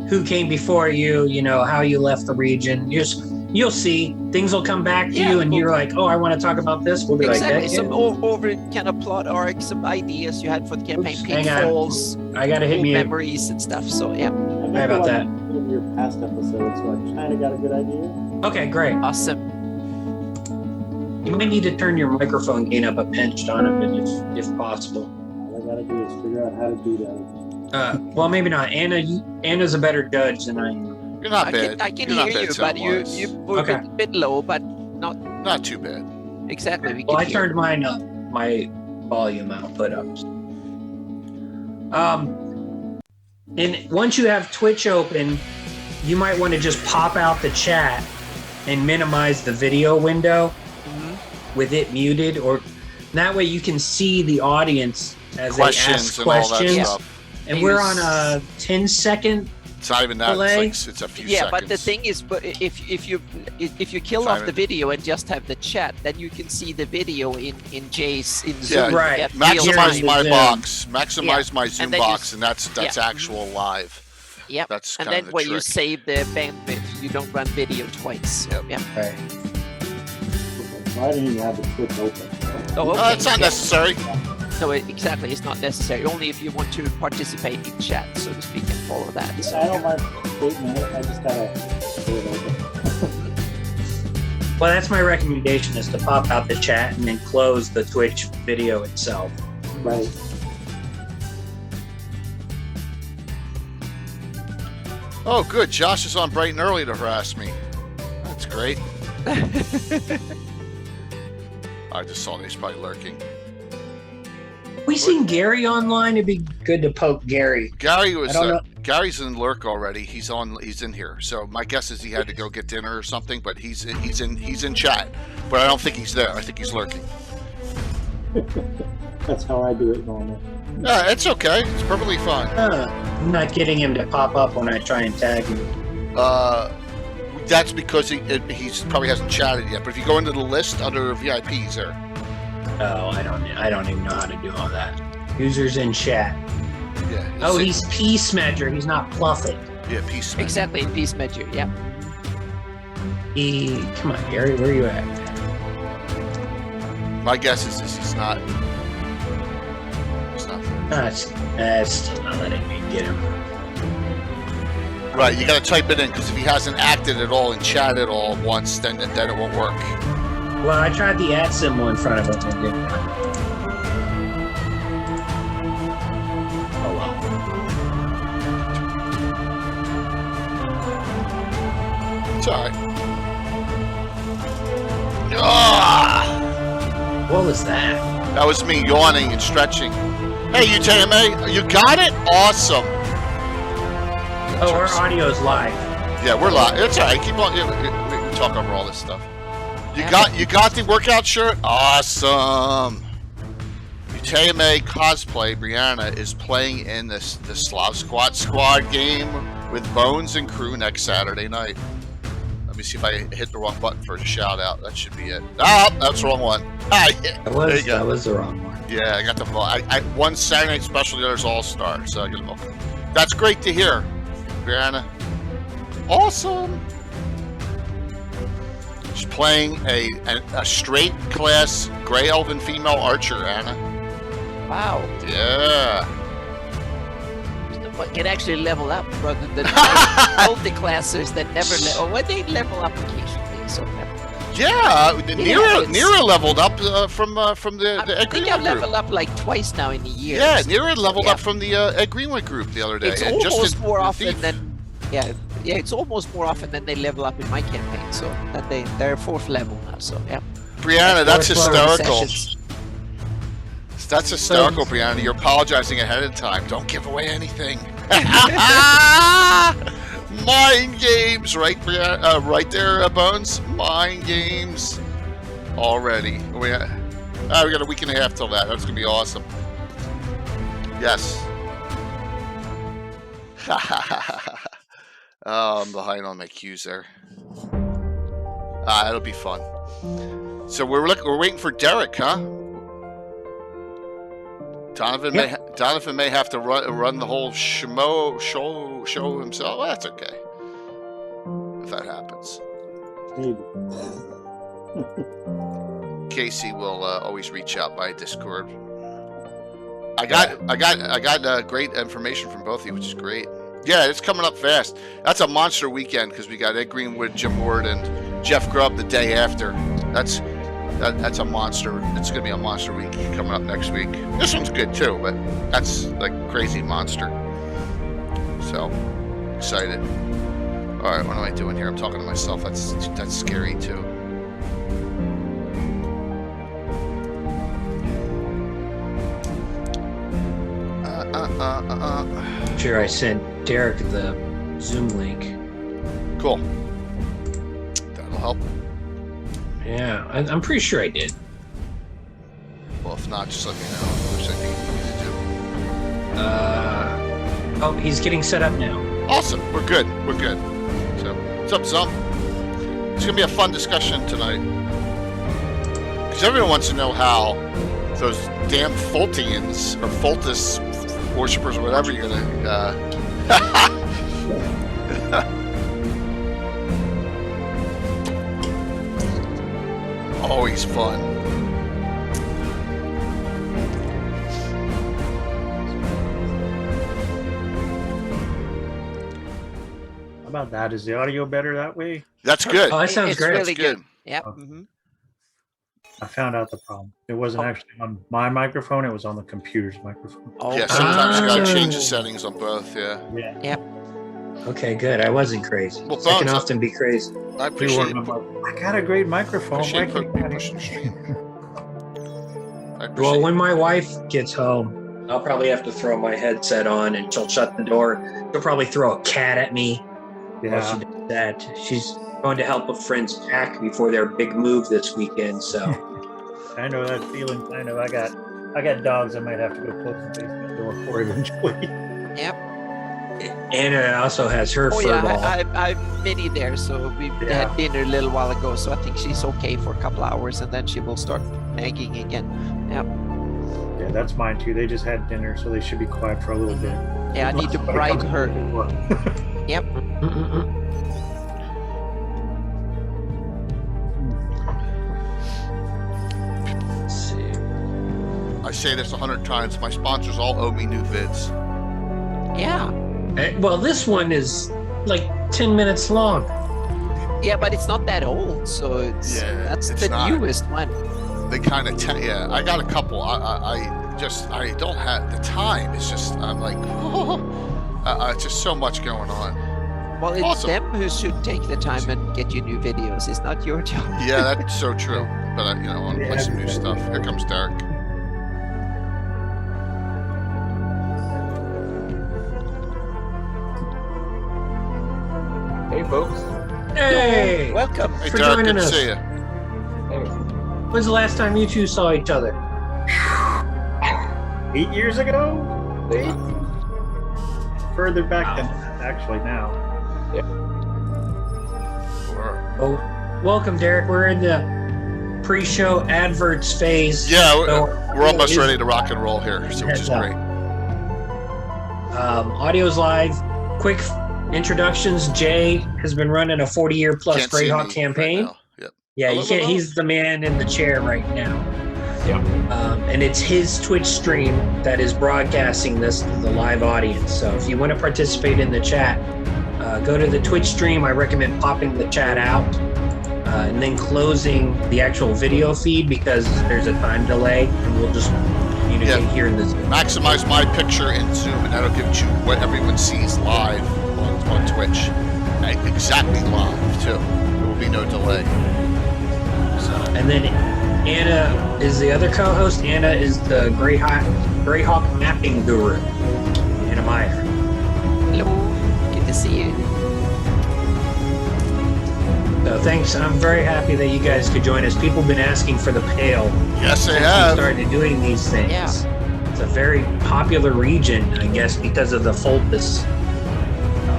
who came before you, you know, how you left the region. You'll see things will come back to you, and you're like, oh, I want to talk about this. We'll be exactly. like, Some over kind of plot arc, some ideas you had for the campaign, pitfalls, I gotta hit mute. memories and stuff. So yeah. Sorry about that. Of your past episodes, so I kind of got a good idea. Okay, great. Awesome. You might need to turn your microphone gain up a pinch, Donovan, if possible. All I gotta do is figure out how to do that. Well, maybe not. Anna's a better judge than I am. You're not bad. I can You're hear you, but you were a bit low, but not too bad. Exactly. Well, I turned mine up, my volume output up. And once you have Twitch open, you might want to just pop out the chat and minimize the video window with it muted, or that way you can see the audience as they ask questions. All that stuff. And we're on a 10-second It's not even that. delay. It's a few seconds. Yeah, but the thing is, but if you kill off the video and just have the chat, then you can see the video in Jay's in Zoom. Yeah, right. Maximize my box, maximize my Zoom box, and that's actual live. Yep. That's and kind then of when trick. you save the bandwidth, you don't run video twice. Yep. Yeah. Right. Why didn't you have the Twitch open? Oh, okay. It's not necessary. No, exactly. It's not necessary. Only if you want to participate in chat, so to speak, and follow that. So. I don't mind 8 minutes. I just gotta do it open. Well, that's my recommendation, is to pop out the chat and then close the Twitch video itself. Right. Oh, good. Josh is on bright and early to harass me. That's great. I just saw he's probably lurking. We seen Gary online. It'd be good to poke Gary. Gary's in lurk already. He's in here. So my guess is he had to go get dinner or something. But he's in chat. But I don't think he's there. I think he's lurking. That's how I do it normally. Yeah, it's okay. It's perfectly fine. I'm not getting him to pop up when I try and tag him. That's because he's probably hasn't chatted yet. But if you go into the list under VIP, he's there. Oh, I don't even know how to do all that. Users in chat. Yeah. Oh, he's Peace Measure. He's not Pluffit. Yeah, Peace Measure. Exactly, Peace Measure. Yeah. Come on, Gary. Where are you at? My guess is he's not. He's not there. That's still not letting me get him. Right, you got to type it in, because if he hasn't acted at all and chatted at all once, then it won't work. Well, I tried the @ symbol in front of him and it didn't work. Oh well. It's alright. Ah! What was that? That was me yawning and stretching. Hey, UTMA, you got it? Awesome. Oh, our audio's live. Yeah, we're live. It's alright. Keep on. Yeah, we talk over all this stuff. You got the workout shirt? Awesome. UTMA cosplay, Brianna, is playing in the Slav Squad game with Bones and crew next Saturday night. Let me see if I hit the wrong button for a shout out. That should be it. Oh, that's the wrong one. Ah, yeah. That was the wrong one. Yeah, I got the one Saturday night special, the other's All Star. So I get them. That's great to hear, Brianna. Awesome. She's playing a straight class Grey Elven female archer, Anna. Wow. Yeah. Can actually level up rather than multi-classers that never level. Well, they level up occasionally, so. Yeah, Nira leveled up from the Ed Greenwood group. I think I've leveled up like twice now in a year. Yeah, Nira leveled up from the Ed Greenwood group the other day. It's almost more often than it's almost more often than they level up in my campaign. So that they're 4th level now. So yeah. Brianna, that's hysterical. That's hysterical, Brianna. You're apologizing ahead of time. Don't give away anything. Mind games, right, Brianna? Right there, Bones. Mind games. Already. We got a week and a half till that. That's gonna be awesome. Yes. Oh, I'm behind on my cues there. It'll be fun. So we're waiting for Derek, huh? Donovan may have to run the whole show himself. Well, that's okay. If that happens. Maybe. Casey will always reach out by Discord. I got great information from both of you, which is great. Yeah, it's coming up fast. That's a monster weekend because we got Ed Greenwood, Jim Ward, and Jeff Grubb the day after. That's a monster. It's gonna be a monster week coming up next week. This one's good too, but that's like crazy monster. So excited. All right, what am I doing here? I'm talking to myself. That's scary too. Sure, I sent Derek the Zoom link. Cool. That'll help. Yeah, I'm pretty sure I did. Well, if not, just let me know. There's anything you need to do. Oh, he's getting set up now. Awesome. We're good. So, what's up, Zump? It's going to be a fun discussion tonight. Because everyone wants to know how those damn Fultians or Fultus worshippers or whatever you're going to... Always fun. How about that? Is the audio better that way? That's good. Oh, that sounds It's great. really That's good. Yep. Okay. Mm-hmm. I found out the problem. It wasn't actually on my microphone. It was on the computer's microphone. Oh, Yeah, sometimes you got to Oh. change the settings on both, yeah. Yeah. Okay, good. I wasn't crazy. Well, I can Bones, often be crazy. I appreciate it. I'm like, I got a great microphone. Appreciate Why you can't I- pushing the stream. I Well, appreciate when my wife gets home, I'll probably have to throw my headset on and she'll shut the door. She'll probably throw a cat at me while she Yeah. does that. She's going to help a friend's pack before their big move this weekend, so. I know that feeling kind of. I got dogs I might have to go close the basement door for eventually. Yep. Anna also has her Oh fur yeah, ball. I'm Minnie there, so we Yeah. had dinner a little while ago, so I think she's okay for a couple hours, and then she will start nagging again. Yep. Yeah, that's mine too. They just had dinner, so they should be quiet for a little bit. Yeah, I need to bribe her. Yep. Mm-mm-mm. Let's see. I say this 100 times. My sponsors all owe me new vids. Yeah. Well, this one is like 10 minents long. Yeah, but it's not that old, so that's it's the not. newest one. They kind of, yeah. I got a couple. I don't have the time. It's just, I'm like, it's just so much going on. Well, it's Awesome. them who should take the time and get you new videos. It's not your job. Yeah, that's so true. But I want to play some new stuff. Here comes Derek. Hey, folks. Hey! Welcome. Hey, For Derek, joining good to us. see you. Hey. When's the last time you two saw each other? 8 years ago? Further back than that, actually now. Sure. Oh, welcome, Derek. We're in the pre-show adverts phase. Yeah, So, we're almost ready to rock and roll here, so which is Heads up. great. Audio's live. Quick introductions. Jay has been running a 40-year plus Can't see Greyhawk me campaign. right now. Yep. Yeah, you Hello, can't. hello. He's the man in the chair right now. Yeah. And it's his Twitch stream that is broadcasting this to the live audience. So if you want to participate in the chat, go to the Twitch stream. I recommend popping the chat out and then closing the actual video feed because there's a time delay, and we'll just communicate Yeah. here in the Maximize my picture in Zoom, and that'll give you what everyone sees live on Twitch. Exactly live, too. There will be no delay. So, And then Anna is the other co-host. Anna is the Greyhawk mapping guru. Anna Meyer. Hello. Good to see you. So thanks. I'm very happy that you guys could join us. People have been asking for the Pale yes, they since we have. started doing these things. Yeah. It's a very popular region, I guess, because of the Fultus.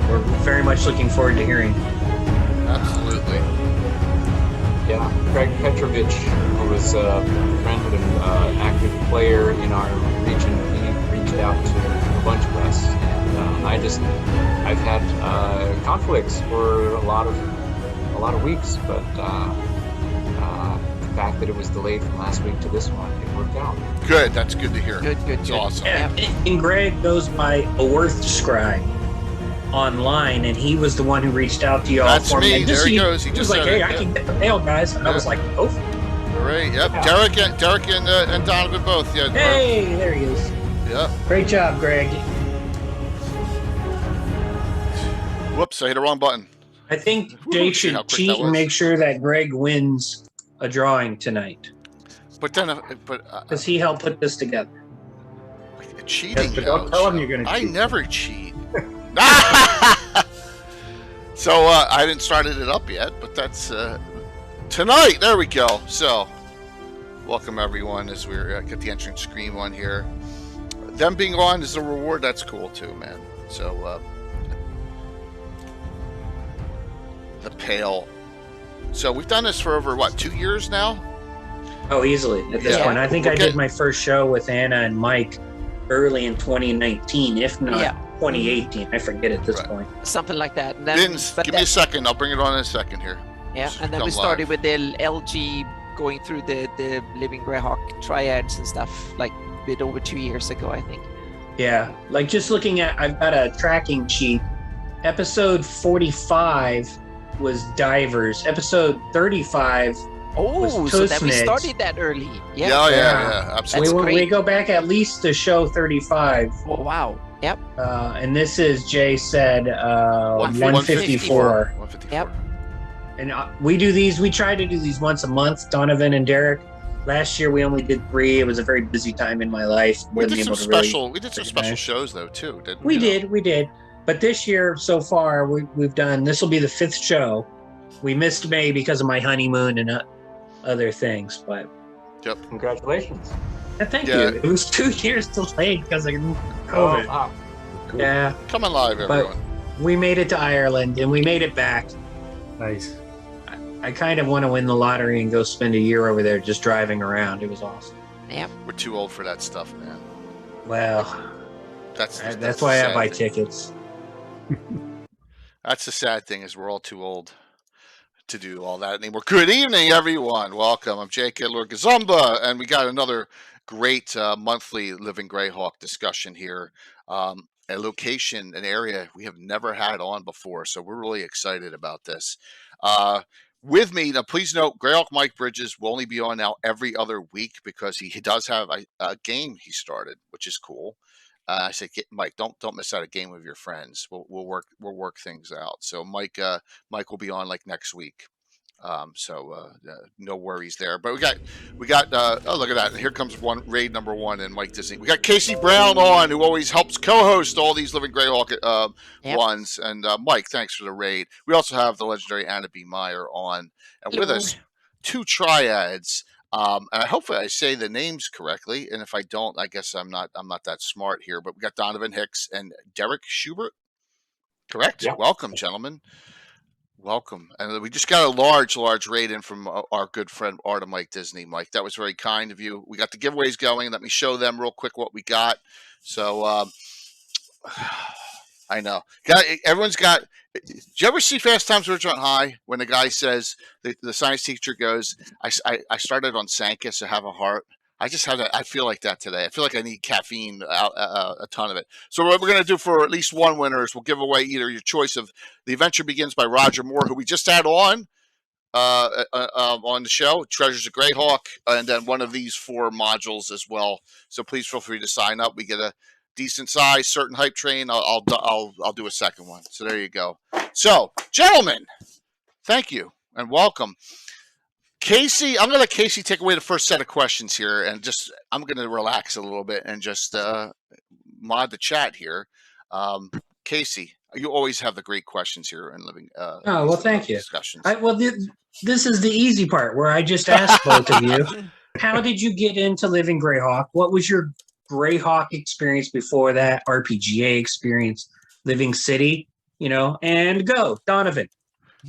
We're very much looking forward to hearing. Absolutely. Yeah. Craig Petrovich, who was a friend and active player in our region, reached out to a bunch of us, and I've had conflicts for a lot of weeks, but the fact that it was delayed from last week to this one, it worked out. Good. That's good to hear. Good. It's awesome. Yeah, and Greg goes by a worth scribe online, and he was the one who reached out to y'all. That's for me. And There he goes. He was just like, said "Hey, it. I can get the mail, guys," and I was like, "Oh, All right. Yep. Yeah. Derek and Donovan both. Yeah. hey, there he is. Yep. Great job, Greg." Whoops! I hit the wrong button. I think Woo, Jay see how should quick cheat that and was. make sure that Greg wins a drawing tonight But then, because he helped put this together. cheating. Yes, but don't tell him you're gonna I cheat. never cheat. So I didn't started it up yet, but that's tonight. There we go. So welcome everyone as we're get the entrance screen on here. Them being on is a reward. That's cool too, man. So the pale. So we've done this for over what 2 years now. Oh, easily at this Yeah. point. I think We're I getting- did my first show with Anna and Mike early in 2019, if not Yeah. 2018. I forget at this Right. point. Something like that. And then, Vince, but give me a second. I'll bring it on in a second here. Yeah, and then Come we started live. with the LG, going through the Living Greyhawk triads and stuff like a bit over 2 years ago, I think. Yeah, like just looking at, I've got a tracking sheet. Episode 45 was divers. Episode 35. Oh, so Toast that we Mix. started that early. Yeah. Yeah, absolutely. That's We great. go back at least to show 35. Oh, wow. Yep. And this is, Jay said, 154. 154. Yep. And we do these, we try to do these once a month, Donovan and Derek. Last year we only did 3. It was a very busy time in my life. We Wasn't did some able to really- special. We did some special recognize. shows though too. Didn't We you know? did. But this year so far, we've done, this will be the 5th show. We missed May because of my honeymoon and other things, but Congratulations. thank Yeah. you. It was 2 years delayed because of Oh, COVID. wow. Cool. Yeah, Coming live, everyone. we made it to Ireland and we made it back. Nice. I kind of want to win the lottery and go spend a year over there just driving around. It was awesome. We're too old for that stuff, man. Well, That's that's the why I sad buy thing. tickets. That's the sad thing is we're all too old to do all that anymore. Good evening, everyone. Welcome. I'm Jake Lord Gazumba, and we got another great monthly Living Greyhawk discussion here. A location, an area we have never had on before, so we're really excited about this. With me, now please note, Greyhawk Mike Bridges will only be on now every other week because he does have a game he started, which is cool. I said, Mike, don't miss out a game with your friends. We'll work things out. So Mike will be on like next week. No worries there. But we got oh, look at that. Here comes raid number 1 in Mike Disney. We got Casey Brown on, who always helps co-host all these Living Greyhawk ones. And Mike, thanks for the raid. We also have the legendary Anna B. Meyer on, and with us 2 triads. And hopefully I say the names correctly. And if I don't, I guess I'm not that smart here. But we got Donovan Hicks and Derek Schubert. Correct? Yeah. Welcome, gentlemen. Welcome. And we just got a large raid in from our good friend Art of Mike Disney. Mike, that was very kind of you. We got the giveaways going. Let me show them real quick what we got. So I know. Everyone's got. Did you ever see Fast Times at Ridgemont High when the guy says the science teacher goes, I started on Sankis to have a heart. I just have that. I feel like that today. I feel like I need caffeine, a ton of it. So what we're going to do for at least one winner is we'll give away either your choice of The Adventure Begins by Roger Moore, who we just had on the show, Treasures of Greyhawk, and then one of these 4 modules as well. So please feel free to sign up. We get a decent size, certain hype train. I'll do a second one. So there you go. So, gentlemen, thank you and welcome. Casey, I'm going to let Casey take away the first set of questions here, and I'm going to relax a little bit and just mod the chat here. Casey, you always have the great questions here in Living. Thank you. Discussions. This is the easy part where I just asked both of you, how did you get into Living Greyhawk? What was your Greyhawk experience before that? RPGA experience, Living City, and go, Donovan.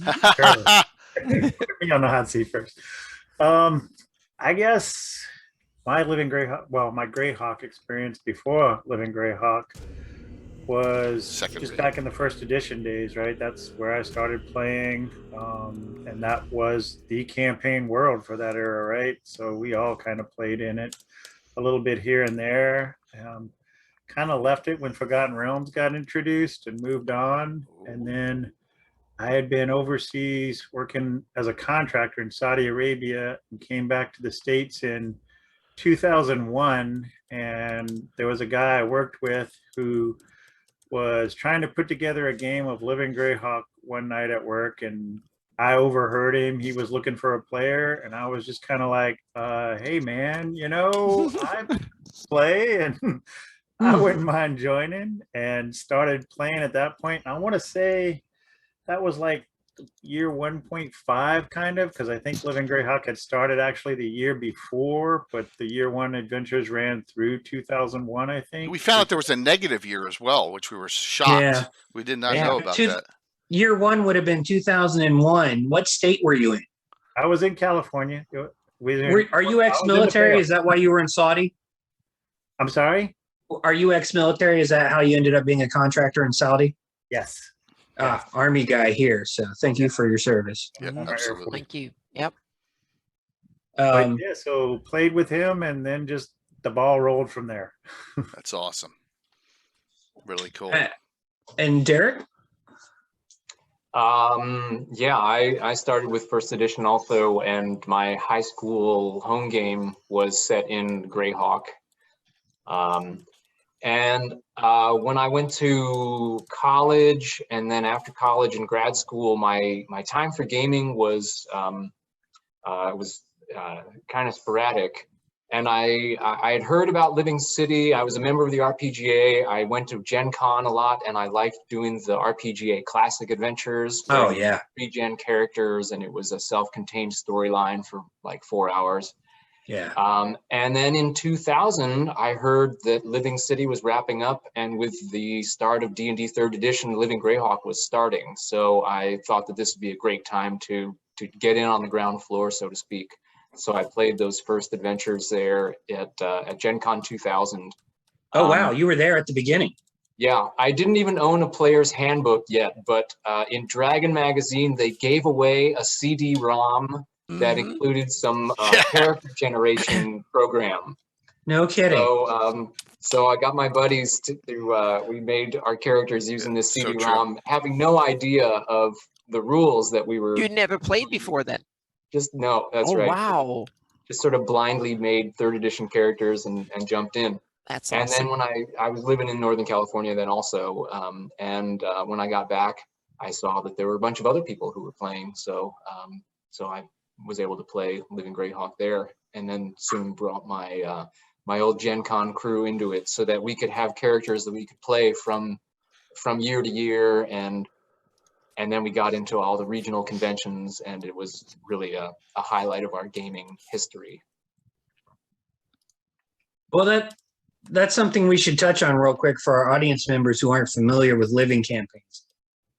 Put me on the hot seat first. I guess my Living Greyhawk, well, my Greyhawk experience before Living Greyhawk was Second just video. back in the first edition days, right? That's where I started playing, and that was the campaign world for that era, right? So we all kind of played in it a little bit here and there. Kind of left it when Forgotten Realms got introduced and moved on, and then I had been overseas working as a contractor in Saudi Arabia and came back to the States in 2001. And there was a guy I worked with who was trying to put together a game of Living Greyhawk one night at work. And I overheard him. He was looking for a player. And I was just kind of like, hey, man, I play and I wouldn't mind joining, and started playing at that point. I want to say that was like year 1.5 kind of, because I think Living Greyhawk had started actually the year before, but the year one adventures ran through 2001, I think. We found out there was a negative year as well, which we were shocked. Yeah. We did not know about that. Year one would have been 2001. What state were you in? I was in California. Are you ex-military? Is that why you were in Saudi? I'm sorry? Are you ex-military? Is that how you ended up being a contractor in Saudi? Yes. Army guy here. So thank you for your service. Yep, absolutely. Thank you. Yep. But yeah, so played with him, and then just the ball rolled from there. That's awesome. Really cool. And Derek? Yeah, I started with first edition also, and my high school home game was set in Greyhawk. And when I went to college, and then after college and grad school, my time for gaming was kind of sporadic. And I had heard about Living City. I was a member of the RPGA. I went to Gen Con a lot, and I liked doing the RPGA classic adventures. Oh yeah, 3-gen characters, and it was a self-contained storyline for like 4 hours. Yeah. And then in 2000, I heard that Living City was wrapping up, and with the start of D&D 3rd edition, Living Greyhawk was starting. So I thought that this would be a great time to get in on the ground floor, so to speak. So I played those first adventures there at Gen Con 2000. Oh, wow. You were there at the beginning. Yeah, I didn't even own a player's handbook yet, but in Dragon Magazine, they gave away a CD-ROM that included some character generation program. No kidding. So I got my buddies we made our characters using this CD-ROM, having no idea of the rules that we were. You'd never played before then? No, that's right. Oh, wow. Just sort of blindly made 3rd edition characters and jumped in. That's and awesome. then when I was living in Northern California then also, when I got back, I saw that there were a bunch of other people who were playing. So I was able to play Living Greyhawk there, and then soon brought my my old Gen Con crew into it, so that we could have characters that we could play from year to year, and then we got into all the regional conventions, and it was really a highlight of our gaming history. Well, that's something we should touch on real quick for our audience members who aren't familiar with Living campaigns.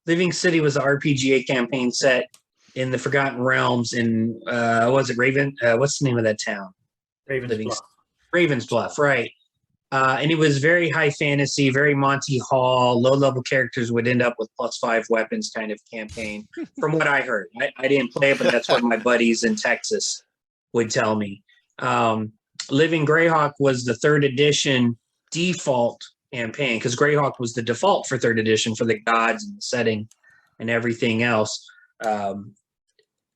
Living City was an RPGA campaign set in the Forgotten Realms in, was it Raven? What's the name of that town? Ravensbluff, right. And it was very high fantasy, very Monty Hall, low-level characters would end up with +5 weapons kind of campaign, from what I heard. I didn't play it, but that's what my buddies in Texas would tell me. Living Greyhawk was the 3rd edition default campaign, because Greyhawk was the default for 3rd edition for the gods and the setting and everything else.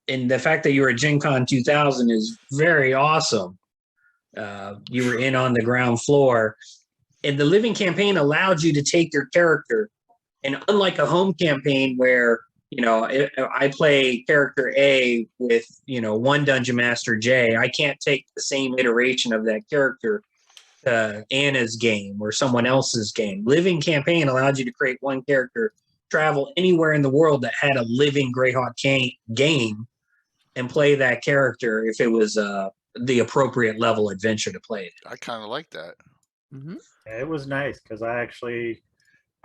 And the fact that you were at Gen Con 2000 is very awesome. You were in on the ground floor, and the Living campaign allowed you to take your character, and unlike a home campaign where, I play character A with, one Dungeon Master J, I can't take the same iteration of that character to Anna's game or someone else's game. Living campaign allowed you to create one character, travel anywhere in the world that had a Living Greyhawk game, and play that character if it was the appropriate level adventure to play it. I kind of like that. It was nice because I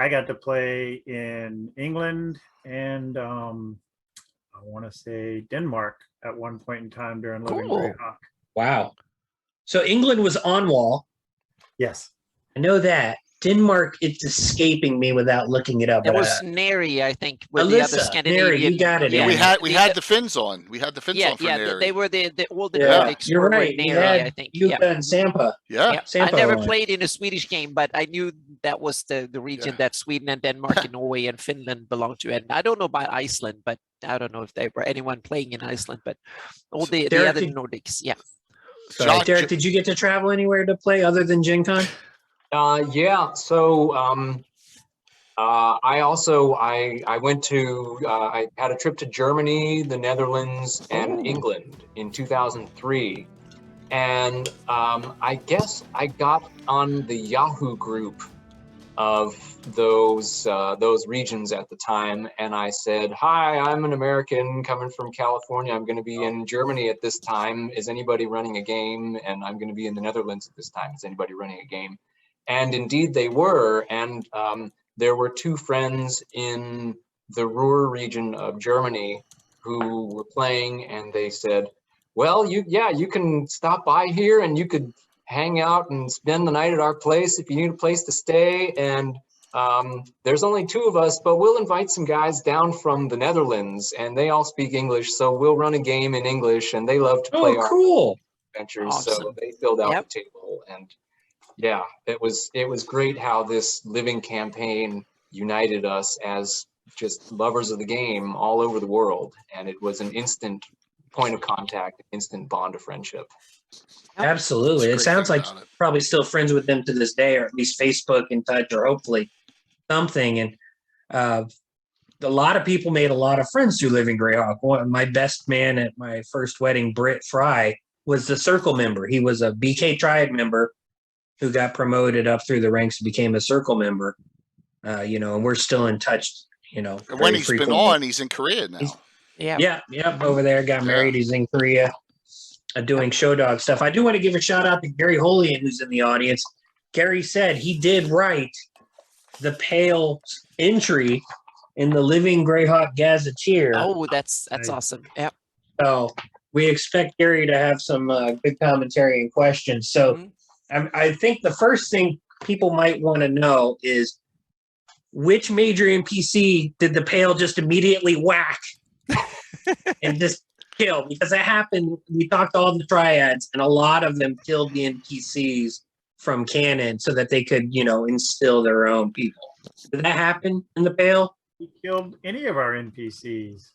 got to play in England and I want to say Denmark at one point in time during Living Greyhawk. Wow. So England was on wall. Yes. I know that. Denmark, it's escaping me without looking it up. It but, was Neri, I think, with the other Alyssa, Scandinavian. Neri, you got it. Yeah, we had the fins on. We had the fins on for Neri. they were all the Yeah, Nordics you're were right. Neri, You had I think. Yuka Yeah. and Sampa. Yeah. I Sampa never on it. played in a Swedish game, but I knew that was the region that Sweden and Denmark and Norway and Finland belonged to. And I don't know about Iceland, but I don't know if there were anyone playing in Iceland, but all the Derek, other Nordics, yeah. Sorry, Derek, did you get to travel anywhere to play other than Gen Con? Yeah. So I went to I had a trip to Germany, the Netherlands, and England in 2003, and I guess I got on the Yahoo group of those regions at the time, and I said, "Hi, I'm an American coming from California. I'm going to be in Germany at this time. Is anybody running a game? And I'm going to be in the Netherlands at this time. Is anybody running a game?" And indeed they were, and there were two friends in the Ruhr region of Germany who were playing, and they said, "Well, you can stop by here and you could hang out and spend the night at our place if you need a place to stay. And there's only two of us, but we'll invite some guys down from the Netherlands, and they all speak English, so we'll run a game in English, and they love to play our adventures." Awesome. So they filled out the table, and yeah, it was great how this living campaign united us as just lovers of the game all over the world, and it was an instant point of contact, instant bond of friendship. Absolutely. It sounds like you're probably still friends with them to this day, or at least Facebook in touch, or hopefully something. And a lot of people made a lot of friends through Living Greyhawk. My best man at my first wedding, Britt Fry, was the Circle member. He was a BK Triad member who got promoted up through the ranks and became a Circle member. And we're still in touch, And when he's been on, he's in Korea now. Yeah, over there, got married. He's in Korea doing show dog stuff. I do want to give a shout out to Gary Holian, who's in the audience. Gary said he did write the Pale entry in the Living Greyhawk Gazetteer. Oh, that's awesome. Yep. So we expect Gary to have some good commentary and questions. So I think the first thing people might want to know is, which major NPC did the Pale just immediately whack and just kill? Because that happened. We talked to all the triads, and a lot of them killed the NPCs from canon so that they could, instill their own people. Did that happen in the Pale? He killed any of our NPCs.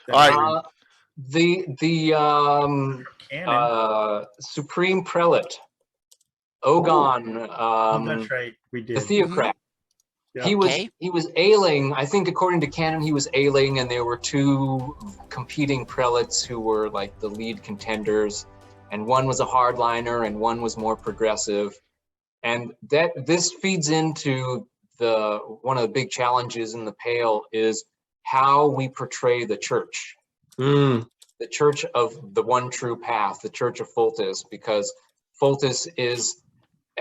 The Supreme Prelate, Ogon. That's right. We did. The Theocracy. Yeah. He was ailing. I think according to canon, he was ailing, and there were two competing prelates who were like the lead contenders, and one was a hardliner and one was more progressive. And this feeds into one of the big challenges in the Pale is how we portray the church. The church of the one true path, the church of Foltest, because Foltest is,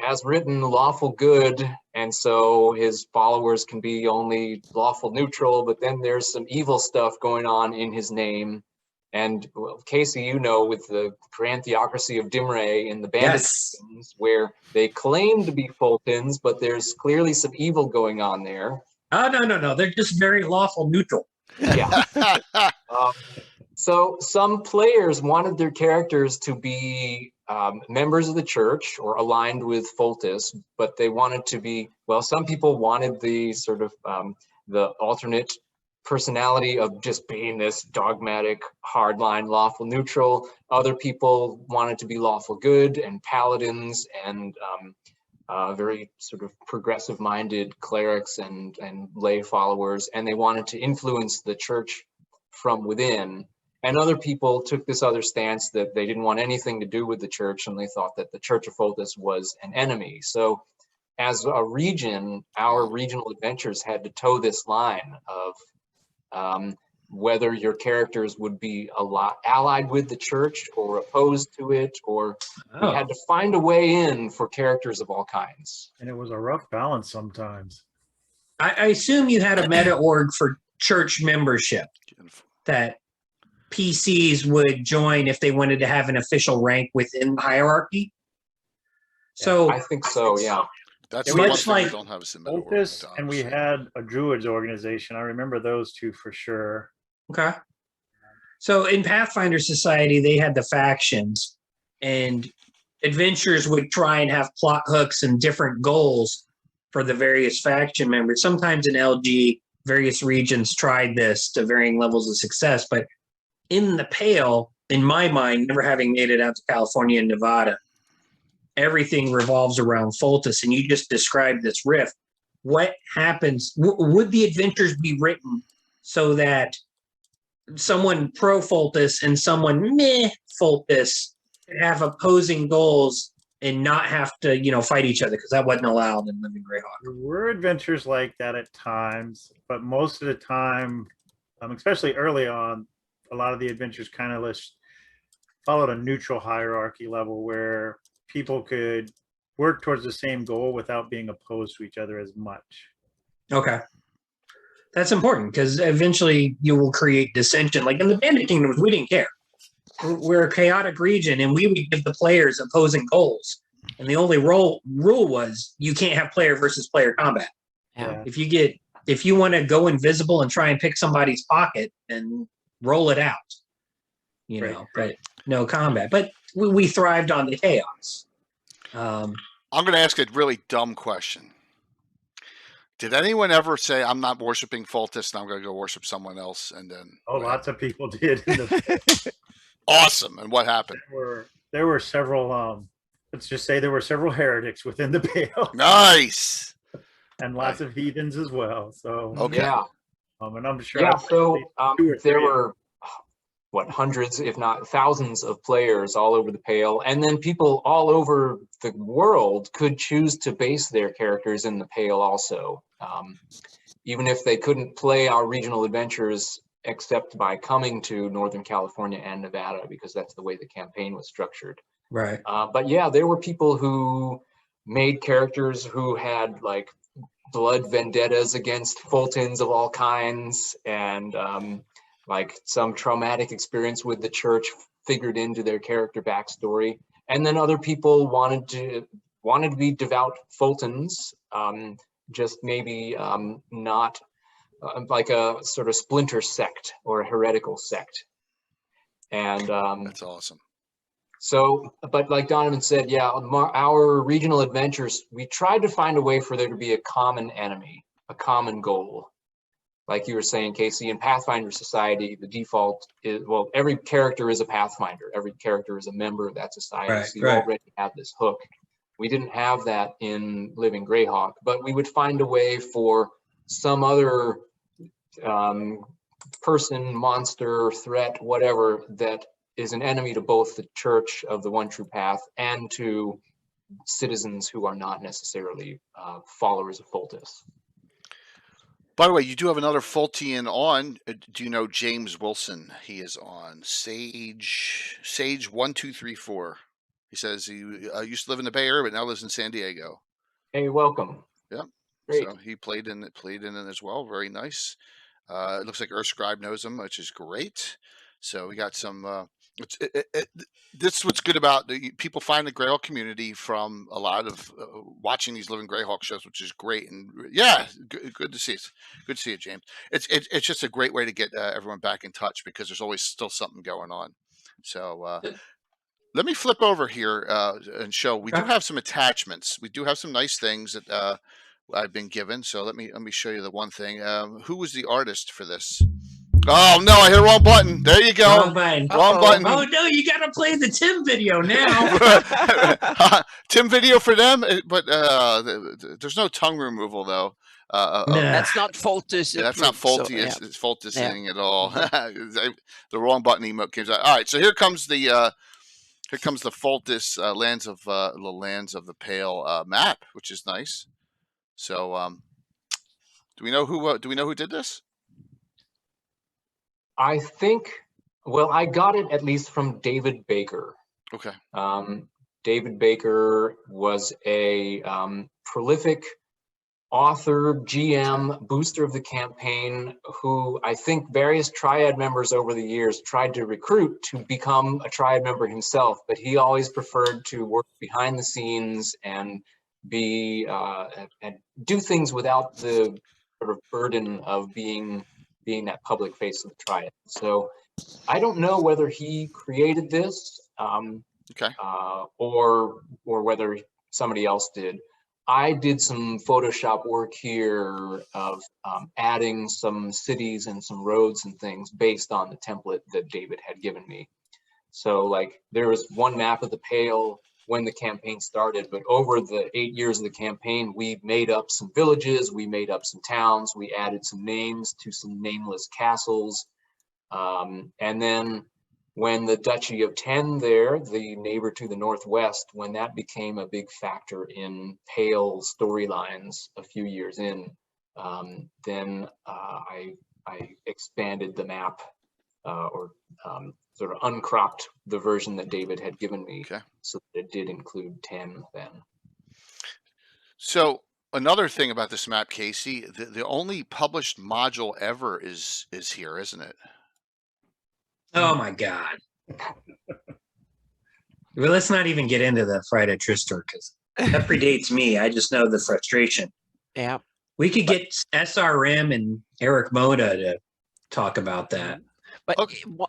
as written, lawful good, and so his followers can be only lawful neutral, but then there's some evil stuff going on in his name. And Casey, with the Grand Theocracy of Dimray in the Bandit Kingdoms, where they claim to be Fultons, but there's clearly some evil going on there. Oh, no. They're just very lawful neutral. Yeah. So some players wanted their characters to be members of the church or aligned with Foltest, but they wanted to be, some people wanted the sort of the alternate personality of just being this dogmatic, hardline, lawful neutral. Other people wanted to be lawful good and paladins and very sort of progressive-minded clerics and lay followers, and they wanted to influence the church from within. And other people took this other stance that they didn't want anything to do with the church, and they thought that the Church of Foltest was an enemy. So as a region, our regional adventures had to toe this line of whether your characters would be allied with the church or opposed to it, or we had to find a way in for characters of all kinds. And it was a rough balance sometimes. I assume you had a meta org for church membership that PCs would join if they wanted to have an official rank within the hierarchy. So I think so. Yeah. That's Yeah, the one much thing we like don't have is the meta Opus, world, and we had a Druids organization. I remember those two for sure. okay. So in Pathfinder Society, they had the factions, and adventurers would try and have plot hooks and different goals for the various faction members. Sometimes in LG, various regions tried this to varying levels of success, but in the Pale, in my mind, never having made it out to California and Nevada, everything revolves around Foltis, and you just described this rift. What happens? Would the adventures be written so that someone pro Foltis and someone meh Foltis could have opposing goals and not have to, fight each other, because that wasn't allowed in Living Greyhawk? There were adventures like that at times, but most of the time, especially early on, a lot of the adventures kind of followed a neutral hierarchy level where people could work towards the same goal without being opposed to each other as much. Okay. That's important, because eventually you will create dissension. Like in the Bandit Kingdoms, we didn't care. We're a chaotic region, and we would give the players opposing goals. And the only rule was you can't have player versus player combat. Yeah. If you want to go invisible and try and pick somebody's pocket, then roll it out. But no combat. But we thrived on the chaos. I'm going to ask a really dumb question. Did anyone ever say, I'm not worshiping Foltis and I'm going to go worship someone else? And then Lots of people did. Awesome. And what happened? There were several, let's just say there were several heretics within the Pale. Nice. And lots of heathens as well. So okay. Yeah. And I'm sure. Yeah. So there were hundreds, if not thousands, of players all over the Pale, and then people all over the world could choose to base their characters in the Pale also, even if they couldn't play our regional adventures except by coming to Northern California and Nevada, because that's the way the campaign was structured. Right. But yeah, there were people who made characters who had like blood vendettas against Fultons of all kinds, and like some traumatic experience with the church figured into their character backstory. And then other people wanted to be devout Fultons, just maybe not like a sort of splinter sect or a heretical sect. And that's awesome. So, but like Donovan said, yeah, our regional adventures, we tried to find a way for there to be a common enemy, a common goal. Like you were saying, Casey, in Pathfinder Society, the default is, well, every character is a Pathfinder. Every character is a member of that society. Right, so you already have this hook. We didn't have that in Living Greyhawk, but we would find a way for some other person, monster, threat, whatever, that is an enemy to both the Church of the One True Path and to citizens who are not necessarily followers of Foltis. By the way, you do have another Fultian on. Do you know James Wilson? He is on Sage 1234. He says he used to live in the Bay Area, but now lives in San Diego. Hey, welcome. Yeah. Great. So he played in it as well. Very nice. It looks like Earthscribe knows him, which is great. So we got some. This is what's good about people find the Greyhawk community from a lot of watching these Living Greyhawk shows, which is great. And yeah, good to see it. Good to see it, James. It's just a great way to get everyone back in touch, because there's always still something going on. So let me flip over here and show. We do have some attachments. We do have some nice things that I've been given. So let me show you the one thing. Who was the artist for this? Oh no, I hit the wrong button. There you go. Wrong button. Wrong button. Oh no, you gotta play the Tim video now. Tim video for them, but there's no tongue removal though. That's not Foltis. That's not faulty. So, yeah. It's Foltis thing at all. The wrong button emote came out. All right, so here comes the Foltis lands of the Pale map, which is nice. So, do we know who did this? I think, well, I got it at least from David Baker. Okay. David Baker was a prolific author, GM, booster of the campaign, who I think various Triad members over the years tried to recruit to become a Triad member himself, but he always preferred to work behind the scenes and be and do things without the sort of burden of being that public face of the Triad. So I don't know whether he created this or whether somebody else did. I did some Photoshop work here of adding some cities and some roads and things based on the template that David had given me. So like there was one map of the Pale when the campaign started, but over the 8 years of the campaign, we made up some villages, we made up some towns, we added some names to some nameless castles. And then when the Duchy of Ten there, the neighbor to the northwest, when that became a big factor in Pale storylines a few years in, then I expanded the map sort of uncropped the version that David had given me, so that it did include 10 then. So another thing about this map, Casey, the only published module ever is here, isn't it? Oh my God. Well, let's not even get into the Friday Tristor because that predates me. I just know the frustration. Yeah. We could get SRM and Eric Moda to talk about that. But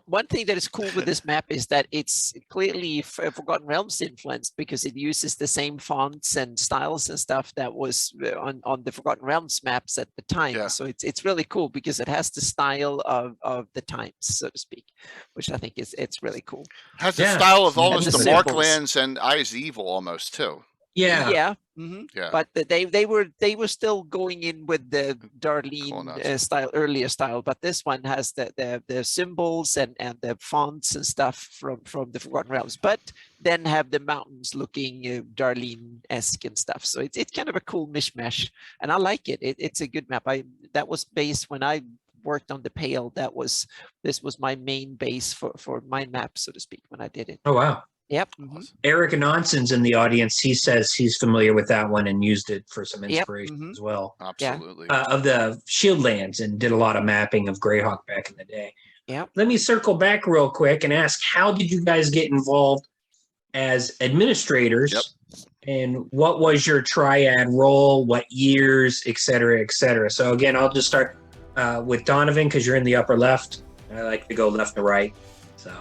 one thing that is cool with this map is that it's clearly Forgotten Realms influenced because it uses the same fonts and styles and stuff that was on the Forgotten Realms maps at the time. Yeah. So it's really cool because it has the style of the times, so to speak, which I think it's really cool. Has the style of almost the Marklands and Eyes Evil almost too. Yeah. Yeah. Mm-hmm. Yeah. But they were still going in with the Darlene style, earlier style, but this one has the symbols and the fonts and stuff from the Forgotten Realms, but then have the mountains looking Darlene-esque and stuff. So it's kind of a cool mishmash, and I like it. It's a good map. That was based when I worked on the Pale. This was my main base for my map, so to speak, when I did it. Oh wow. Yep. Mm-hmm. Eric Nonson's in the audience. He says he's familiar with that one and used it for some inspiration as well. Absolutely. Of the Shieldlands, and did a lot of mapping of Greyhawk back in the day. Yeah. Let me circle back real quick and ask, how did you guys get involved as administrators? Yep. And what was your Triad role? What years, et cetera, et cetera? So again, I'll just start with Donovan because you're in the upper left. I like to go left to right. So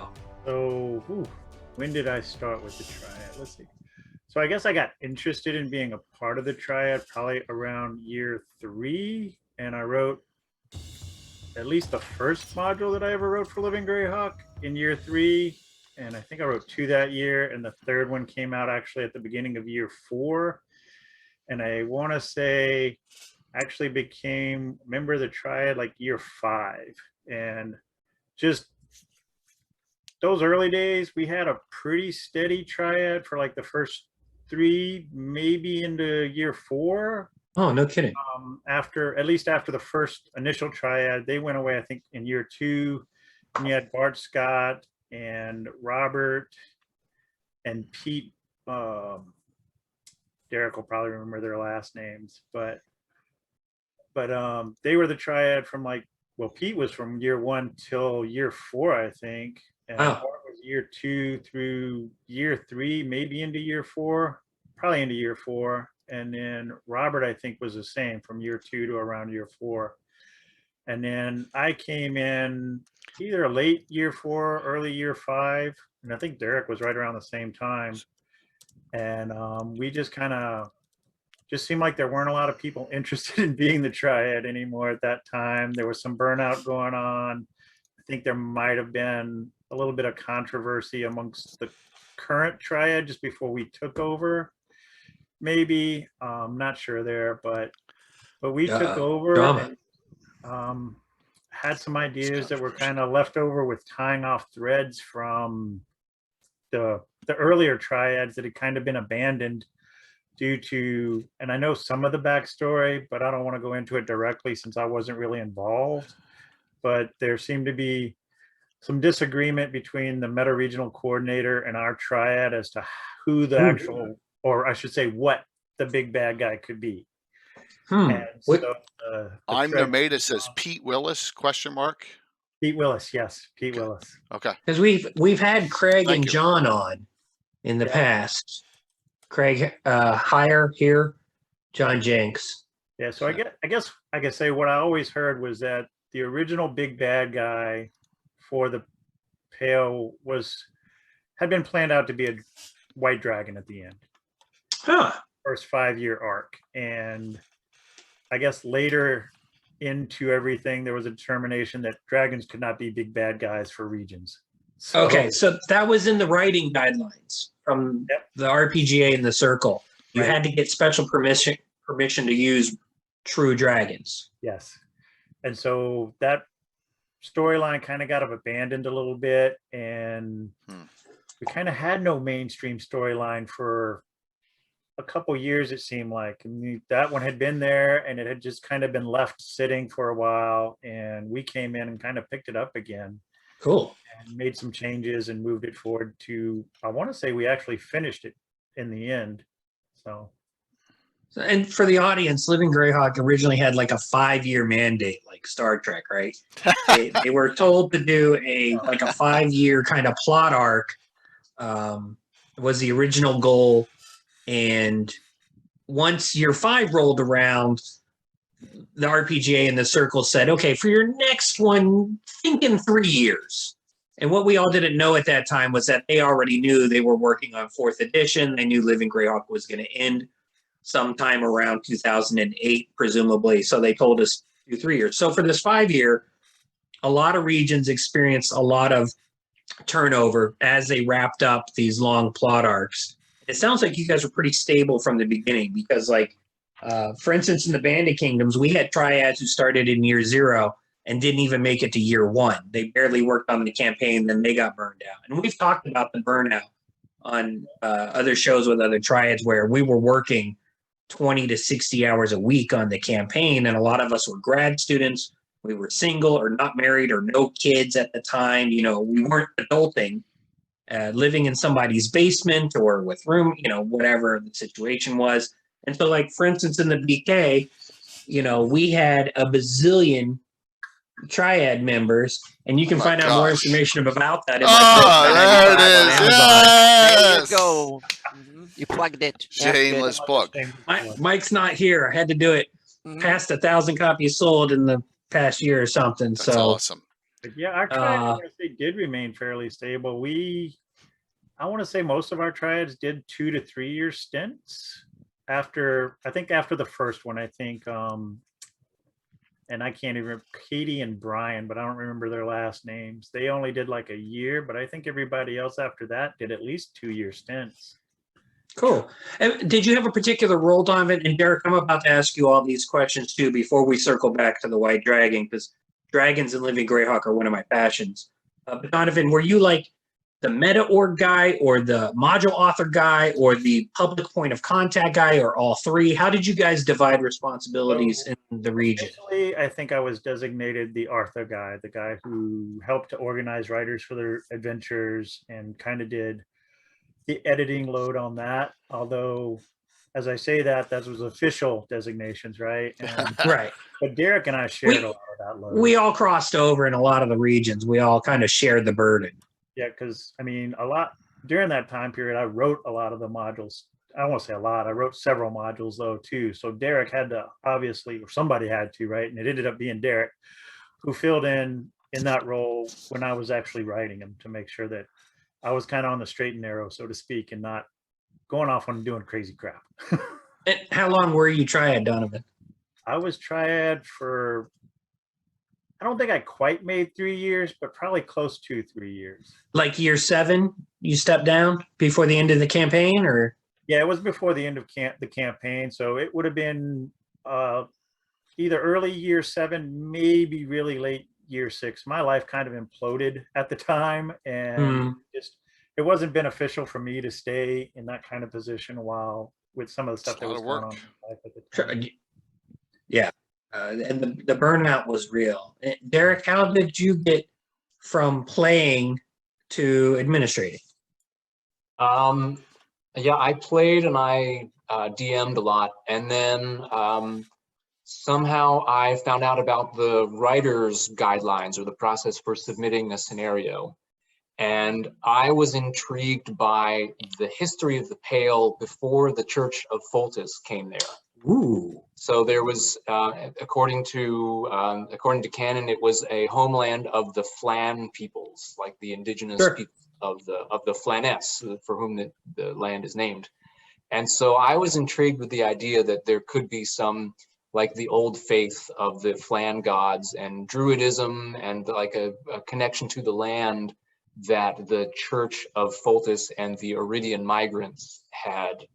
when did I start with the Triad? Let's see. So I guess I got interested in being a part of the Triad probably around year 3. And I wrote at least the first module that I ever wrote for Living Greyhawk in year 3. And I think I wrote 2 that year. And the third one came out actually at the beginning of year 4. And I want to say actually became a member of the Triad like year 5. And just those early days, we had a pretty steady Triad for like the first 3, maybe into year 4. Oh, no kidding. At least after the first initial Triad, they went away, I think, in year 2. And you had Bart Scott and Robert and Pete. Derek will probably remember their last names, but they were the Triad from Pete was from year 1 till year 4, I think. And Bart was year 2 through year 3, maybe into year 4, probably into year 4. And then Robert, I think, was the same from year 2 to around year 4. And then I came in either late year 4, early year 5. And I think Derek was right around the same time. And we just kind of seemed like there weren't a lot of people interested in being the Triad anymore at that time. There was some burnout going on. I think there might have been a little bit of controversy amongst the current Triad just before we took over. Maybe, I'm not sure there, but we took over and had some ideas that were kind of left over with tying off threads from the earlier Triads that had kind of been abandoned due to, and I know some of the backstory, but I don't want to go into it directly since I wasn't really involved. But there seemed to be some disagreement between the meta regional coordinator and our Triad as to who the actual, or I should say, what the big bad guy could be. And What- so I'm treasure- Nomada says Pete Willis, question mark. Pete Willis, yes, Pete Okay. Willis. Okay. Because we've had Craig Thank and you. John on in the Yeah. past. Craig Hire here, John Jenks. Yeah, so I guess I could say what I always heard was that the original big bad guy for the Pale had been planned out to be a white dragon at the end, Huh. first 5-year arc. And I guess later into everything, there was a determination that dragons could not be big bad guys for regions. So, Okay, so that was in the writing guidelines from Yep. the RPGA and the Circle. You Right. had to get special permission to use true dragons. yes. And so that storyline kind of got abandoned a little bit, and we kind of had no mainstream storyline for a couple years, it seemed like. I mean, that one had been there and it had just kind of been left sitting for a while, and we came in and kind of picked it up again Cool. and made some changes and moved it forward to, I want to say we actually finished it in the end. So And for the audience, Living Greyhawk originally had like a 5-year mandate, like Star Trek, right? They were told to do a 5-year kind of plot arc. Was the original goal, and once year 5 rolled around, the RPGA and the Circle said, "Okay, for your next one, think in 3 years." And what we all didn't know at that time was that they already knew they were working on 4th edition. They knew Living Greyhawk was going to end sometime around 2008, presumably. So they told us do 3 years. So for this 5-year, a lot of regions experienced a lot of turnover as they wrapped up these long plot arcs. It sounds like you guys were pretty stable from the beginning because, like, for instance, in the Bandit Kingdoms, we had triads who started in year 0 and didn't even make it to year 1. They barely worked on the campaign, then they got burned out. And we've talked about the burnout on other shows with other triads where we were working 20 to 60 hours a week on the campaign, and a lot of us were grad students. We were single or not married or no kids at the time. You know, we weren't adulting, living in somebody's basement or with room, you know, whatever the situation was. And so, like, for instance, in the BK, you know, we had a bazillion triad members, and you can find out more information about that in my book that there I it is. have on Amazon. There you Yes. go. You plugged it. Yeah, good. Shameless book. Mike's not here. I had to do it past 1,000 copies sold in the past year or something. That's so awesome. But yeah, our triads did remain fairly stable. I want to say most of our triads did 2 to 3 year stints after the first one. I think and I can't even remember Katie and Brian, but I don't remember their last names. They only did like a year, but I think everybody else after that did at least 2-year stints. cool. And did you have a particular role, Donovan? And Derek, I'm about to ask you all these questions too before we circle back to the White Dragon, because dragons and Living Greyhawk are one of my passions. But Donovan, were you like the meta org guy or the module author guy or the public point of contact guy or all three? How did you guys divide responsibilities in the region? Initially, I think I was designated the Arthur guy, the guy who helped to organize writers for their adventures and kind of did the editing load on that. Although, as I say that was official designations, right? And, Right. but Derek and I shared a lot of that load. We all crossed over in a lot of the regions. We all kind of shared the burden. Yeah, because I mean, during that time period, I wrote a lot of the modules. I won't say a lot. I wrote several modules though too. So Derek had to obviously, or somebody had to, right? And it ended up being Derek who filled in that role when I was actually writing them to make sure that I was kind of on the straight and narrow, so to speak, and not going off on doing crazy crap. And how long were you triad, Donovan? I was triad for, I don't think I quite made 3 years, but probably close to 3 years. Like year 7, you stepped down before the end of the campaign, or? Yeah, it was before the end of the campaign, so it would have been either early year 7, maybe really late year 6. My life kind of imploded at the time, and it wasn't beneficial for me to stay in that kind of position while with some of the stuff that was going on in my life at the time. Yeah. And the burnout was real. Derek, how did you get from playing to administrating? Yeah, I played and I DM'd a lot, and then somehow I found out about the writer's guidelines or the process for submitting a scenario. And I was intrigued by the history of the Pale before the Church of Foltis came there. Ooh. So there was, according to canon, it was a homeland of the Flan peoples, like the indigenous people of the Flaness, for whom the land is named. And so I was intrigued with the idea that there could be some, like the old faith of the Flan gods and Druidism, and like a connection to the land that the Church of Foltis and the Iridian migrants had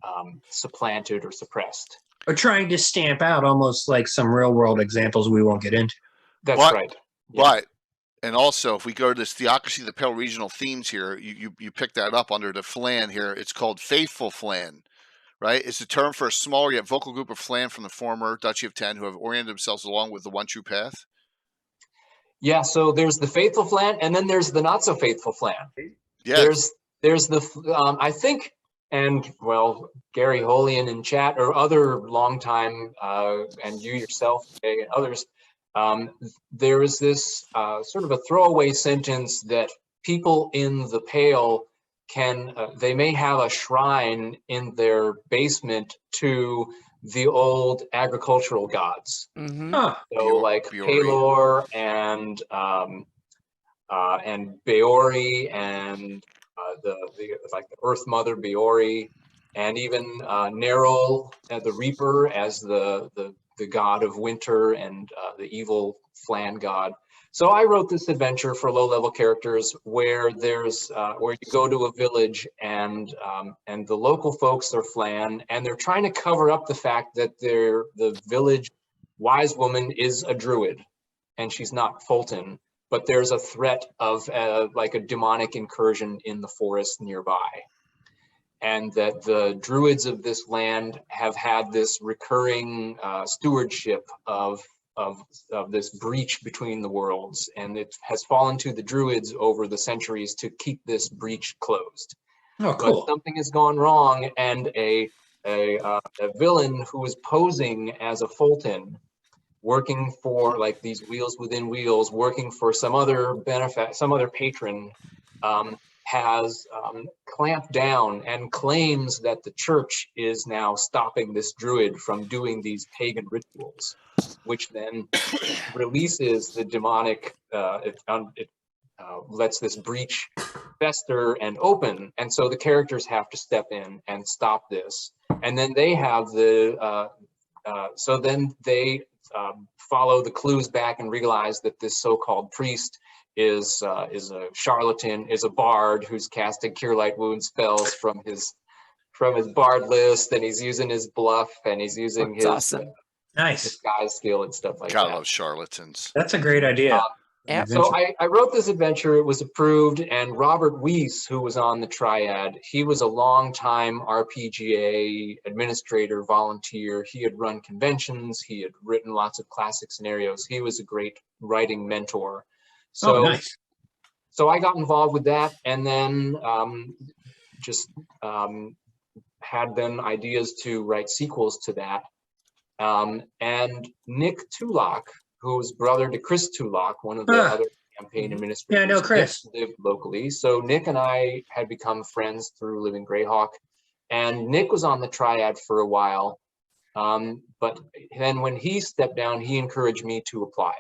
supplanted or suppressed. Or trying to stamp out, almost like some real world examples we won't get into. That's right. Yeah. But, and also if we go to this Theocracy, the Pale regional themes here, you pick that up under the Flan here. It's called Faithful Flan, right? It's a term for a smaller yet vocal group of Flan from the former Duchy of Ten who have oriented themselves along with the one true path. Yeah, so there's the faithful Flan, and then there's the not so faithful Flan. Yeah. There's the I think, and well, Gary Holian in chat or other longtime, and you yourself, Jay, and others, there is this sort of a throwaway sentence that people in the Pale can, they may have a shrine in their basement to the old agricultural gods. Mm-hmm. So like Pelor and Beori and the like the Earth Mother Beori, and even Nerul, the Reaper, as the god of winter and the evil Flan god. So I wrote this adventure for low-level characters where there's where you go to a village and the local folks are Flan, and they're trying to cover up the fact that the village wise woman is a druid, and she's not Fulton, but there's a threat of like a demonic incursion in the forest nearby, and that the druids of this land have had this recurring stewardship of this breach between the worlds, and it has fallen to the druids over the centuries to keep this breach closed. Oh, cool. But something has gone wrong, and a villain who is posing as a Fulton, working for like these wheels within wheels, working for some other benefit, some other patron, has clamped down and claims that the church is now stopping this druid from doing these pagan rituals, which then releases the demonic, it lets this breach fester and open. And so the characters have to step in and stop this. And then they have the, so then they follow the clues back and realize that this so-called priest is a charlatan, is a bard who's casting Cure Light Wound spells from his bard list, and he's using his bluff, and he's using his awesome. Nice disguise skill and stuff like God, that. I love charlatans. That's a great idea. Yeah. So I wrote this adventure, it was approved, and Robert Weiss, who was on the Triad, he was a longtime RPGA administrator, volunteer. He had run conventions, he had written lots of classic scenarios. He was a great writing mentor. So, nice. So I got involved with that, and then just had then ideas to write sequels to that. And Nick Tulloch, who's brother to Chris Tulloch, one of the other campaign administrators. Yeah, I know Chris. Lived locally. So Nick and I had become friends through living Greyhawk, and Nick was on the Triad for a while. But then when he stepped down, he encouraged me to apply.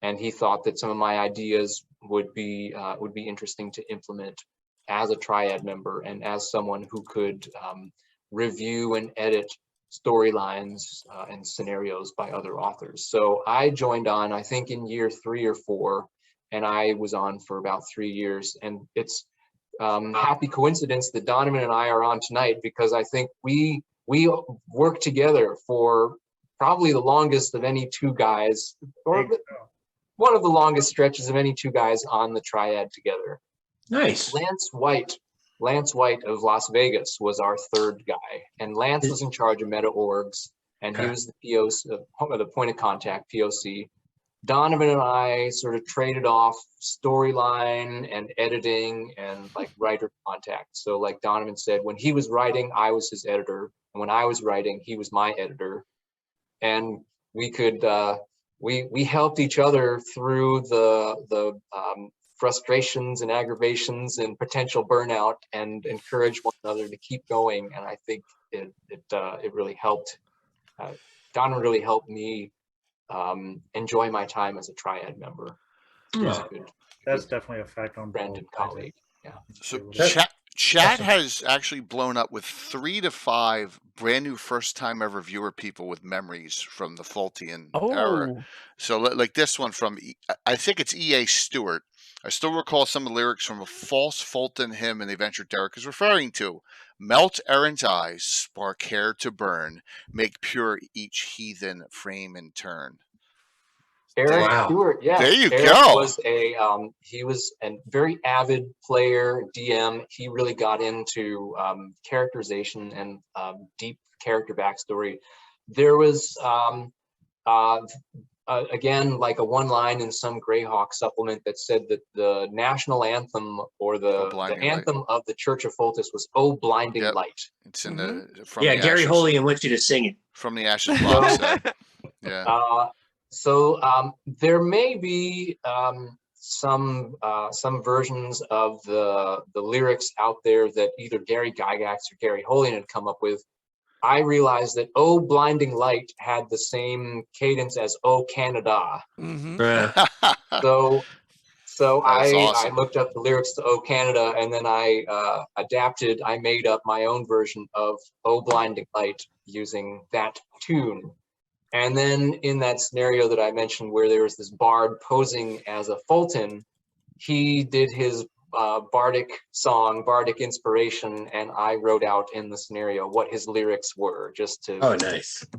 And he thought that some of my ideas would be interesting to implement as a Triad member and as someone who could review and edit storylines and scenarios by other authors. So I joined on, I think, in year 3 or 4, and I was on for about 3 years. And it's happy coincidence that Donovan and I are on tonight, because I think we worked together for probably the longest of any two guys, or one of the longest stretches of any two guys on the Triad together. Nice. Lance White of Las Vegas was our third guy, and Lance was in charge of meta orgs, and he was the POC, the point of contact, POC. Donovan and I sort of traded off storyline and editing and like writer contact. So like Donovan said, when he was writing, I was his editor, and when I was writing, he was my editor. And we could we helped each other through the frustrations and aggravations and potential burnout, and encourage one another to keep going. And I think it really helped. Don really helped me enjoy my time as a Triad member. Yeah. That's definitely a fact on Friend and colleague. Yeah. So That's chat has actually blown up with 3 to 5 brand new first time ever viewer people with memories from the Fultian era. Oh, So like this one from I think it's E.A. Stewart. I still recall some of the lyrics from a false Fulton hymn and the adventure Derek is referring to. Melt errant eyes, spark hair to burn, make pure each heathen frame and turn. Eric Wow. Stewart, yeah. There you Eric go. Was he was a very avid player, DM. He really got into characterization and deep character backstory. There was again, like a one line in some Greyhawk supplement that said that the national anthem or the anthem of the Church of Fultus was "Oh Blinding Light." It's in the Gary Holian wants you to sing it. From the Ashes box set. Yeah. So there may be some versions of the lyrics out there that either Gary Gygax or Gary Holian had come up with. I realized that "Oh Blinding Light" had the same cadence as "Oh Canada." So I looked up the lyrics to "Oh Canada," and then I made up my own version of "Oh Blinding Light" using that tune. And then in that scenario that I mentioned where there was this bard posing as a Fulton, he did his Bardic song, Bardic Inspiration, and I wrote out in the scenario what his lyrics were, just to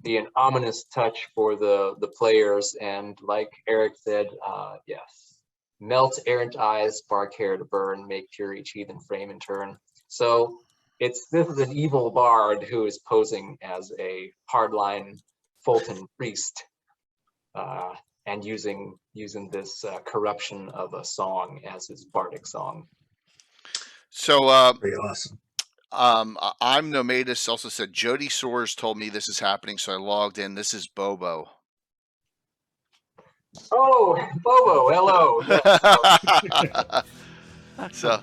be an ominous touch for the players. And like Eric said, yes, melt errant eyes, spark hair to burn, make pure each heathen frame and turn. So this is an evil bard who is posing as a hardline Fulton priest, and using this corruption of a song as his bardic song. So pretty awesome. I'm Nomadus also said Jody Soares told me this is happening, so I logged in. This is Bobo. Oh, Bobo, hello. Yes. So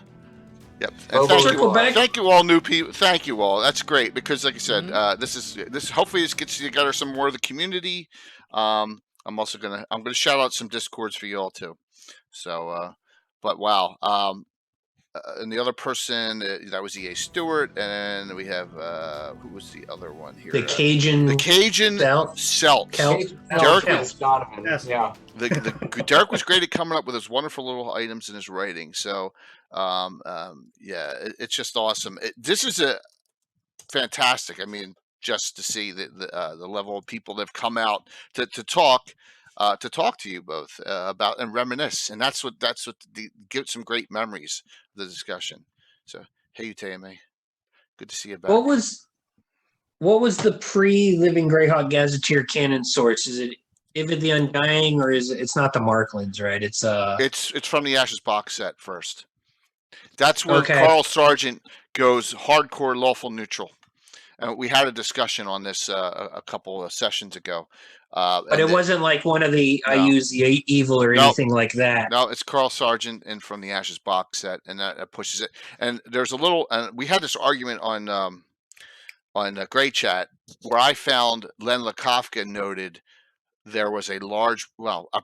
yep. And thank you all new people. Thank you all. That's great because, like I said, this hopefully this gets together some more of the community. I'm also gonna shout out some Discords for you all too. So, but wow. And the other person that was E.A. Stewart, and we have who was the other one here? The Cajun Celt. Derek Derek was great at coming up with his wonderful little items in his writing. So yeah, it's just awesome. This is a fantastic. I mean, just to see the level of people that have come out to talk to you both about and reminisce, and that's what give some great memories of the discussion. So hey, Utame, good to see you back. What was the pre-Living Greyhawk Gazetteer canon source? Is it Ivid the Undying, or it's not the Marklands, right? It's from the Ashes box set first. That's where Carl Sargent goes hardcore lawful neutral. And we had a discussion on this a couple of sessions ago. But it wasn't like one of the I use the evil or anything like that. No, it's Carl Sargent and from the Ashes box set, and that pushes it. And there's a little, we had this argument on Grey Chat where I found Len Lakofka noted there was a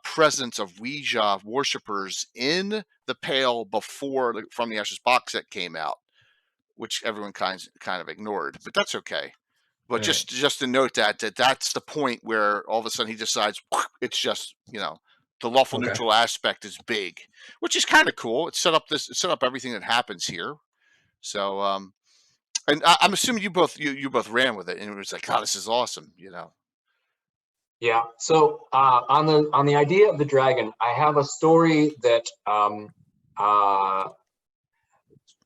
presence of Ouija worshippers in the Pale before From the Ashes box set came out, which everyone kind of ignored, but that's okay. But right. just to note that's the point where all of a sudden he decides it's just, the lawful neutral aspect is big, which is kind of cool. It set up everything that happens here. So and I'm assuming you both ran with it and it was like, oh, this is awesome, Yeah. So on the idea of the dragon, I have a story that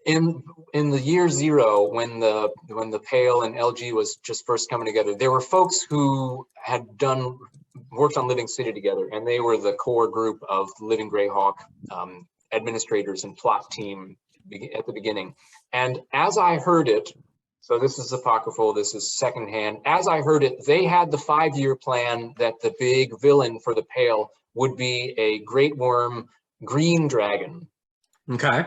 in the year 0, when the Pale and LG was just first coming together, there were folks who had worked on Living City together, and they were the core group of Living Greyhawk administrators and plot team at the beginning. And as I heard it, So this is apocryphal. This is secondhand. As I heard it, they had the 5-year plan that the big villain for the Pale would be a great worm, green dragon, Okay.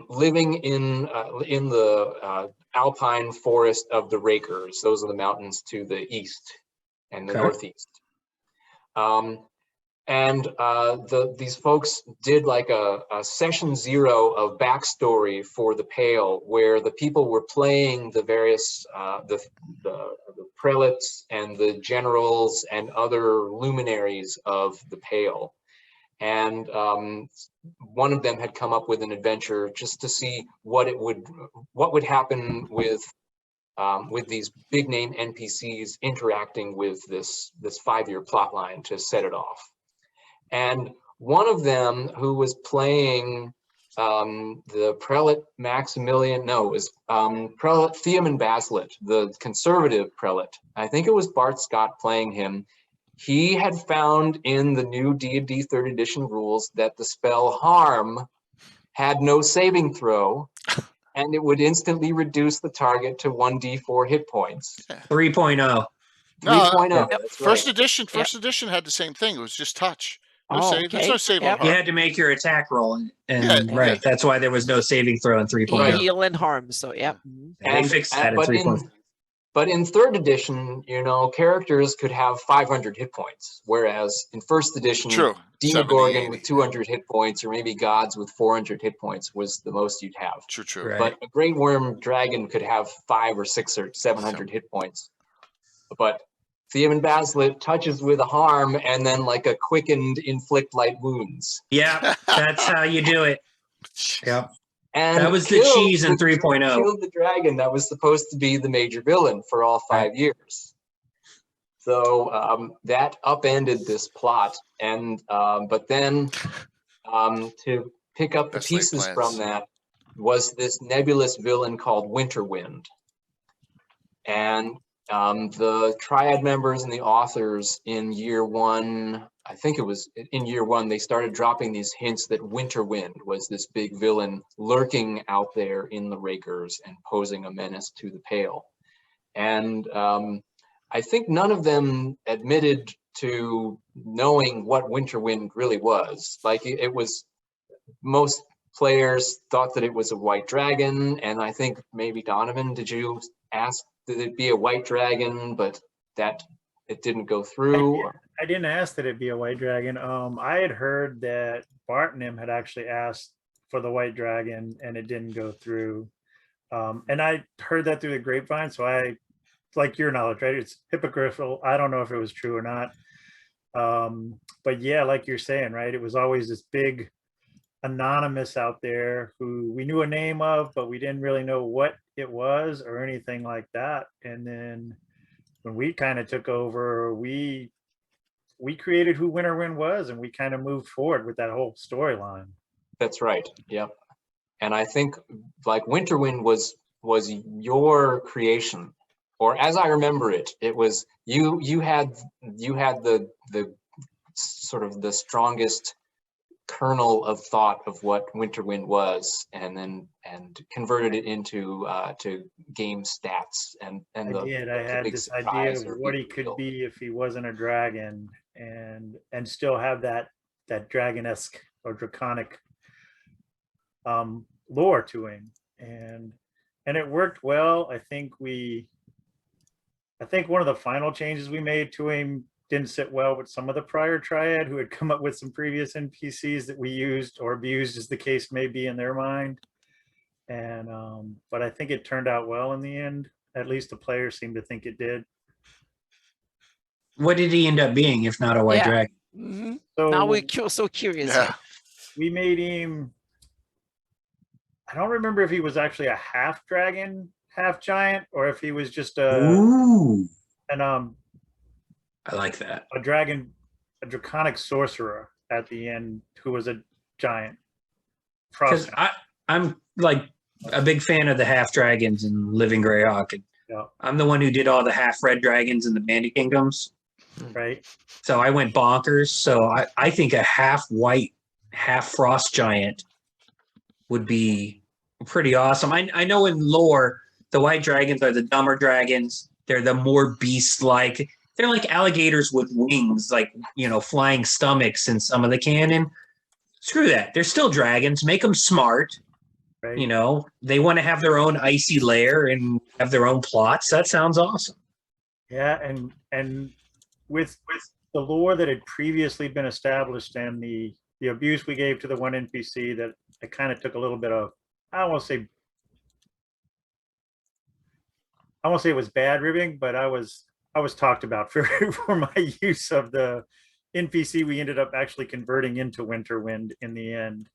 living in the alpine forest of the Rakers. Those are the mountains to the east and the northeast. These folks did like a session 0 of backstory for the Pale, where the people were playing the various the prelates and the generals and other luminaries of the Pale, and one of them had come up with an adventure just to see what would happen with these big name NPCs interacting with this 5-year plot line to set it off. And one of them, who was playing the prelate Maximilian, no, it was prelate Theoman Baslet, the conservative prelate. I think it was Bart Scott playing him. He had found in the new D&D 3rd edition rules that the spell Harm had no saving throw, and it would instantly reduce the target to 1d4 hit points. 3.0. 3.0. That's First right. edition had the same thing. It was just touch. No Oh, save. There's no save on Yep. Harm. You had to make your attack roll, and Yeah, right, yeah. that's why there was no saving throw in 3.0. Right. Heal and harm. So yeah. They fixed that in but 3.0. But in 3rd edition, you know, characters could have 500 hit points, whereas in 1st edition, True. Demogorgon 70, with 200 hit points, or maybe gods with 400 hit points was the most you'd have. True. Right. But a Great Worm Dragon could have 500 or 600 or 700 hit points. But Theoman Baslet touches with a harm and then like a quickened inflict light wounds. Yeah, that's how you do it. Yep. And That was the cheese in 3.0. Killed the dragon that was supposed to be the major villain for all 5 years. So that upended this plot, and but then to pick up the Best laid pieces plans. from that was this nebulous villain called Winterwind, and the Triad members and the authors in year 1. I think it was in year 1, they started dropping these hints that Winterwind was this big villain lurking out there in the Rakers and posing a menace to the Pale. And I think none of them admitted to knowing what Winterwind really was. Like it was, most players thought that it was a white dragon. And I think maybe Donovan, did you ask, did it be a white dragon, but that it didn't go through? I didn't ask that it be a white dragon. I had heard that Bartnum had actually asked for the white dragon and it didn't go through. And I heard that through the grapevine. So I, like your knowledge, right? It's hypocritical. I don't know if it was true or not. But yeah, like you're saying, right? It was always this big anonymous out there who we knew a name of, but we didn't really know what it was or anything like that. And then when we kind of took over, we created who Winterwind was, and we kind of moved forward with that whole storyline. That's right. Yep. And I think like Winterwind was your creation, or as I remember it, it was you had the sort of the strongest kernel of thought of what Winterwind was, and converted it into to game stats. And I had this idea of what he could be if he wasn't a dragon, and still have that dragon-esque or draconic lore to him, and it worked well. I think one of the final changes we made to him didn't sit well with some of the prior Triad who had come up with some previous NPCs that we used or abused, as the case may be in their mind. And but I think it turned out well in the end. At least the players seem to think it did. What did he end up being, if not a white dragon? Mm-hmm. So Now we're so curious. Yeah. we made him, I don't remember if he was actually a half dragon, half giant, or if he was just Ooh, an I like that. a draconic sorcerer at the end who was a giant. Because I'm like a big fan of the half dragons in Living Greyhawk. And Yeah. I'm the one who did all the half red dragons in the Bandit Kingdoms. Right. So I went bonkers. So I think a half white, half frost giant would be pretty awesome. I know in lore, The white dragons are the dumber dragons. They're the more beast-like. They're like alligators with wings, like, you know, flying stomachs in some of the canon. Screw that. They're still dragons. Make them smart. Right. You know, they want to have their own icy lair and have their own plots. That sounds awesome. Yeah, and with the lore that had previously been established and the abuse we gave to the one NPC that I kind of took a little bit of, I won't say it was bad ribbing, but I was talked about for my use of the NPC we ended up actually converting into Winterwind in the end.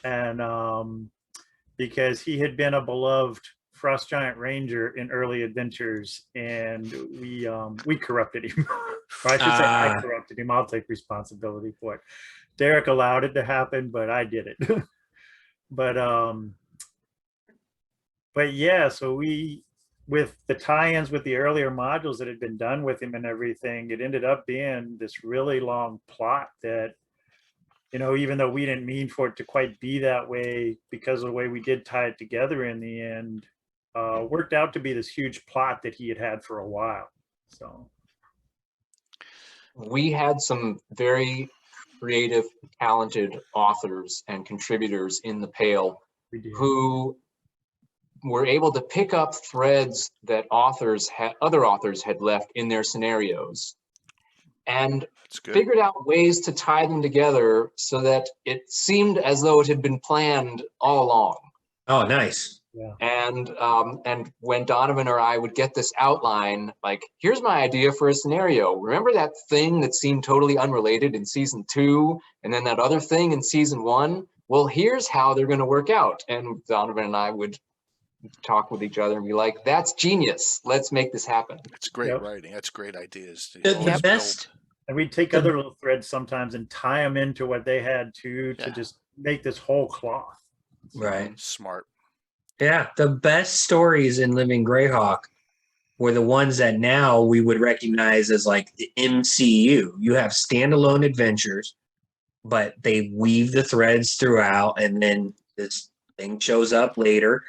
And because he had been a beloved Frost Giant Ranger in early adventures, and we corrupted him. Or I should say I corrupted him. I'll take responsibility for it. Derek allowed it to happen, but I did it. But yeah, so with the tie-ins with the earlier modules that had been done with him and everything, it ended up being this really long plot that, you know, even though we didn't mean for it to quite be that way, because of the way we did tie it together in the end, worked out to be this huge plot that he had for a while. So we had some very creative, talented authors and contributors in the Pale who were able to pick up threads that other authors had left in their scenarios and figured out ways to tie them together so that it seemed as though it had been planned all along. Oh, nice. Yeah. And when Donovan or I would get this outline, like, here's my idea for a scenario. Remember that thing that seemed totally unrelated in season 2, and then that other thing in season 1? Well, here's how they're going to work out. And Donovan and I would talk with each other and be like, that's genius. Let's make this happen. It's great writing. That's great ideas. The best. And we'd take other little threads sometimes and tie them into what they had to just make this whole cloth. Right. Smart. Yeah, the best stories in Living Greyhawk were the ones that now we would recognize as like the MCU. You have standalone adventures, but they weave the threads throughout, and then this thing shows up later.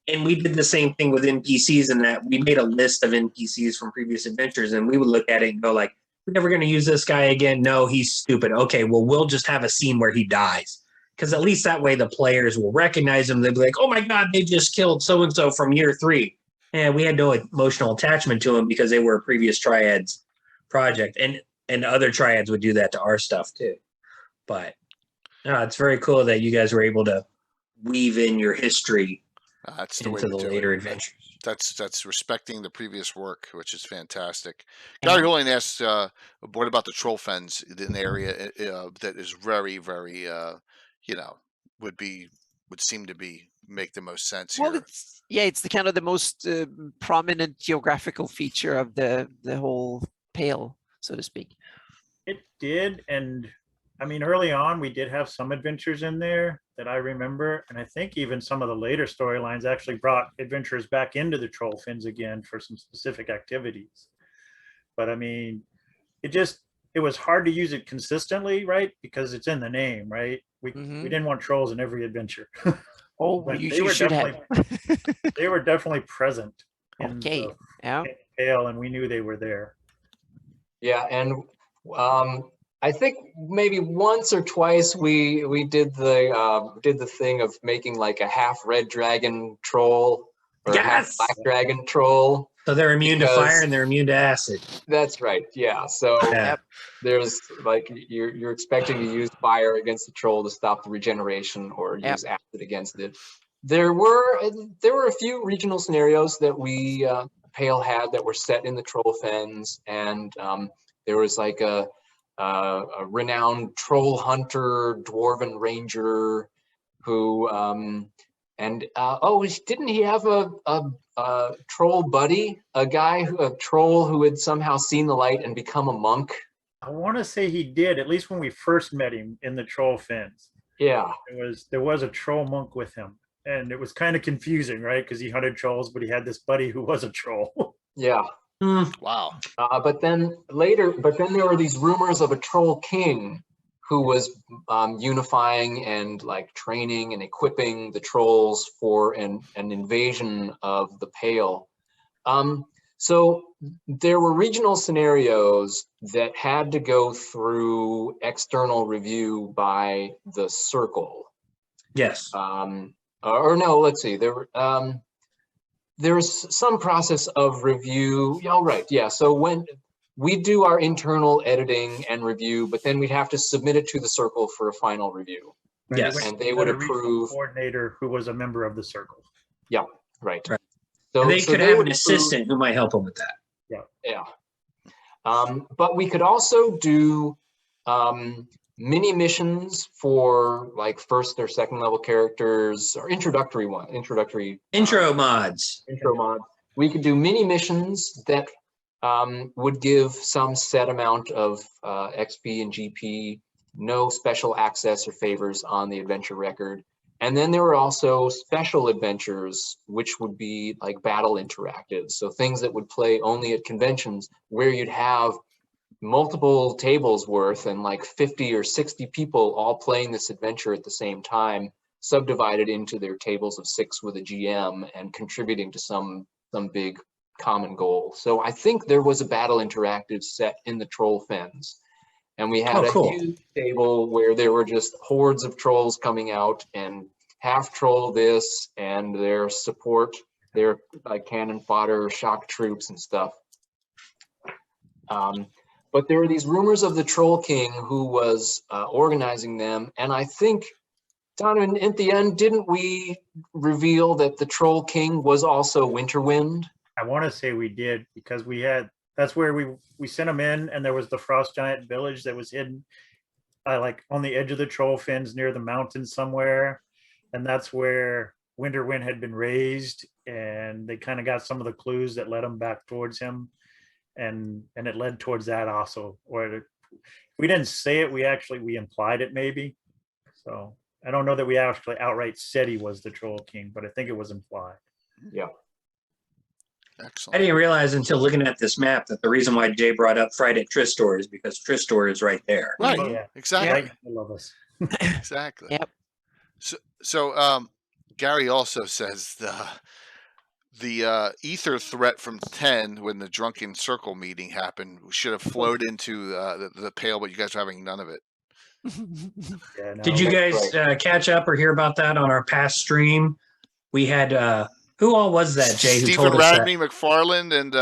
And we did the same thing with NPCs in that we made a list of NPCs from previous adventures, and we would look at it and go like, we're never going to use this guy again. No, he's stupid. Okay, well, we'll just have a scene where he dies. Because at least that way the players will recognize him. They'll be like, oh my God, they just killed so-and-so from year 3. And we had no emotional attachment to him because they were a previous Triads project. And other Triads would do that to our stuff too. But no, it's very cool that you guys were able to weave in your history that's the into way the later adventures. That's respecting the previous work, which is fantastic. Gary Rowling asked, what about the troll fens in the area that is very, very, would seem to be make the most sense Well, here. it's the kind of the most prominent geographical feature of the whole Pale, so to speak. It did, and I mean, early on we did have some adventures in there that I remember, and I think even some of the later storylines actually brought adventurers back into the troll fins again for some specific activities. But I mean, it was hard to use it consistently, right? Because it's in the name, right? We didn't want trolls in every adventure. Oh, you should have. They were definitely present in the Pale, and we knew they were there. Yeah, and I think maybe once or twice we did the thing of making like a half red dragon troll or a half black dragon troll. So they're immune to fire and they're immune to acid. That's right. Yeah. So there's like you're expecting to use fire against the troll to stop the regeneration or use acid against it. There were a few regional scenarios that we Pale had that were set in the troll fens, and there was like a renowned troll hunter, dwarven ranger, who didn't he have a troll buddy, a troll who had somehow seen the light and become a monk? I want to say he did, at least when we first met him in the troll fens. Yeah, there was a troll monk with him, and it was kind of confusing, right? Because he hunted trolls, but he had this buddy who was a troll. Yeah. Wow. But then there were these rumors of a troll king who was unifying and like training and equipping the trolls for an invasion of the Pale. So there were regional scenarios that had to go through external review by the Circle. Yes. Or no, let's see. There was some process of review. Oh, right. Yeah. So when we do our internal editing and review, but then we'd have to submit it to the Circle for a final review. Yes. And they would Had a regional approve. coordinator who was a member of the Circle. Yeah. Right. Right. So And they could have would an approve. assistant who might help them with that. Yeah. But we could also do mini missions for like first or second level characters, or introductory Intro mods. intro mod. We could do mini missions that would give some set amount of XP and GP, no special access or favors on the adventure record. And then there were also special adventures, which would be like battle interactive. So things that would play only at conventions, where you'd have multiple tables worth and like 50 or 60 people all playing this adventure at the same time, subdivided into their tables of 6 with a GM and contributing to some big common goal. So I think there was a battle interactive set in the Troll Fens. And we had a huge table where there were just hordes of trolls coming out, and half troll this and their support, their like cannon fodder, shock troops and stuff. But there were these rumors of the Troll King who was organizing them. And I think, Donovan, at the end, didn't we reveal that the Troll King was also Winterwind? I want to say we did, because that's where we sent them in, and there was the Frost Giant village that was hidden like on the edge of the Troll Fens near the mountain somewhere. And that's where Winterwind had been raised, and they kind of got some of the clues that led them back towards him. And it led towards that also. Or we didn't say it, we implied it maybe. So I don't know that we actually outright said he was the Troll King, but I think it was implied. Yeah. Excellent. I didn't realize until looking at this map that the reason why Jay brought up Fright at Tristor is because Tristor is right there. Right. Oh, yeah. Exactly. Right. I love us. Exactly. Yep. So Gary also says the ether threat from 10 when the Drunken Circle meeting happened should have flowed into the Pale, but you guys are having none of it. Yeah, no, Did you guys catch up or hear about that on our past stream? We had who all was that, Jay? Who Stephen told us that? Radney McFarland and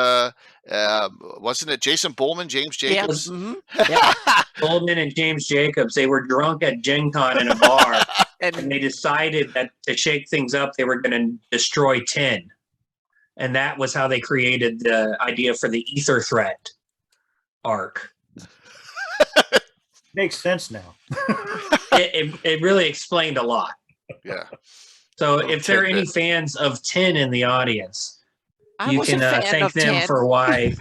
wasn't it Jason Bowman, James Jacobs? Yeah. Goldman and James Jacobs. They were drunk at Gen Con in a bar, and they decided that to shake things up, they were going to destroy 10. And that was how they created the idea for the ether threat arc. Makes sense now. It really explained a lot. Yeah. So if there are any fans of 10 in the audience, you can thank them 10. for why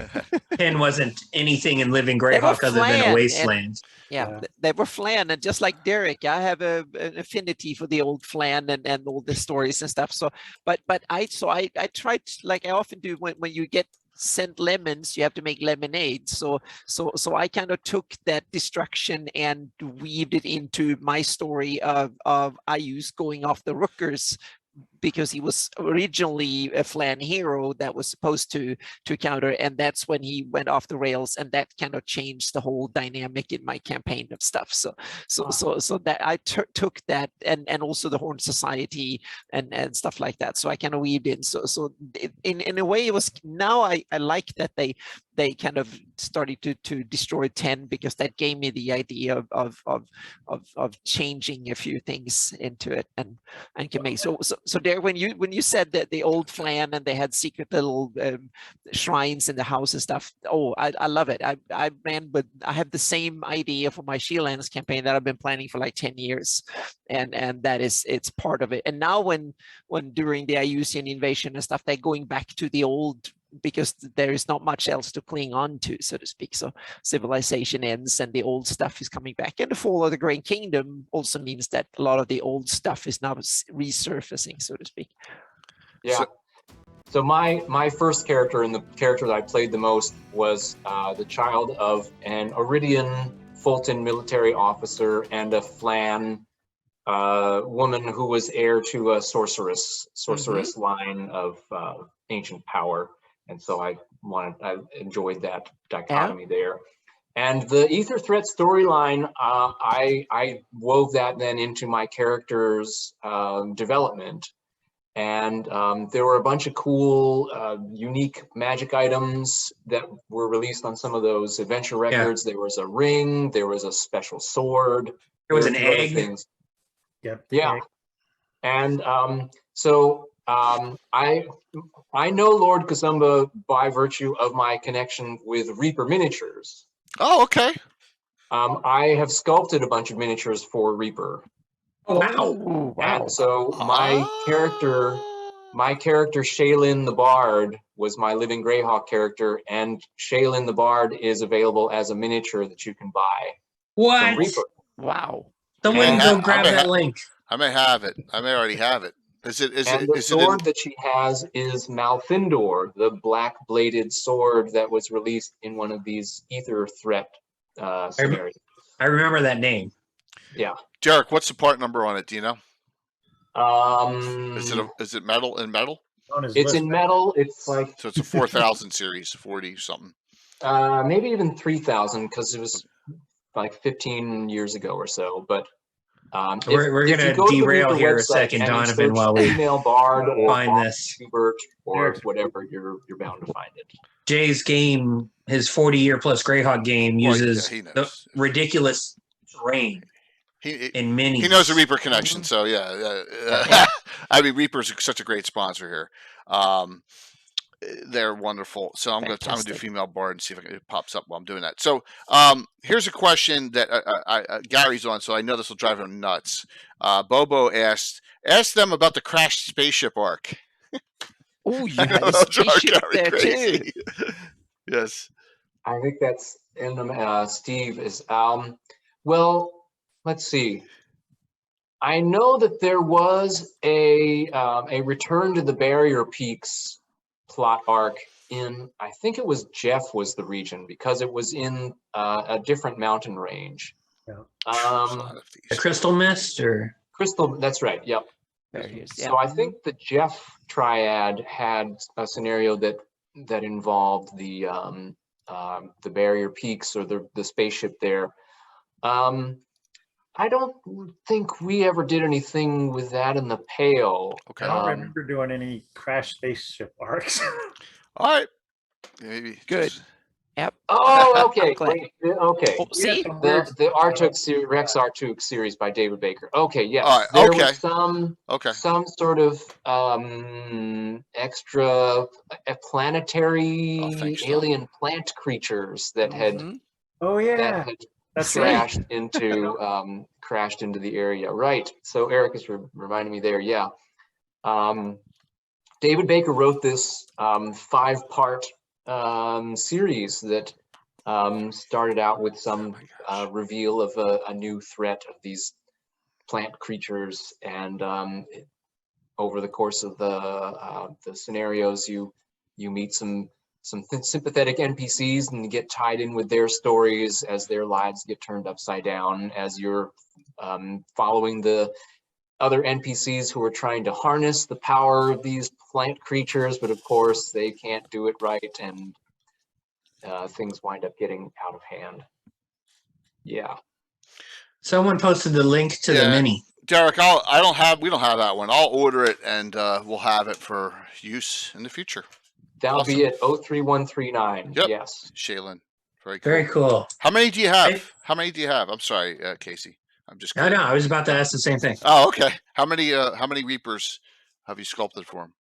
10 wasn't anything in Living Greyhawk other than a wasteland. Yeah, they were Flan, and just like Derek, I have an affinity for the old Flan and all the stories and stuff. So, but I tried, like I often do when you get sent lemons, you have to make lemonade. So I kind of took that destruction and weaved it into my story of Ayus going off the Rookers, because he was originally a Flan hero that was supposed to counter, and that's when he went off the rails, and that kind of changed the whole dynamic in my campaign of stuff. So that I took that, and also the Horn Society and stuff like that. So I kind of weaved in. So in a way, it was, now I like that they kind of started to destroy 10, because that gave me the idea of changing a few things into it and can make so there, when you said that the old Flan and they had secret little shrines in the house and stuff, I love it. I have the same idea for my Shieldlands campaign that I've been planning for like 10 years, and that is, it's part of it. And now when during the Ayusian invasion and stuff, they're going back to the old, because there is not much else to cling on to, so to speak. So civilization ends and the old stuff is coming back. And the fall of the Great Kingdom also means that a lot of the old stuff is now resurfacing, so to speak. Yeah. So my first character, and the character that I played the most, was the child of an Iridian Fulton military officer and a Flan woman who was heir to a sorceress line of ancient power, and so I enjoyed that dichotomy there. And the Ether Threat storyline, I wove that then into my character's development. And there were a bunch of cool, unique magic items that were released on some of those adventure records. Yeah. There was a ring, there was a special sword. There was an egg. Things. Yep. Yeah. Egg. And so I know Lord Kazumba by virtue of my connection with Reaper Miniatures. Oh, okay. I have sculpted a bunch of miniatures for Reaper. Oh, wow. And so my character, Shaylin the Bard, was my living Greyhawk character, and Shaylin the Bard is available as a miniature that you can buy. What? From Reaper. Wow. Someone go grab that link. I may have it. I may already have it. The sword that she has is Malfindor, the black-bladed sword that was released in one of these Ether Threat scenarios. I remember that name. Yeah. Derek, what's the part number on it? Do you know? Is it metal in metal? It's in metal. It's like so. It's a 4000 series, 40 something. Maybe even 3000 because it was like 15 years ago or so. But we're gonna derail here a second, Donovan, while we female Bard or find this. Hubert or whatever, you're bound to find it. Jay's game, his 40-year plus Greyhawk game, uses the ridiculous terrain. In minis. He knows the Reaper connection, so yeah. I mean, Reaper's such a great sponsor here. They're wonderful. So I'm gonna do female Bard and see if it pops up while I'm doing that. So here's a question that Gary's on, so I know this will drive him nuts. Bobo asked them about the Crashed Spaceship Arc. Oh, you had a spaceship there too. Yes. I think that's in Steve is well. Let's see. I know that there was a Return to the Barrier Peaks plot arc in, I think it was Jeff was the region because it was in a different mountain range. Yeah. The Crystal Mist or Crystal. That's right. Yep. There he is. So I think the Jeff triad had a scenario that involved the Barrier Peaks or the spaceship there. I don't think we ever did anything with that in the Pale. Okay. I don't remember doing any Crashed Spaceship Arcs. All right. Maybe. Good. Yep. Oh, okay. Great. Okay. Oh, see? The Artuk series, Rex Artuk series by David Baker. Okay, yes. All right. There was some sort of extra planetary alien plant creatures that had crashed into the area. Right. So Eric is reminding me there. Yeah. David Baker wrote this 5-part series that started out with some reveal of a new threat of these plant creatures, and over the course of the scenarios, you meet some sympathetic NPCs and get tied in with their stories as their lives get turned upside down as you're following the other NPCs who are trying to harness the power of these plant creatures, but of course they can't do it right, and things wind up getting out of hand. Yeah. Someone posted the link to the mini. Derek, we don't have that one. I'll order it and we'll have it for use in the future. That'll be at 03139. Yep. Yes. Shaylin. Very cool. How many do you have? I'm sorry, Casey. I'm just kidding. No, I was about to ask the same thing. Oh, okay. How many Reapers have you sculpted for him?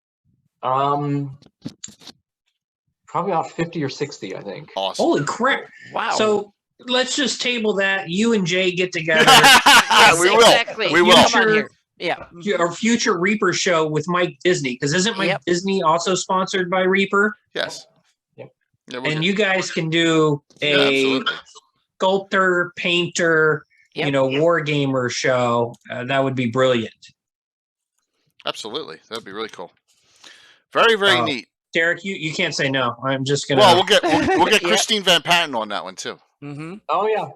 Probably about 50 or 60, I think. Awesome. Holy crap. Wow. So let's just table that. You and Jay get together. Yes, we will. Exactly. We will. Come on here. Yeah. Our future Reaper show with Mike Disney, because isn't Mike Disney also sponsored by Reaper? Yes. Yep. Yeah, and you guys can do a sculptor, painter, war gamer show. That would be brilliant. Absolutely. That'd be really cool. Very, very neat. Derek, you can't say no. I'm just gonna. Well, we'll get Christine Van Patten on that one too. Mm-hmm. Oh yeah.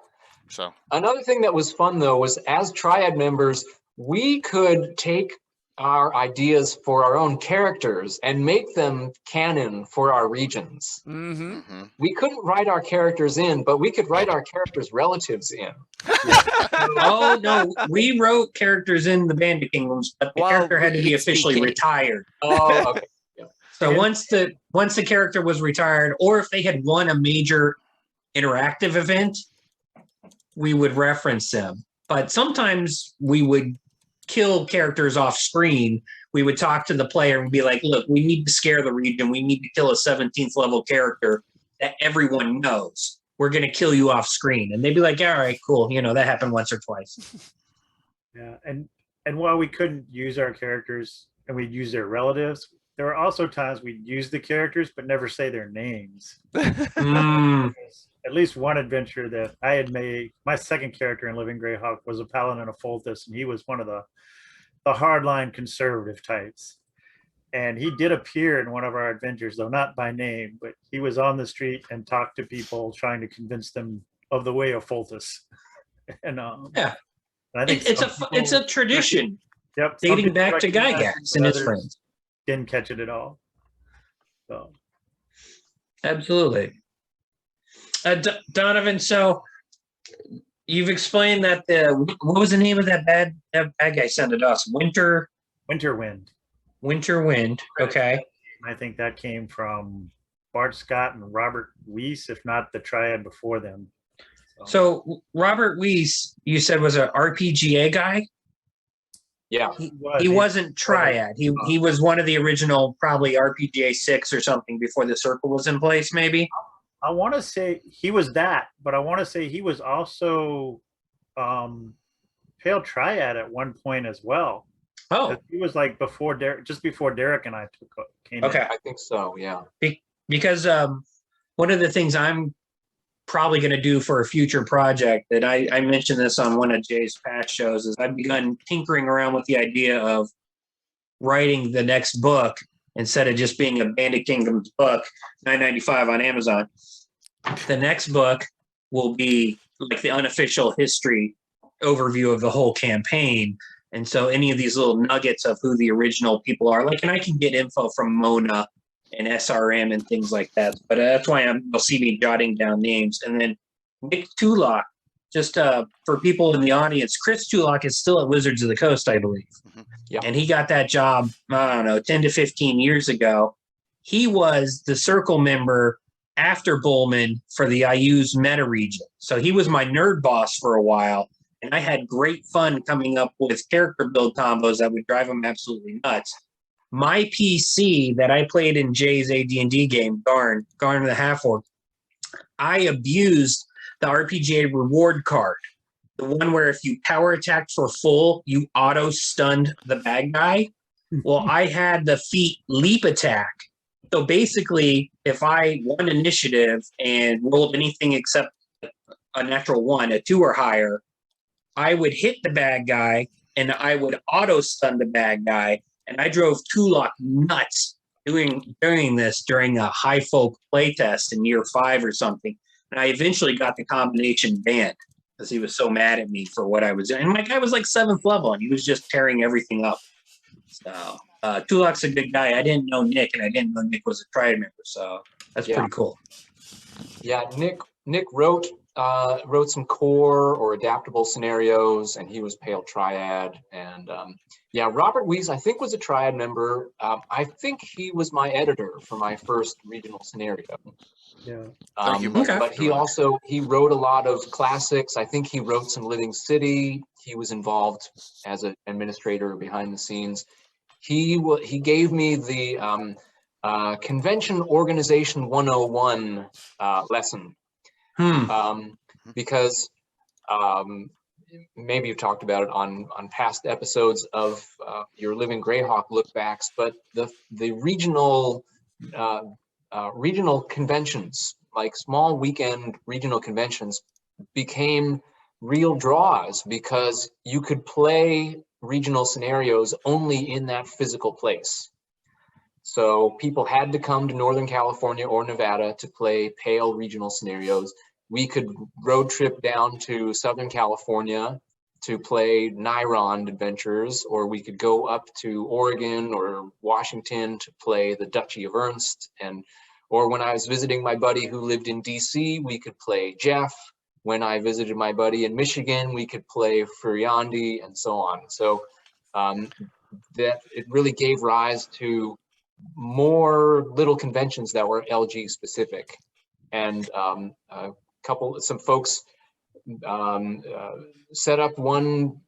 So another thing that was fun though was as Triad members, we could take our ideas for our own characters and make them canon for our regions. Mm-hmm. We couldn't write our characters in, but we could write our characters' relatives in. Oh no, we wrote characters in the Bandit Kingdoms, but the character had to be officially retired. Oh, okay. So once the character was retired, or if they had won a major interactive event, we would reference them. But sometimes we would kill characters off screen. We would talk to the player and be like, look, we need to scare the region. We need to kill a 17th level character that everyone knows. We're going to kill you off screen. And they'd be like, all right, cool. That happened once or twice. Yeah. And while we couldn't use our characters and we'd use their relatives, there were also times we'd use the characters but never say their names. At least one adventure that I had made, my second character in Living Greyhawk was a paladin of Folthus, and he was one of the hardline conservative types. And he did appear in one of our adventures, though not by name, but he was on the street and talked to people, trying to convince them of the way of Folthus. And yeah, and I think it's a tradition. Yep, dating back to Gygax and his friends. Didn't catch it at all. So absolutely. Donovan, so you've explained that what was the name of that bad guy sent it us? Winterwind. Okay. I think that came from Bart Scott and Robert Weiss, if not the Triad before them. So Robert Weiss, you said, was an RPGA guy? Yeah. He wasn't Triad. He was one of the original, probably RPGA 6 or something before the circle was in place, maybe? I want to say he was that, but I want to say he was also Pale Triad at one point as well. Oh, he was like before Derek, just before Derek and I came. Okay, in. I think so. Yeah. Because one of the things I'm probably going to do for a future project that I mentioned this on one of Jay's past shows is I've begun tinkering around with the idea of writing the next book instead of just being a Bandit Kingdoms book, $9.95 on Amazon. The next book will be like the unofficial history overview of the whole campaign. And so any of these little nuggets of who the original people are, and I can get info from Mona and SRM and things like that. But that's why you'll see me jotting down names. And then Nick Tulloch, just for people in the audience, Chris Tulloch is still at Wizards of the Coast, I believe. Yeah. And he got that job, 10 to 15 years ago. He was the circle member after Bullman for the IU's meta region. So he was my nerd boss for a while. And I had great fun coming up with character build combos that would drive him absolutely nuts. My PC that I played in Jay's AD&D game, Garn the Half-Orc, I abused the RPGA reward card. The one where if you power attacked for full, you auto-stunned the bad guy. Well, I had the feat leap attack. So basically, if I won initiative and rolled anything except a natural 1, a 2 or higher, I would hit the bad guy and I would auto-stun the bad guy. And I drove Tulloch nuts doing this during a high folk playtest in year 5 or something. And I eventually got the combination banned because he was so mad at me for what I was doing. And my guy was like 7th level and he was just tearing everything up. So Tulloch's a good guy. I didn't know Nick, and I didn't know Nick was a Triad member. So that's pretty cool. Yeah, Nick wrote some core or adaptable scenarios, and he was Pale Triad. And Robert Weiss, I think, was a Triad member. I think he was my editor for my first regional scenario. Yeah. But he wrote a lot of classics. I think he wrote some Living City. He was involved as an administrator behind the scenes. He gave me the Convention Organization 101 lesson. Because maybe you've talked about it on past episodes of your Living Greyhawk lookbacks, but the regional conventions, like small weekend regional conventions, became real draws because you could play regional scenarios only in that physical place. So people had to come to Northern California or Nevada to play Pale regional scenarios. we could road trip down to Southern California to play Niron adventures, or we could go up to Oregon or Washington to play the Duchy of Ernst. Or when I was visiting my buddy who lived in DC, we could play Jeff. When I visited my buddy in Michigan, we could play Furiandi, and so on. So that it really gave rise to more little conventions that were LG specific. And some folks set up one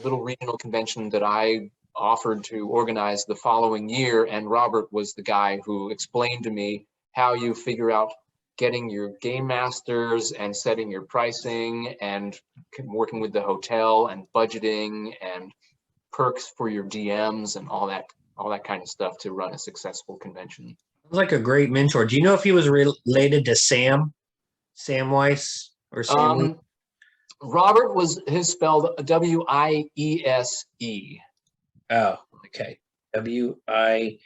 little regional convention that I offered to organize the following year, and Robert was the guy who explained to me how you figure out getting your game masters and setting your pricing and working with the hotel and budgeting and perks for your DMs and all that kind of stuff to run a successful convention. Like a great mentor. Do you know if he was related to Sam Weiss or Sam? Robert was spelled W-I-E-S-E. Oh, okay. W-I-E-S-E.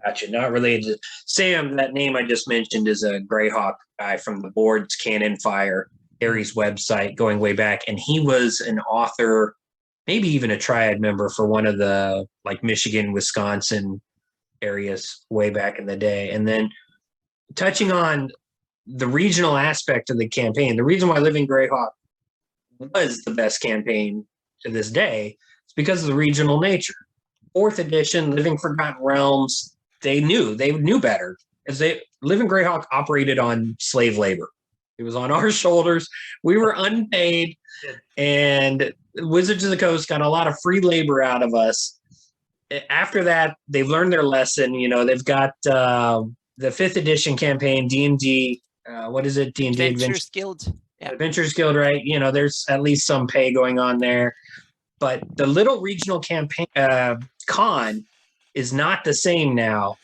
Gotcha. Not related to Sam. That name I just mentioned is a Greyhawk guy from the boards Cannon Fire, Harry's website going way back. And he was an author, maybe even a triad member for one of the like Michigan, Wisconsin areas way back in the day. And then touching on the regional aspect of the campaign, the reason why Living Greyhawk was the best campaign to this day is because of the regional nature. 4th edition, Living Forgotten Realms, they knew better, as Living Greyhawk operated on slave labor. It was on our shoulders. We were unpaid, and Wizards of the Coast got a lot of free labor out of us. After that, they've learned their lesson. You know, they've got the 5th edition campaign, D&D. What is it? D&D Adventures Guild. Yeah. Adventures Guild, right? You know, there's at least some pay going on there. But the little regional campaign con is not the same now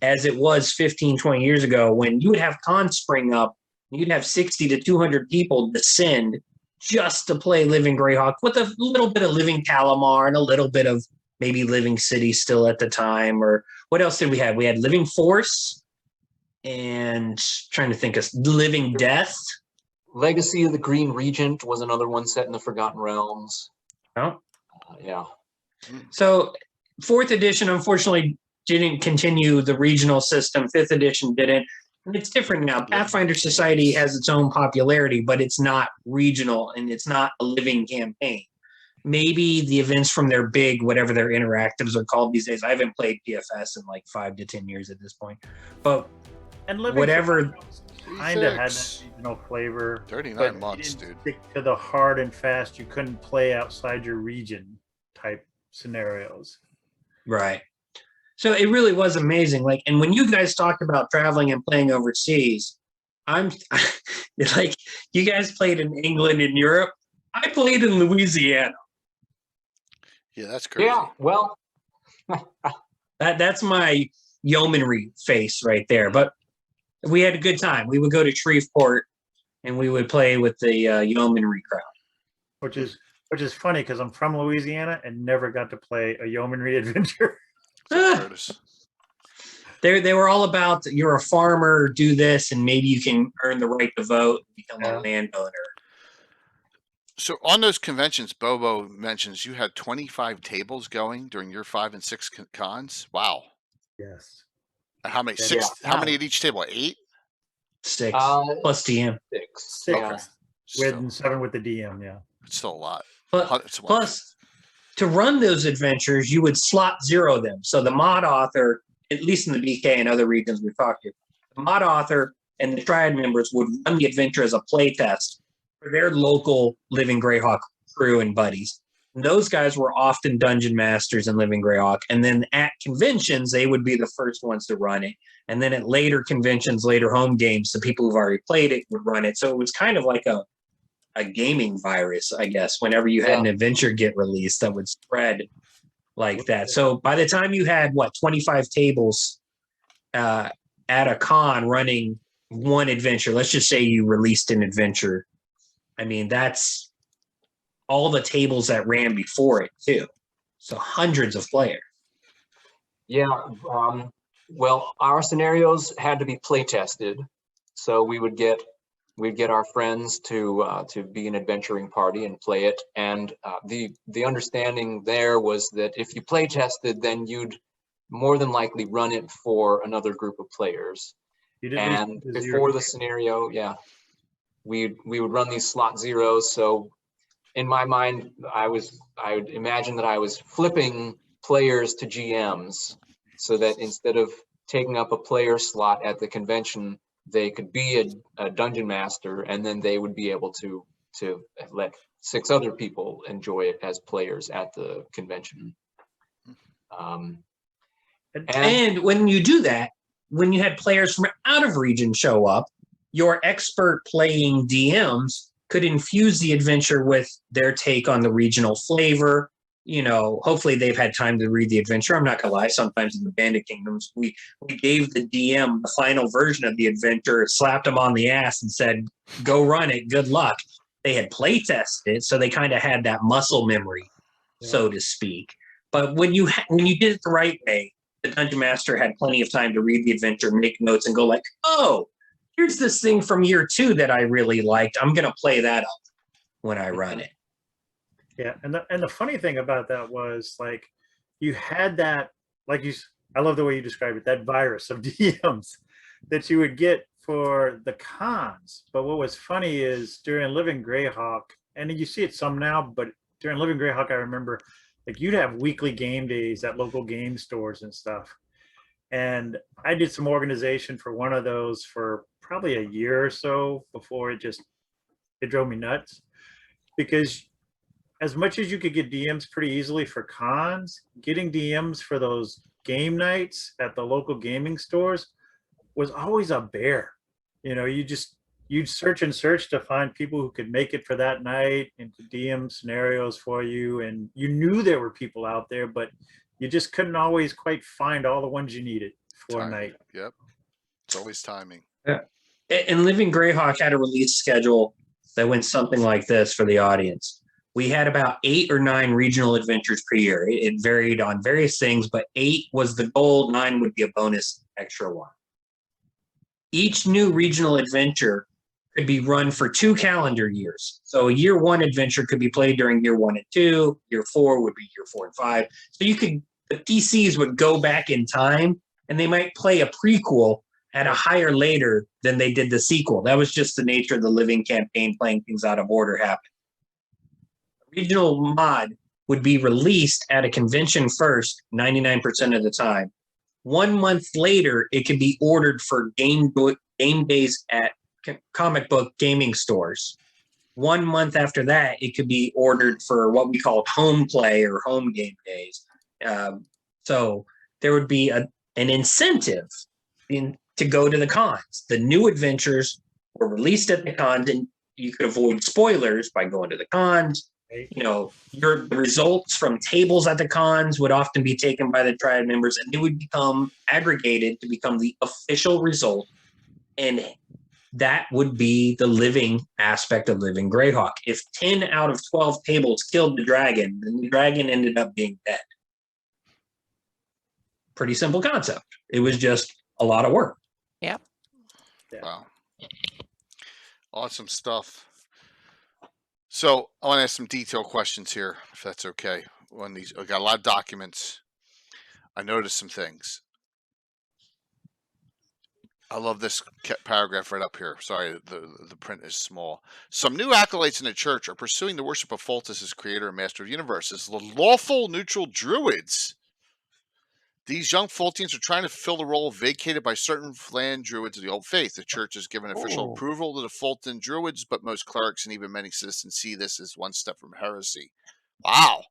as it was 15, 20 years ago, when you would have cons spring up. You'd have 60 to 200 people descend just to play Living Greyhawk with a little bit of Living Calamar and a little bit of maybe Living City still at the time. Or what else did we have? We had Living Force and trying to think of Living Death. Legacy of the Green Regent was another one set in the Forgotten Realms. Oh. Yeah. So 4th edition, unfortunately, didn't continue the regional system. 5th edition didn't. And it's different now. Pathfinder Society has its own popularity, but it's not regional and it's not a living campaign. Maybe the events from their big, whatever their interactives are called these days. I haven't played PFS in like 5 to 10 years at this point. But And Living whatever kind of had that regional flavor. 39 months, dude. Stick to the hard and fast. You couldn't play outside your region type scenarios. Right. So it really was amazing. Like, and when you guys talked about traveling and playing overseas, I'm like, you guys played in England and Europe. I played in Louisiana. Yeah, that's crazy. Yeah, well, That's my yeomanry face right there. But we had a good time. We would go to Shreveport and we would play with the yeomanry crowd. Which is funny because I'm from Louisiana and never got to play a yeomanry adventure. They were all about, you're a farmer, do this, and maybe you can earn the right to vote, become a landowner. So on those conventions, Bobo mentions you had 25 tables going during your 5 and 6 cons. Wow. Yes. How many? Yeah. 6? How many at each table? 8? 6 plus DM. 6. 6 Yeah. with 7 with the DM. Yeah. It's still a lot. Plus, to run those adventures, you would slot 0 them. So the mod author, at least in the BK and other regions we've talked to, the mod author and the triad members would run the adventure as a playtest for their local Living Greyhawk crew and buddies. And those guys were often dungeon masters in Living Greyhawk. And then at conventions, they would be the first ones to run it. And then at later conventions, later home games, the people who've already played it would run it. So it was kind of like a gaming virus, I guess, whenever you had an adventure get released that would spread like that. So by the time you had, 25 tables at a con running one adventure, let's just say you released an adventure. I mean, that's all the tables that ran before it, too. So hundreds of players. Yeah. Well, our scenarios had to be play tested. So we would get we'd get our friends to be an adventuring party and play it. And the understanding there was that if you play tested, then you'd more than likely run it for another group of players. And before the scenario, yeah, we would run these slot zeros. So in my mind, I would imagine that I was flipping players to GMs, so that instead of taking up a player slot at the convention, they could be a dungeon master, and then they would be able to let 6 other people enjoy it as players at the convention. And when you do that, when you had players from out of region show up, your expert playing DMs could infuse the adventure with their take on the regional flavor. You know, hopefully they've had time to read the adventure. I'm not gonna lie, sometimes in the Bandit Kingdoms, we gave the DM the final version of the adventure, slapped them on the ass and said, go run it, good luck. They had play tested it, so they kind of had that muscle memory, so to speak. But when you did it the right way, the Dungeon Master had plenty of time to read the adventure, make notes, and go like, oh, here's this thing from year 2 that I really liked. I'm gonna play that up when I run it. Yeah, and the funny thing about that was, like, you had that, like I love the way you described it, that virus of DMs that you would get for the cons. But what was funny is during Living Greyhawk, and you see it some now, but during Living Greyhawk, I remember, like, you'd have weekly game days at local game stores and stuff. And I did some organization for one of those for probably a year or so before it drove me nuts, because as much as you could get DMs pretty easily for cons, getting DMs for those game nights at the local gaming stores was always a bear. You know, you'd search and search to find people who could make it for that night and to DM scenarios for you. And you knew there were people out there, but you just couldn't always quite find all the ones you needed for a night. Yep. It's always timing. Yeah. And Living Greyhawk had a release schedule that went something like this for the audience. We had about 8 or 9 regional adventures per year. It varied on various things, but 8 was the goal, 9 would be a bonus extra one. Each new regional adventure could be run for 2 calendar years. So a year 1 adventure could be played during year 1 and 2, year 4 would be year 4 and 5. So the PCs would go back in time and they might play a prequel at a higher later than they did the sequel. That was just the nature of the Living campaign, playing things out of order happened. Regional mod would be released at a convention first, 99% of the time. 1 month later, it could be ordered for game days at comic book gaming stores. 1 month after that, it could be ordered for what we call home play or home game days. So there would be an incentive to go to the cons. The new adventures were released at the cons, and you could avoid spoilers by going to the cons. You know, the results from tables at the cons would often be taken by the triad members, and they would become aggregated to become the official result. And that would be the living aspect of Living Greyhawk. If 10 out of 12 tables killed the dragon, then the dragon ended up being dead. Pretty simple concept. It was just a lot of work. Yeah. Wow. Awesome stuff. So I want to ask some detailed questions here, if that's okay. I got a lot of documents. I noticed some things. I love this paragraph right up here. Sorry, the print is small. Some new acolytes in the church are pursuing the worship of Foltest as creator and master of the universe as the lawful neutral druids. These young Fultians are trying to fill the role vacated by certain Flan druids of the old faith. The church has given official approval to the Fulton druids, but most clerics and even many citizens see this as one step from heresy. Wow.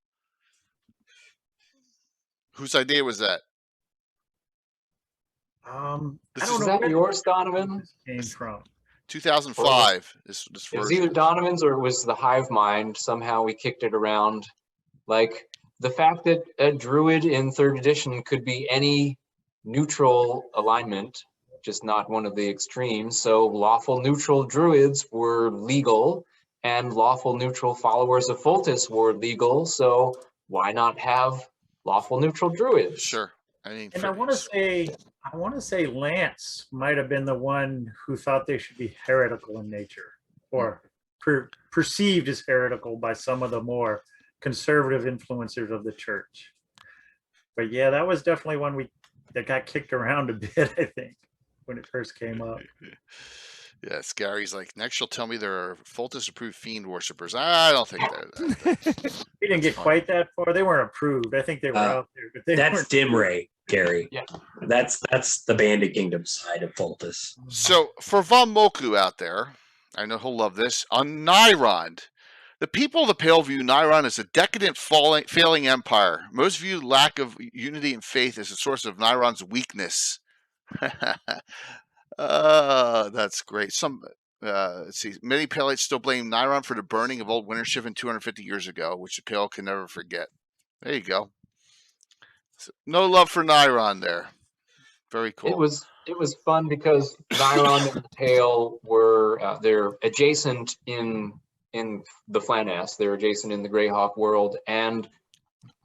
Whose idea was that? Is that yours, Donovan? Came from 2005. It was either Donovan's or it was the Hive Mind. Somehow we kicked it around. Like, the fact that a druid in 3rd edition could be any neutral alignment, just not one of the extremes. So lawful neutral druids were legal and lawful neutral followers of Foltest were legal. So why not have lawful neutral druids? Sure. I mean, and I want to say I want to say Lance might have been the one who thought they should be heretical in nature, or perceived as heretical by some of the more conservative influencers of the church. But yeah, that was definitely one that got kicked around a bit, I think, when it first came up. Yes, Gary's like, next you'll tell me there are Fultus approved fiend worshippers. I don't think they're. We didn't get quite that far. They weren't approved. I think they were out there, but they That's weren't. dim ray, Gary. Yeah. That's the Bandit Kingdom side of Fultus. So for Von Moku out there, I know he'll love this. On Nyrond, the people of the Pale view Nyrond as a decadent, failing empire. Most view lack of unity and faith as a source of Nyrond's weakness. That's great. Let's see. Many Paleates still blame Nyrond for the burning of old Wintershiven 250 years ago, which the Pale can never forget. There you go. So, no love for Nyrond there. Very cool. It was fun because Nyrond and the Pale were they're adjacent in the Flanass. They're adjacent in the Greyhawk world, and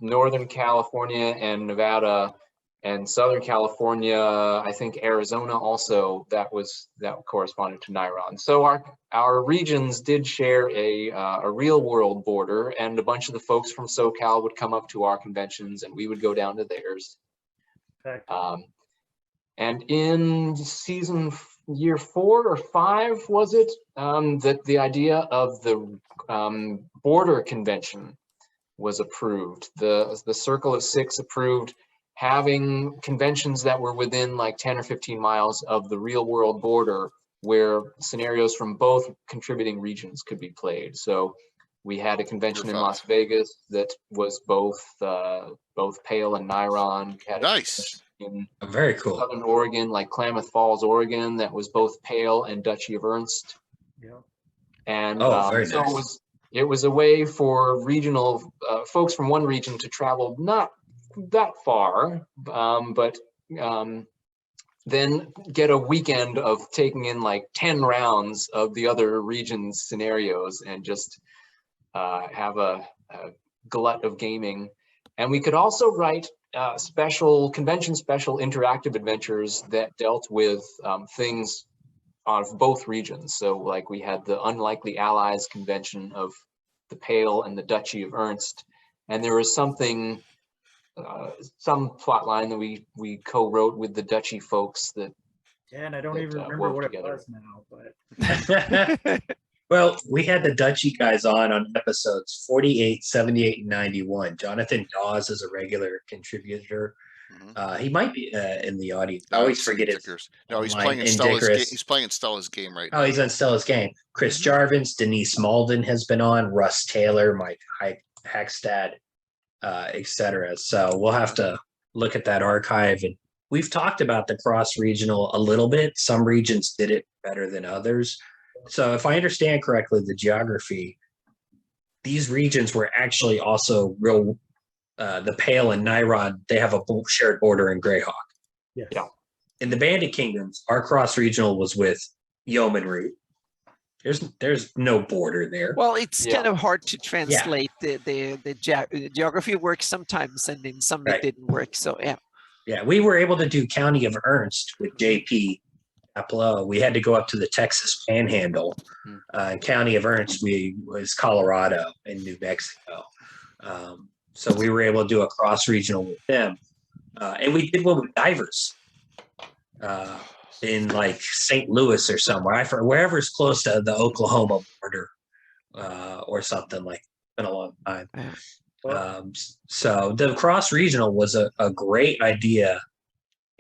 Northern California and Nevada and Southern California, I think Arizona also, that corresponded to Nyrond. So our regions did share a real world border, and a bunch of the folks from SoCal would come up to our conventions and we would go down to theirs. Okay. And in year 4 or 5, was it, that the idea of the border convention was approved. The Circle of Six approved having conventions that were within like 10 or 15 miles of the real world border, where scenarios from both contributing regions could be played. So we had a convention in Las Vegas that was both Pale and Nyrond. Nice. In Very cool. Southern Oregon, like Klamath Falls, Oregon, that was both Pale and Duchy of Ernst. Yeah. And very so nice. it was a way for regional folks from one region to travel not that far, but then get a weekend of taking in like 10 rounds of the other region's scenarios and just have a glut of gaming. And we could also write special interactive adventures that dealt with things of both regions. So like we had the Unlikely Allies convention of the Pale and the Duchy of Ernst, and there was something, some plot line that we co-wrote with the Duchy folks that. Yeah, and I don't even remember what it was now, but. Well, we had the Duchy guys on episodes 48, 78, and 91. Jonathan Dawes is a regular contributor. Mm-hmm. He might be in the audience. I always forget it. No, he's playing in Stella's. He's playing in Stella's game right now. Oh, he's on Stella's game. Chris Jarvins, Denise Malden has been on. Russ Taylor, Mike Hackstad, etc. So we'll have to look at that archive. And we've talked about the cross regional a little bit. Some regions did it better than others. So if I understand correctly, the geography, these regions were actually also real, the Pale and Nyrond, they have a shared border in Greyhawk. Yes. Yeah. In the Bandit Kingdoms, our cross-regional was with Yeomanry. There's no border there. Well, it's kind of hard to translate. The geography works sometimes, and in some it didn't work. So, yeah. Yeah, we were able to do County of Ernst with JP. We had to go up to the Texas Panhandle. County of Ernst was Colorado and New Mexico. So we were able to do a cross-regional with them. And we did one with divers in like St. Louis or somewhere, wherever's close to the Oklahoma border or something like that. Been a long time. So the cross-regional was a great idea,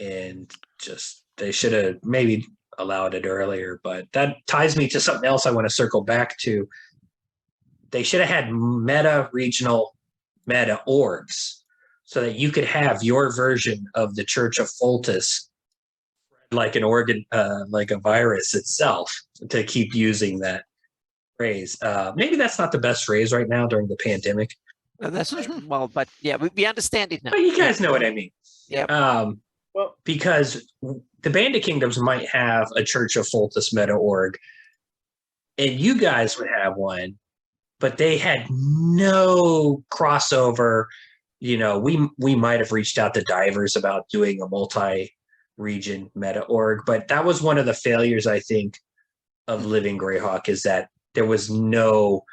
and just they should have maybe allowed it earlier, but that ties me to something else I want to circle back to. They should have had regional meta orgs so that you could have your version of the Church of Fultus like an organ, like a virus itself, to keep using that phrase. Maybe that's not the best phrase right now during the pandemic. That's well, but yeah, we understand it now. But you guys know what I mean. Yeah. Well, because the Bandit Kingdoms might have a Church of Fultus meta org, and you guys would have one, but they had no crossover. You know, we might have reached out to divers about doing a multi region meta org, but that was one of the failures, I think, of Living Greyhawk, is that there was no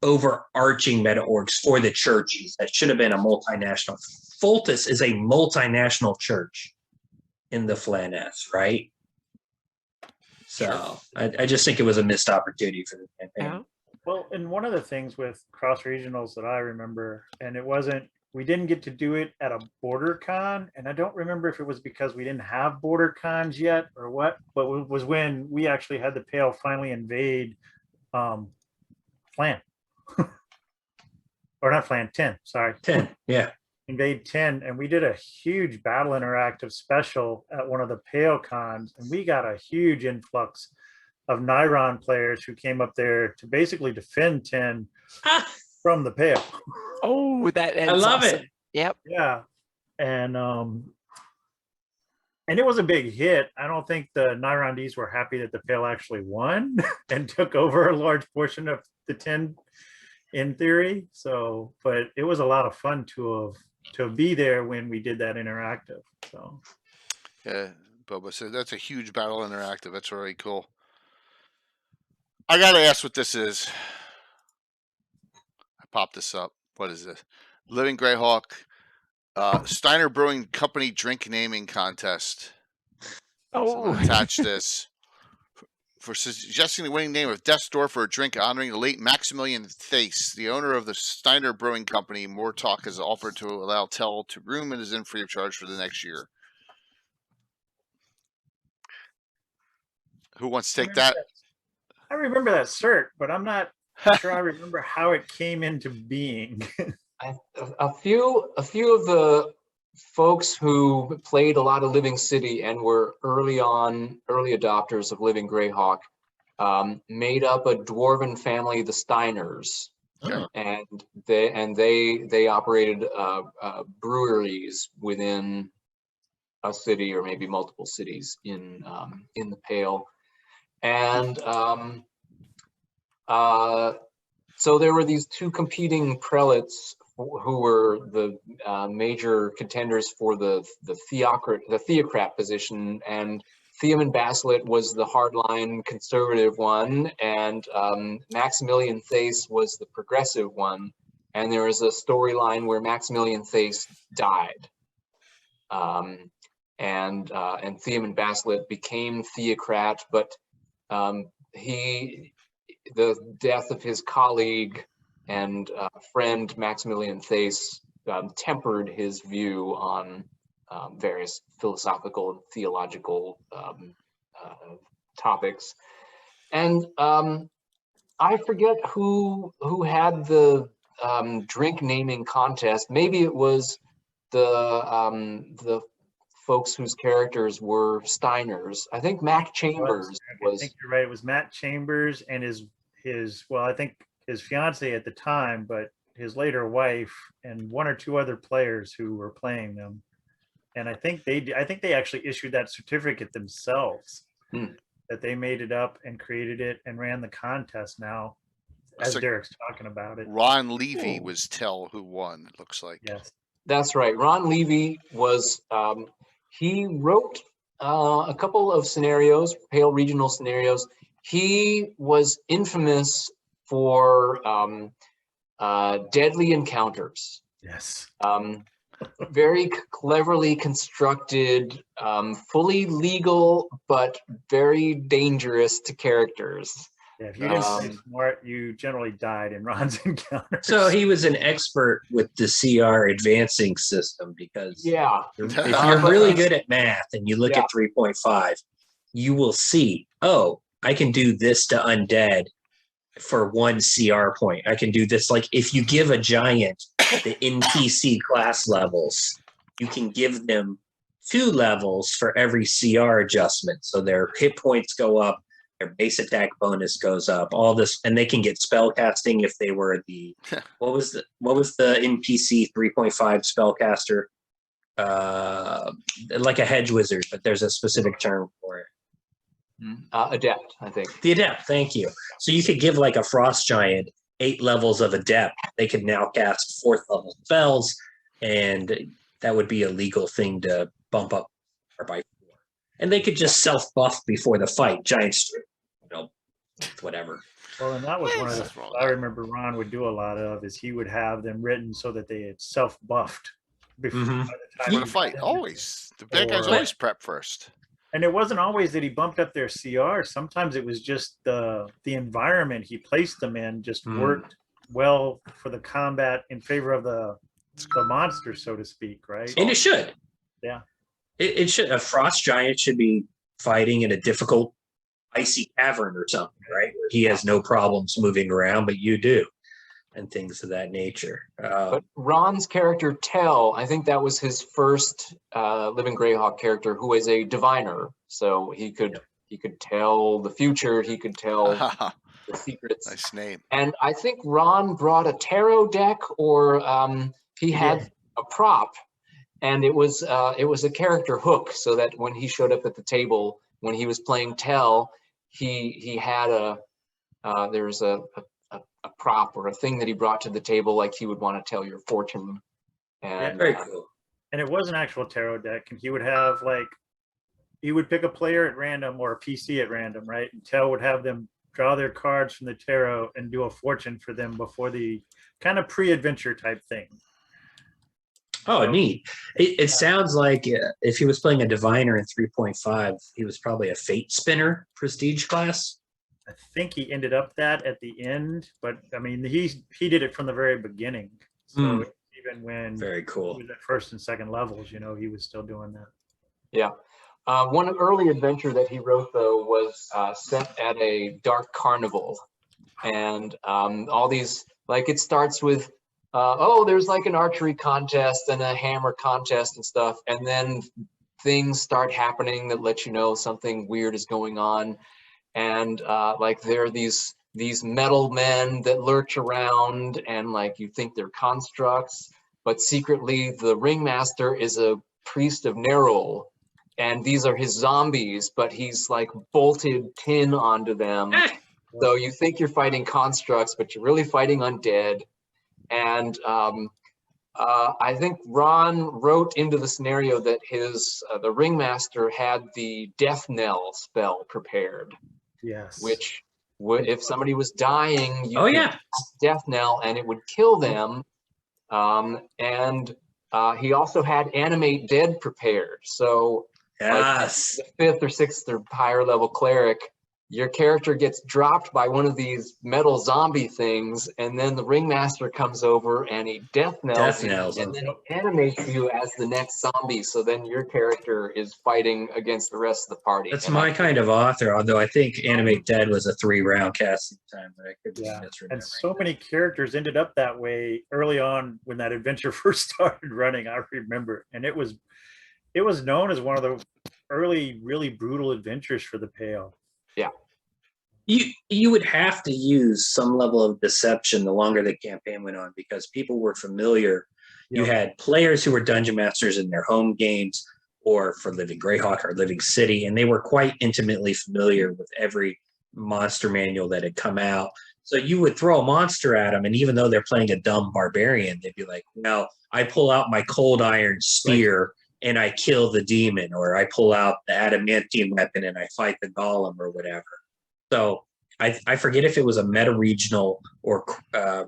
overarching meta orgs for the churches. That should have been a multinational. Fultus is a multinational church in the Flaness, right? So I just think it was a missed opportunity for the campaign. Well, and one of the things with cross regionals that I remember, and we didn't get to do it at a border con, and I don't remember if it was because we didn't have border cons yet or what, but it was when we actually had the Pale finally invade Flan. Or not Flan, 10, sorry. 10, yeah. Invade 10, and we did a huge battle interactive special at one of the Pale cons, and we got a huge influx of Niron players who came up there to basically defend 10 from the Pale. Oh, I love awesome. it. Yep. Yeah, and it was a big hit. I don't think the Nyrondese were happy that the Pale actually won and took over a large portion of the 10 in theory. So, but it was a lot of fun to be there when we did that interactive. So, Yeah, Bubba said that's a huge battle interactive. That's really cool. I gotta ask what this is. I popped this up. What is this? Living Greyhawk, Steiner Brewing Company drink naming contest. Oh, So attach this for suggesting the winning name of Death's Door for a drink honoring the late Maximilian Thace, the owner of the Steiner Brewing Company. More Talk has offered to allow Tell to room and is in free of charge for the next year. Who wants to take that? I remember that cert, but I'm not sure I remember how it came into being. A few of the folks who played a lot of Living City and were early adopters of Living Greyhawk made up a dwarven family, the Steiners, and they operated breweries within a city or maybe multiple cities in the Pale, and so there were these two competing prelates who were the major contenders for the theocrat position, and Theoman Baslet was the hardline conservative one, and Maximilian Thace was the progressive one. And there was a storyline where Maximilian Thace died, and Theoman Baslet became theocrat, but the death of his colleague and friend Maximilian Thace tempered his view on various philosophical and theological topics. And I forget who had the drink naming contest. Maybe it was the folks whose characters were Steiners. I think Mac Chambers was. I think you're right. It was Matt Chambers and his well, I think his fiance at the time, but his later wife and one or two other players who were playing them. And I think they actually issued that certificate themselves, that they made it up and created it and ran the contest now, as Derek's talking about it. Ron Levy was Tell who won, it looks like. Yes. That's right. Ron Levy was, he wrote a couple of scenarios, Pale regional scenarios. He was infamous for deadly encounters. Yes. Very cleverly constructed, fully legal, but very dangerous to characters. Yeah, if you didn't play smart, you generally died in Ron's encounters. So he was an expert with the CR advancing system, because if you're really good at math and you look at 3.5, you will see, oh, I can do this to undead for 1 CR point. I can do this. Like if you give a giant the NPC class levels, you can give them 2 levels for every CR adjustment. So their hit points go up, their base attack bonus goes up, all this, and they can get spell casting if they were the what was the NPC 3.5 spellcaster? Like a hedge wizard, but there's a specific term for it. Adept, I think. The adept, thank you. So you could give like a frost giant 8 levels of adept. They could now cast 4th level spells, and that would be a legal thing to bump up or by 4. And they could just self-buff before the fight. Giants, whatever. Well, and that was one of That's the wrong. I remember Ron would do a lot of is he would have them written so that they had self-buffed before Mhm. by the time For he the fight, did. always. The bad guys Or- always prep first. And it wasn't always that he bumped up their CR. Sometimes it was just the environment he placed them in just worked well for the combat in favor of the monster, so to speak, right? And it should. Yeah. It should. A frost giant should be fighting in a difficult, icy cavern or something, right? Where he has no problems moving around, but you do, and things of that nature. But Ron's character Tell, I think that was his first Living Greyhawk character, who is a diviner. So he could tell the future. He could tell the secrets. Nice name. And I think Ron brought a tarot deck, or he had a prop, and it was a character hook, so that when he showed up at the table when he was playing Tell, he had there's a prop or a thing that he brought to the table, like he would want to tell your fortune. And Very cool. And it was an actual tarot deck, and he would have he would pick a player at random or a PC at random, right? And Tell would have them draw their cards from the tarot and do a fortune for them before the kind of pre-adventure type thing. Oh, neat. It sounds like if he was playing a diviner in 3.5, he was probably a fate spinner prestige class. I think he ended up that at the end, but I mean, he did it from the very beginning. So even when Very cool. he was at first and second levels, he was still doing that. yeah. One early adventure that he wrote, though, was set at a dark carnival. And all these, it starts with, there's like an archery contest and a hammer contest and stuff. And then things start happening that let you know something weird is going on. And there are these metal men that lurch around, and you think they're constructs, but secretly the ringmaster is a priest of Nerul. And these are his zombies, but he's bolted tin onto them. So you think you're fighting constructs, but you're really fighting undead. And I think Ron wrote into the scenario that the ringmaster had the death knell spell prepared. Yes. Which would, if somebody was dying, you could yeah. cast death knell and it would kill them. And he also had animate dead prepared. So Yes. the 5th or 6th or higher level cleric, your character gets dropped by one of these metal zombie things, and then the ringmaster comes over and he death knells you, and then he animates you as the next zombie. So then your character is fighting against the rest of the party. That's my kind of author, although I think Animate Dead was a 3-round casting time. But I could be misremembering. And so many characters ended up that way early on when that adventure first started running. I remember, and it was known as one of the early, really brutal adventures for the Pale. Yeah. You would have to use some level of deception the longer the campaign went on, because people were familiar. You had players who were dungeon masters in their home games or for Living Greyhawk or Living City, and they were quite intimately familiar with every monster manual that had come out. So you would throw a monster at them, and even though they're playing a dumb barbarian, they'd be like, "No, I pull out my cold iron spear and I kill the demon," or I pull out the adamantium weapon and I fight the golem or whatever. So I forget if it was a meta-regional or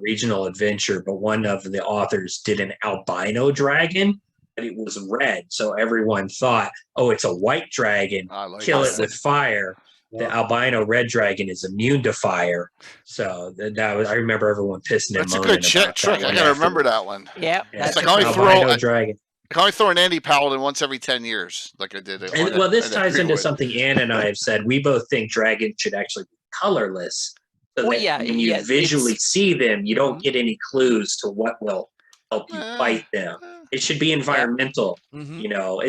regional adventure, but one of the authors did an albino dragon, and it was red. So everyone thought, oh, it's a white dragon, kill it with fire. The albino red dragon is immune to fire. So that was, I remember everyone pissing and moaning. That's a good trick. I got to remember that one. Yeah. It's That's like albino dragon. I can only throw an Andy Paladin once every 10 years, like I did. Well, this ties into something Ann and I have said. We both think dragons should actually be colorless. So that when you visually see them, you don't get any clues to what will help you fight them. It should be environmental. You know,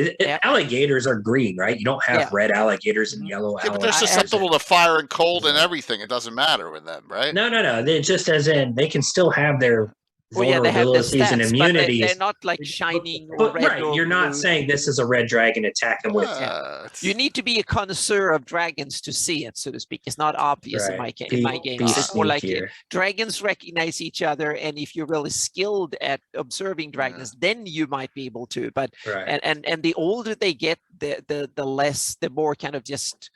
alligators are green, right? You don't have red alligators and yellow alligators. But they're susceptible to fire and cold and everything. It doesn't matter with them, right? No. They're just as in they can still have their Well, yeah, they have the vulnerabilities and stats, but immunities. they're not like shining or But red right, or you're not blue. saying this is a red dragon, attack him with You need to be a connoisseur of dragons to see it, so to speak. It's not obvious in my games. It's more like dragons recognize each other, and if you're really skilled at observing dragons, then you might be able to. But and the older they get, the more kind of just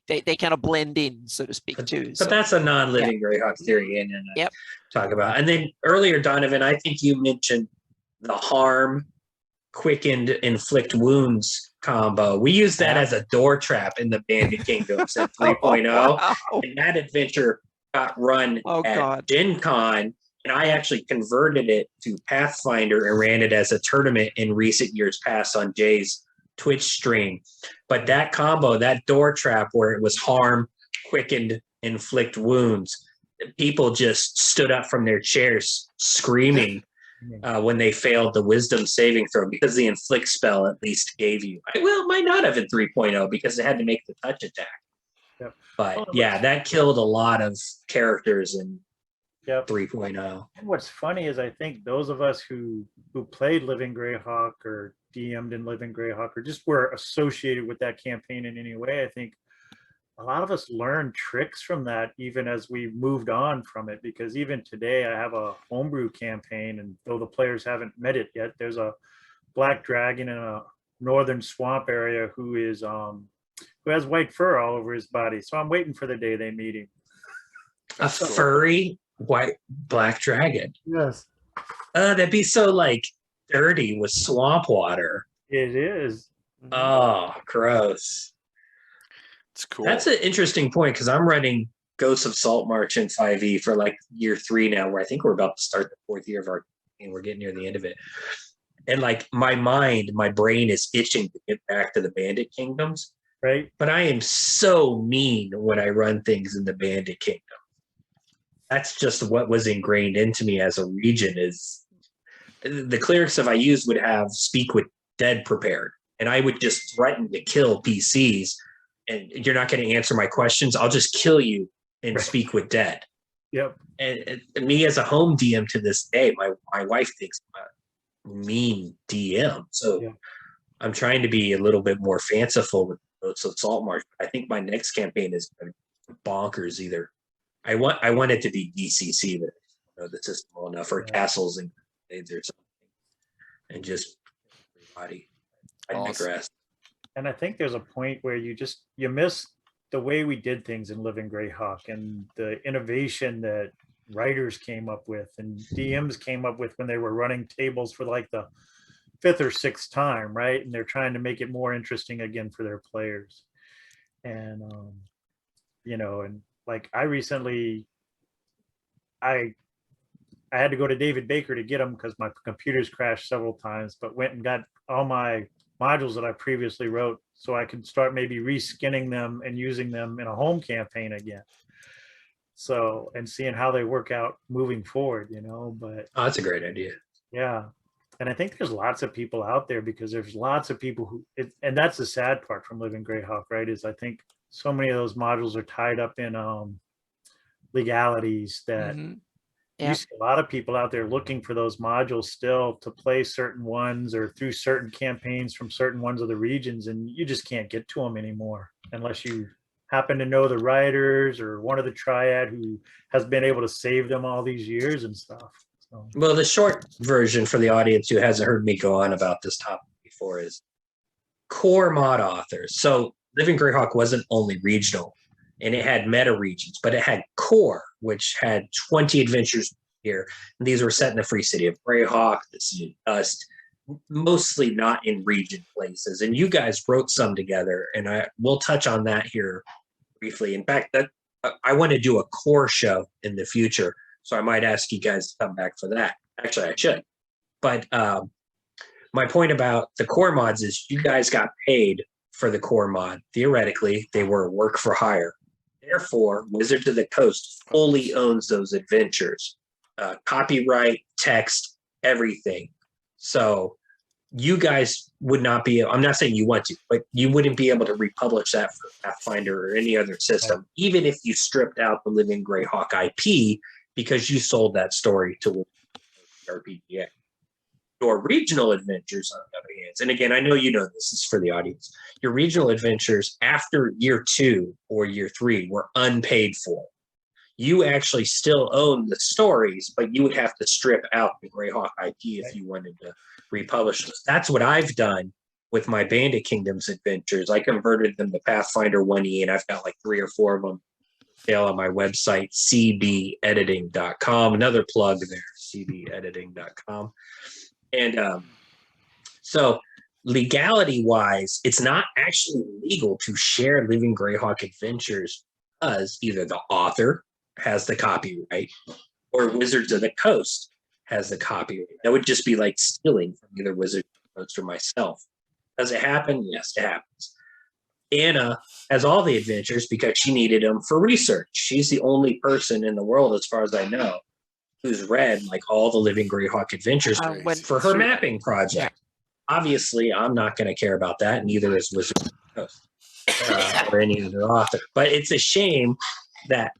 they kind of blend in, so to speak, too. But that's a non-living Greyhawk theory, and talk about. And then earlier, Donovan, I think you mentioned the harm, quickened, inflict wounds combo. We use that as a door trap in the Bandit Kingdoms at 3.0. Wow. And that adventure got run at Gen Con, and I actually converted it to Pathfinder and ran it as a tournament in recent years past on Jay's Twitch stream. But that combo, that door trap where it was harm, quickened, inflict wounds, people just stood up from their chairs screaming when they failed the wisdom saving throw, because the inflict spell at least gave you, well, it might not have in 3.0 because it had to make the touch attack. But yeah, that killed a lot of characters in 3.0. And what's funny is I think those of us who played Living Greyhawk or DM'd in Living Greyhawk or just were associated with that campaign in any way, I think a lot of us learned tricks from that even as we moved on from it, because even today I have a homebrew campaign, and though the players haven't met it yet, there's a black dragon in a northern swamp area who has white fur all over his body. So I'm waiting for the day they meet him. A furry white black dragon. Yes. That'd be so like dirty with swamp water. It is. Oh, gross. It's cool. That's an interesting point, because I'm running Ghosts of Saltmarsh in 5e for like year 3 now, where I think we're about to start the 4th year of our and we're getting near the end of it. And like my brain is itching to get back to the Bandit Kingdoms. Right. But I am so mean when I run things in the Bandit Kingdom. That's just what was ingrained into me as a region. Is the clerics if I used would have Speak with Dead prepared, and I would just threaten to kill PCs, and you're not going to answer my questions, I'll just kill you and Speak with Dead. Yep. And me as a home DM to this day, my wife thinks I'm a mean DM. So I'm trying to be a little bit more fanciful with Saltmarsh. I think my next campaign is bonkers. Either I want it to be DCC, but the system well enough, or castles and grenades or something, and just everybody. I digress. And I think there's a point where you miss the way we did things in Living Greyhawk and the innovation that writers came up with and DMs came up with when they were running tables for like the 5th or 6th time, right? And they're trying to make it more interesting again for their players. And and like I recently I had to go to David Baker to get them because my computers crashed several times, but went and got all my modules that I previously wrote so I could start maybe reskinning them and using them in a home campaign again. So, and seeing how they work out moving forward, but that's a great idea. Yeah. And I think there's lots of people out there, because there's lots of people who, and that's the sad part from Living Greyhawk, right? Is I think so many of those modules are tied up in legalities that you see a lot of people out there looking for those modules still to play certain ones or through certain campaigns from certain ones of the regions, and you just can't get to them anymore unless you happen to know the writers or one of the triad who has been able to save them all these years and stuff. So. Well, the short version for the audience who hasn't heard me go on about this topic before is core mod authors. So Living Greyhawk wasn't only regional, and it had meta regions, but it had core, which had 20 adventures here. And these were set in the free city of Greyhawk, the Sea of Dust, mostly not in region places. And you guys wrote some together, and we'll touch on that here briefly. In fact, I want to do a core show in the future, so I might ask you guys to come back for that. Actually, I should. But my point about the core mods is you guys got paid for the core mod. Theoretically, they were work for hire. Therefore, Wizards of the Coast fully owns those adventures. Copyright, text, everything. So you guys would not be, I'm not saying you want to, but you wouldn't be able to republish that for Pathfinder or any other system. Even if you stripped out the Living Greyhawk IP, because you sold that story to RPGA. Your regional adventures, on the other hand, and again, I know you know this is for the audience. Your regional adventures after year 2 or year 3 were unpaid for. You actually still own the stories, but you would have to strip out the Greyhawk IP if you wanted to republish those. That's what I've done with my Bandit Kingdoms adventures. I converted them to Pathfinder 1E, and I've got like 3 or 4 of them sale on my website, cbediting.com. Another plug there, cbediting.com. And so legality-wise, it's not actually legal to share Living Greyhawk adventures because either the author has the copyright or Wizards of the Coast has the copyright. That would just be like stealing from either Wizards of the Coast or myself. Does it happen? Yes, it happens. Anna has all the adventures because she needed them for research. She's the only person in the world, as far as I know, who's read like all the Living Greyhawk adventures for her mapping project. Obviously, I'm not going to care about that, neither is Wizards of the Coast or any other author. But it's a shame that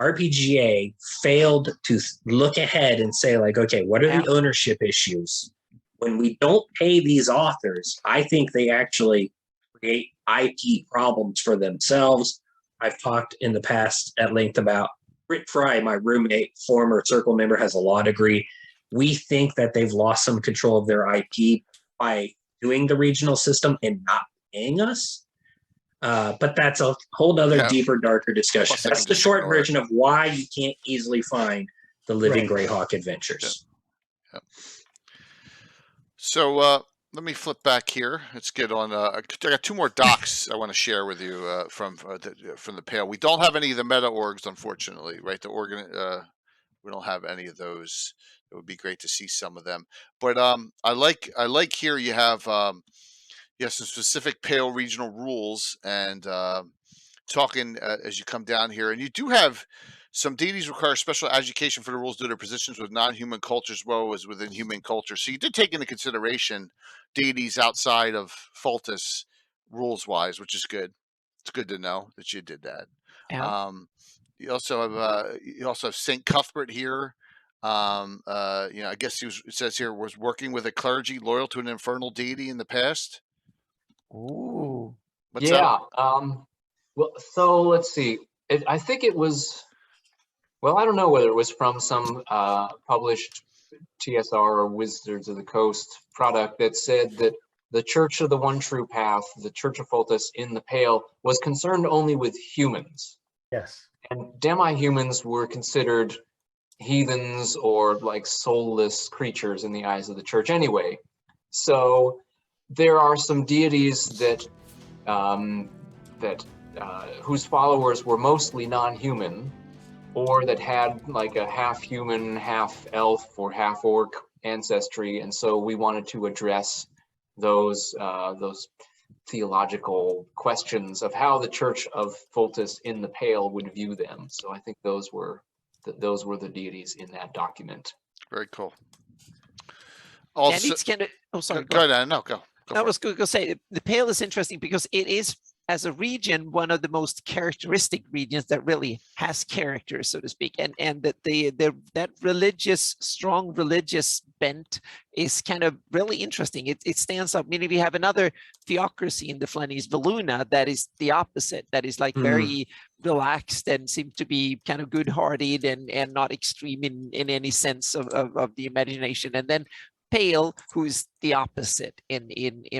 RPGA failed to look ahead and say, like, okay, what are the ownership issues? When we don't pay these authors, I think they actually create IP problems for themselves. I've talked in the past at length about Britt Fry, my roommate, former Circle member, has a law degree. We think that they've lost some control of their IP by doing the regional system and not paying us. But that's a whole other deeper, darker discussion. Plus, that's the short version of why you can't easily find the Living Greyhawk adventures. Yeah. So let me flip back here. Let's get on. I got 2 more docs I want to share with you from the Pale. We don't have any of the meta orgs, unfortunately, right? We don't have any of those. It would be great to see some of them. But I like here you have some specific Pale regional rules and talking as you come down here, and you do have some deities require special education for the rules due to their positions with non-human cultures as well as within human culture. So you did take into consideration deities outside of Fultus rules-wise, which is good. It's good to know that you did that. Yeah. You also have Saint Cuthbert here. I guess it says here was working with a clergy loyal to an infernal deity in the past. Ooh. What's up? Well, so let's see. I think it was. Well, I don't know whether it was from some published TSR or Wizards of the Coast product that said that the Church of the One True Path, the Church of Fultus in the Pale, was concerned only with humans. Yes. And demi-humans were considered heathens or like soulless creatures in the eyes of the church anyway. So there are some deities that whose followers were mostly non-human, or that had like a half human, half elf or half orc ancestry, and so we wanted to address those theological questions of how the Church of Fultus in the Pale would view them. So I think those were the deities in that document. Very cool. Also, and it's kind of, oh, sorry. Go ahead. No, go. I was going to say the Pale is interesting because it is, as a region, one of the most characteristic regions that really has characters, so to speak, and that that strong religious bent is kind of really interesting. It stands up. Meaning we have another Theocracy in the Flannies, Valuna, that is the opposite. That is like very relaxed and seems to be kind of good-hearted and not extreme in any sense of the imagination. And then Pale, who's the opposite in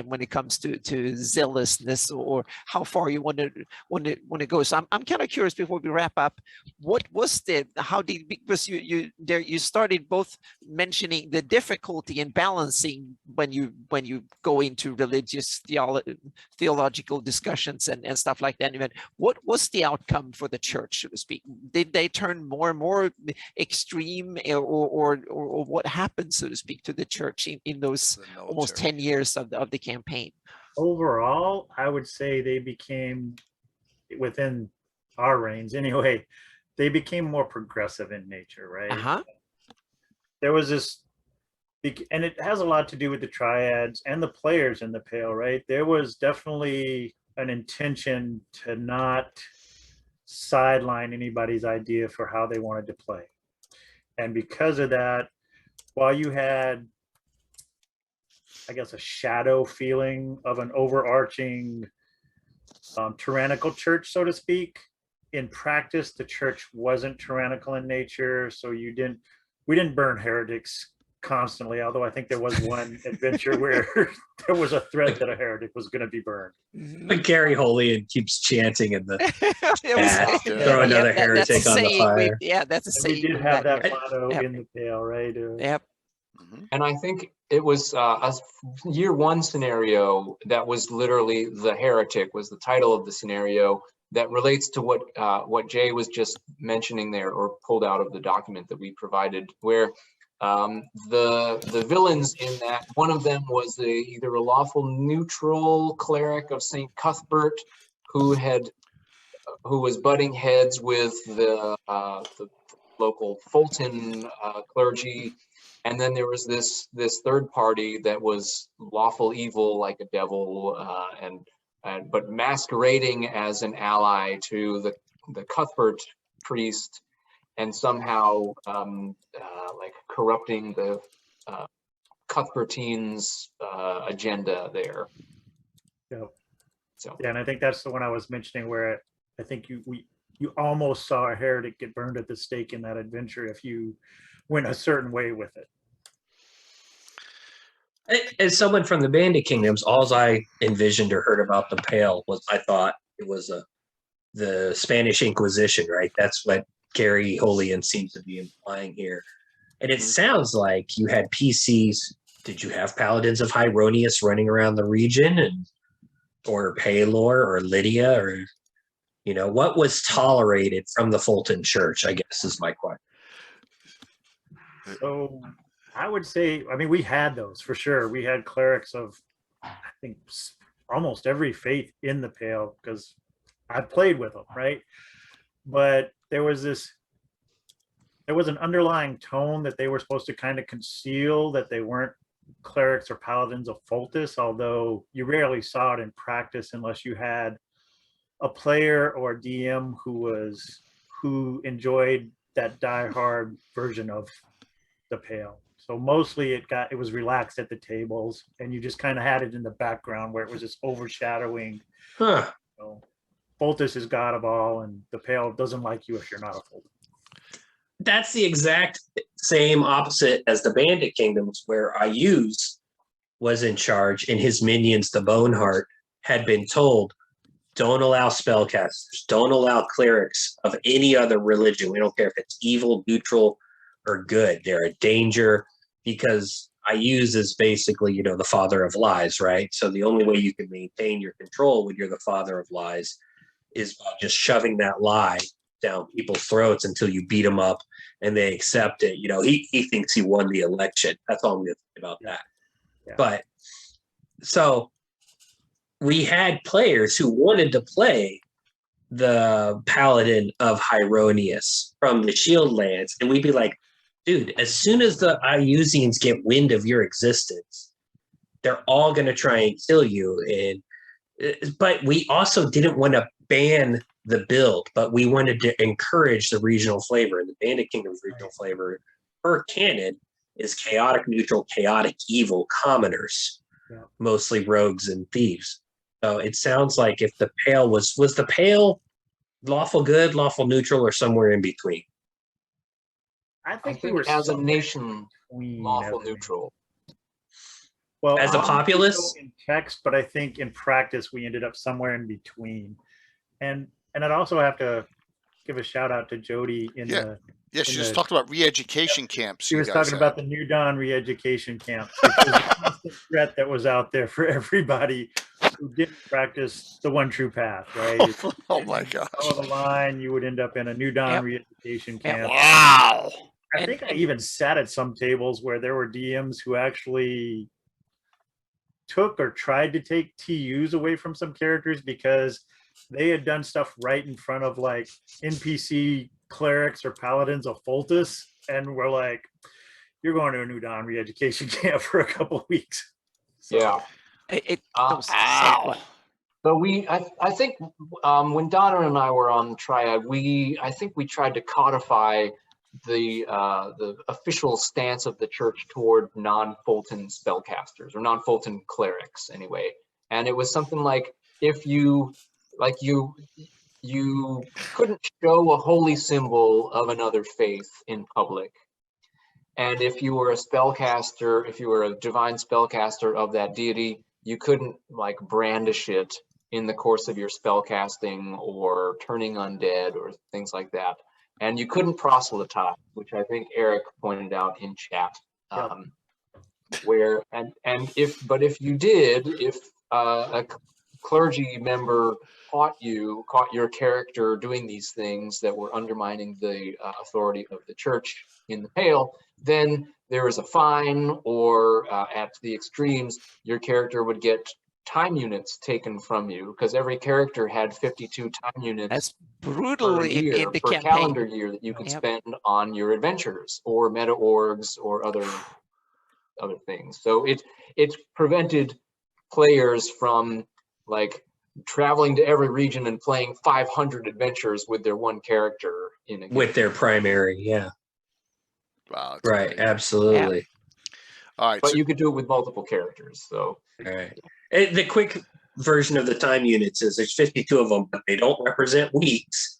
when it comes to zealousness or how far you want to go. So I'm kind of curious before we wrap up, what was because you started both mentioning the difficulty in balancing when you go into religious theological discussions and stuff like that. Even what was the outcome for the church, so to speak? Did they turn more and more extreme, or what happened, so to speak, to the church in those almost 10 years of the campaign? Overall, I would say they became, within our reigns anyway, they became more progressive in nature, right? There was this, and it has a lot to do with the triads and the players in the Pale, right? There was definitely an intention to not sideline anybody's idea for how they wanted to play. And because of that, while you had, I guess, a shadow feeling of an overarching tyrannical church, so to speak, in practice, the church wasn't tyrannical in nature. So we didn't burn heretics constantly, although I think there was one adventure where there was a threat that a heretic was going to be burned. But Gary Holian keeps chanting in the chat, Yeah. throw another that's a heretic on the saying. fire. That's a And saying. we did from have that year. motto Yep. in the Pale, right? Yep. And I think it was a year one scenario that was literally the heretic was the title of the scenario that relates to what Jay was just mentioning there, or pulled out of the document that we provided, where the villains in that, one of them was either a lawful neutral cleric of St. Cuthbert who was butting heads with the local Fulton clergy. And then there was this third party that was lawful evil, like a devil, but masquerading as an ally to the Cuthbert priest, and somehow like corrupting the Cuthbertines' agenda there. Yeah. So Yeah, and I think that's the one I was mentioning, where I think you almost saw a heretic get burned at the stake in that adventure if you went a certain way with it. As someone from the Bandit Kingdoms, all I envisioned or heard about the Pale was, I thought it was the Spanish Inquisition, right? That's what Gary Holian seems to be implying here. And it sounds like you had PCs. Did you have Paladins of Hyronius running around the region, or Paylor or Lydia, or what was tolerated from the Fulton Church, I guess, is my question. So I would say, I mean, we had those for sure. We had clerics of, I think, almost every faith in the Pale, because I played with them, right? But there was an underlying tone that they were supposed to kind of conceal, that they weren't clerics or paladins of Fultus, although you rarely saw it in practice unless you had a player or DM who enjoyed that diehard version of the Pale. So mostly it was relaxed at the tables, and you just kind of had it in the background where it was just overshadowing. Huh. Fultus is god of all, and the Pale doesn't like you if you're not a Fultus. That's the exact same opposite as the Bandit Kingdoms, where Ayuz was in charge, and his minions, the Boneheart, had been told, don't allow spellcasters, don't allow clerics of any other religion. We don't care if it's evil, neutral, or good. They're a danger, because Ayuz is basically, the father of lies, right? So the only way you can maintain your control when you're the father of lies is by just shoving that lie down people's throats until you beat them up and they accept it. He thinks he won the election. That's all I'm going to think about that. Yeah. But so we had players who wanted to play the Paladin of Hyronius from the Shield Lands, and we'd be like, dude, as soon as the Ayusians get wind of your existence, they're all going to try and kill you. But we also didn't want to ban the build, but we wanted to encourage the regional flavor. And the Bandit Kingdom's regional flavor per canon is chaotic neutral, chaotic evil commoners, mostly rogues and thieves. So it sounds like if the Pale was the Pale lawful good, lawful neutral, or somewhere in between? I think we think were as a nation, lawful everything. neutral. Well, As a populace? in text, but I think in practice we ended up somewhere in between. And I'd also have to give a shout out to Jody in the. Yeah, she just talked about re-education camps. She was talking about the New Dawn re-education camps, which was a constant threat that was out there for everybody who didn't practice the one true path, right? Oh my gosh. Follow the line, you would end up in a New Dawn re-education camp. Wow. I think I even sat at some tables where there were DMs who actually took or tried to take TUs away from some characters because they had done stuff right in front of like NPC clerics or paladins of Fultus, and we're like, you're going to a New Dawn re-education camp for a couple of weeks. So, Yeah. So I think when Donna and I were on the Triad, I think we tried to codify the official stance of the church toward non-Fulton spellcasters, or non-Fulton clerics anyway. And it was something like, if you couldn't show a holy symbol of another faith in public. And if you were a spellcaster, if you were a divine spellcaster of that deity, you couldn't like brandish it in the course of your spellcasting or turning undead or things like that. And you couldn't proselytize, which I think Eric pointed out in chat. If you did, if a clergy member caught your character doing these things that were undermining the authority of the church in the Pale, then there was a fine, or at the extremes, your character would get time units taken from you, because every character had 52 time units. That's brutal in the per campaign. calendar year that you could spend on your adventures or meta orgs or other things. So it prevented players from like traveling to every region and playing 500 adventures with their one character in a game. With their primary, yeah. Wow. Right, amazing. absolutely. Yeah. All right. But you could do it with multiple characters. So all right. The quick version of the time units is there's 52 of them, but they don't represent weeks.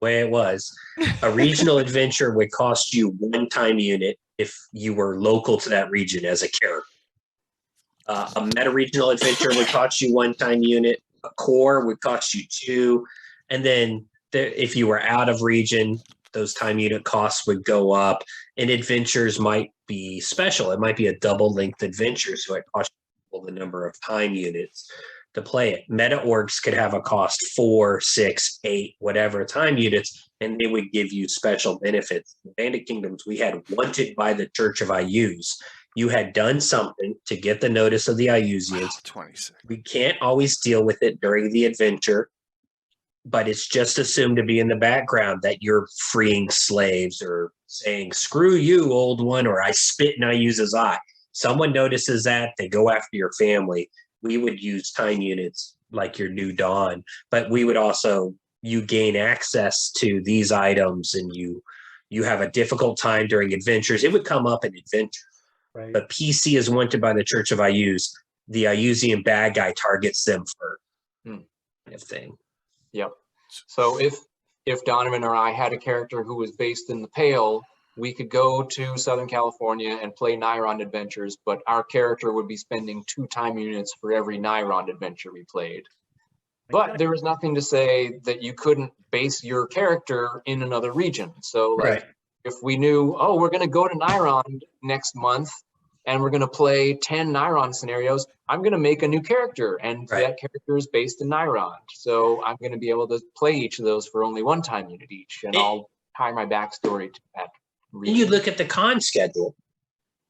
The way it was. A regional adventure would cost you 1 time unit if you were local to that region as a character. A meta-regional adventure would cost you 1 time unit. A core would cost you 2. And then if you were out of region, those time unit costs would go up. And adventures might be special. It might be a double-length adventure, so it costs you the number of time units to play it. Meta orgs could have a cost 4, 6, 8, whatever time units, and they would give you special benefits. In Bandit Kingdoms, we had Wanted by the Church of Iuse. You had done something to get the notice of the Iusians. 26. We can't always deal with it during the adventure, but it's just assumed to be in the background that you're freeing slaves or saying, screw you, old one, or I spit in Iuse's eye. Someone notices that, they go after your family. We would use time units like your New Dawn, but we would also, you gain access to these items and you have a difficult time during adventures. It would come up in adventure. Right. But PC is wanted by the Church of Iuse. The Iusian bad guy targets them for kind of thing. Yep. So if Donovan or I had a character who was based in the Pale, we could go to Southern California and play Nairon adventures, but our character would be spending 2 time units for every Nairon adventure we played. But there was nothing to say that you couldn't base your character in another region. So like, if we knew, oh, we're going to go to Nairon next month and we're going to play 10 Nairon scenarios, I'm going to make a new character, and that character is based in Nairon. So I'm going to be able to play each of those for only 1 time unit each, and I'll tie my backstory to that region. And you look at the con schedule,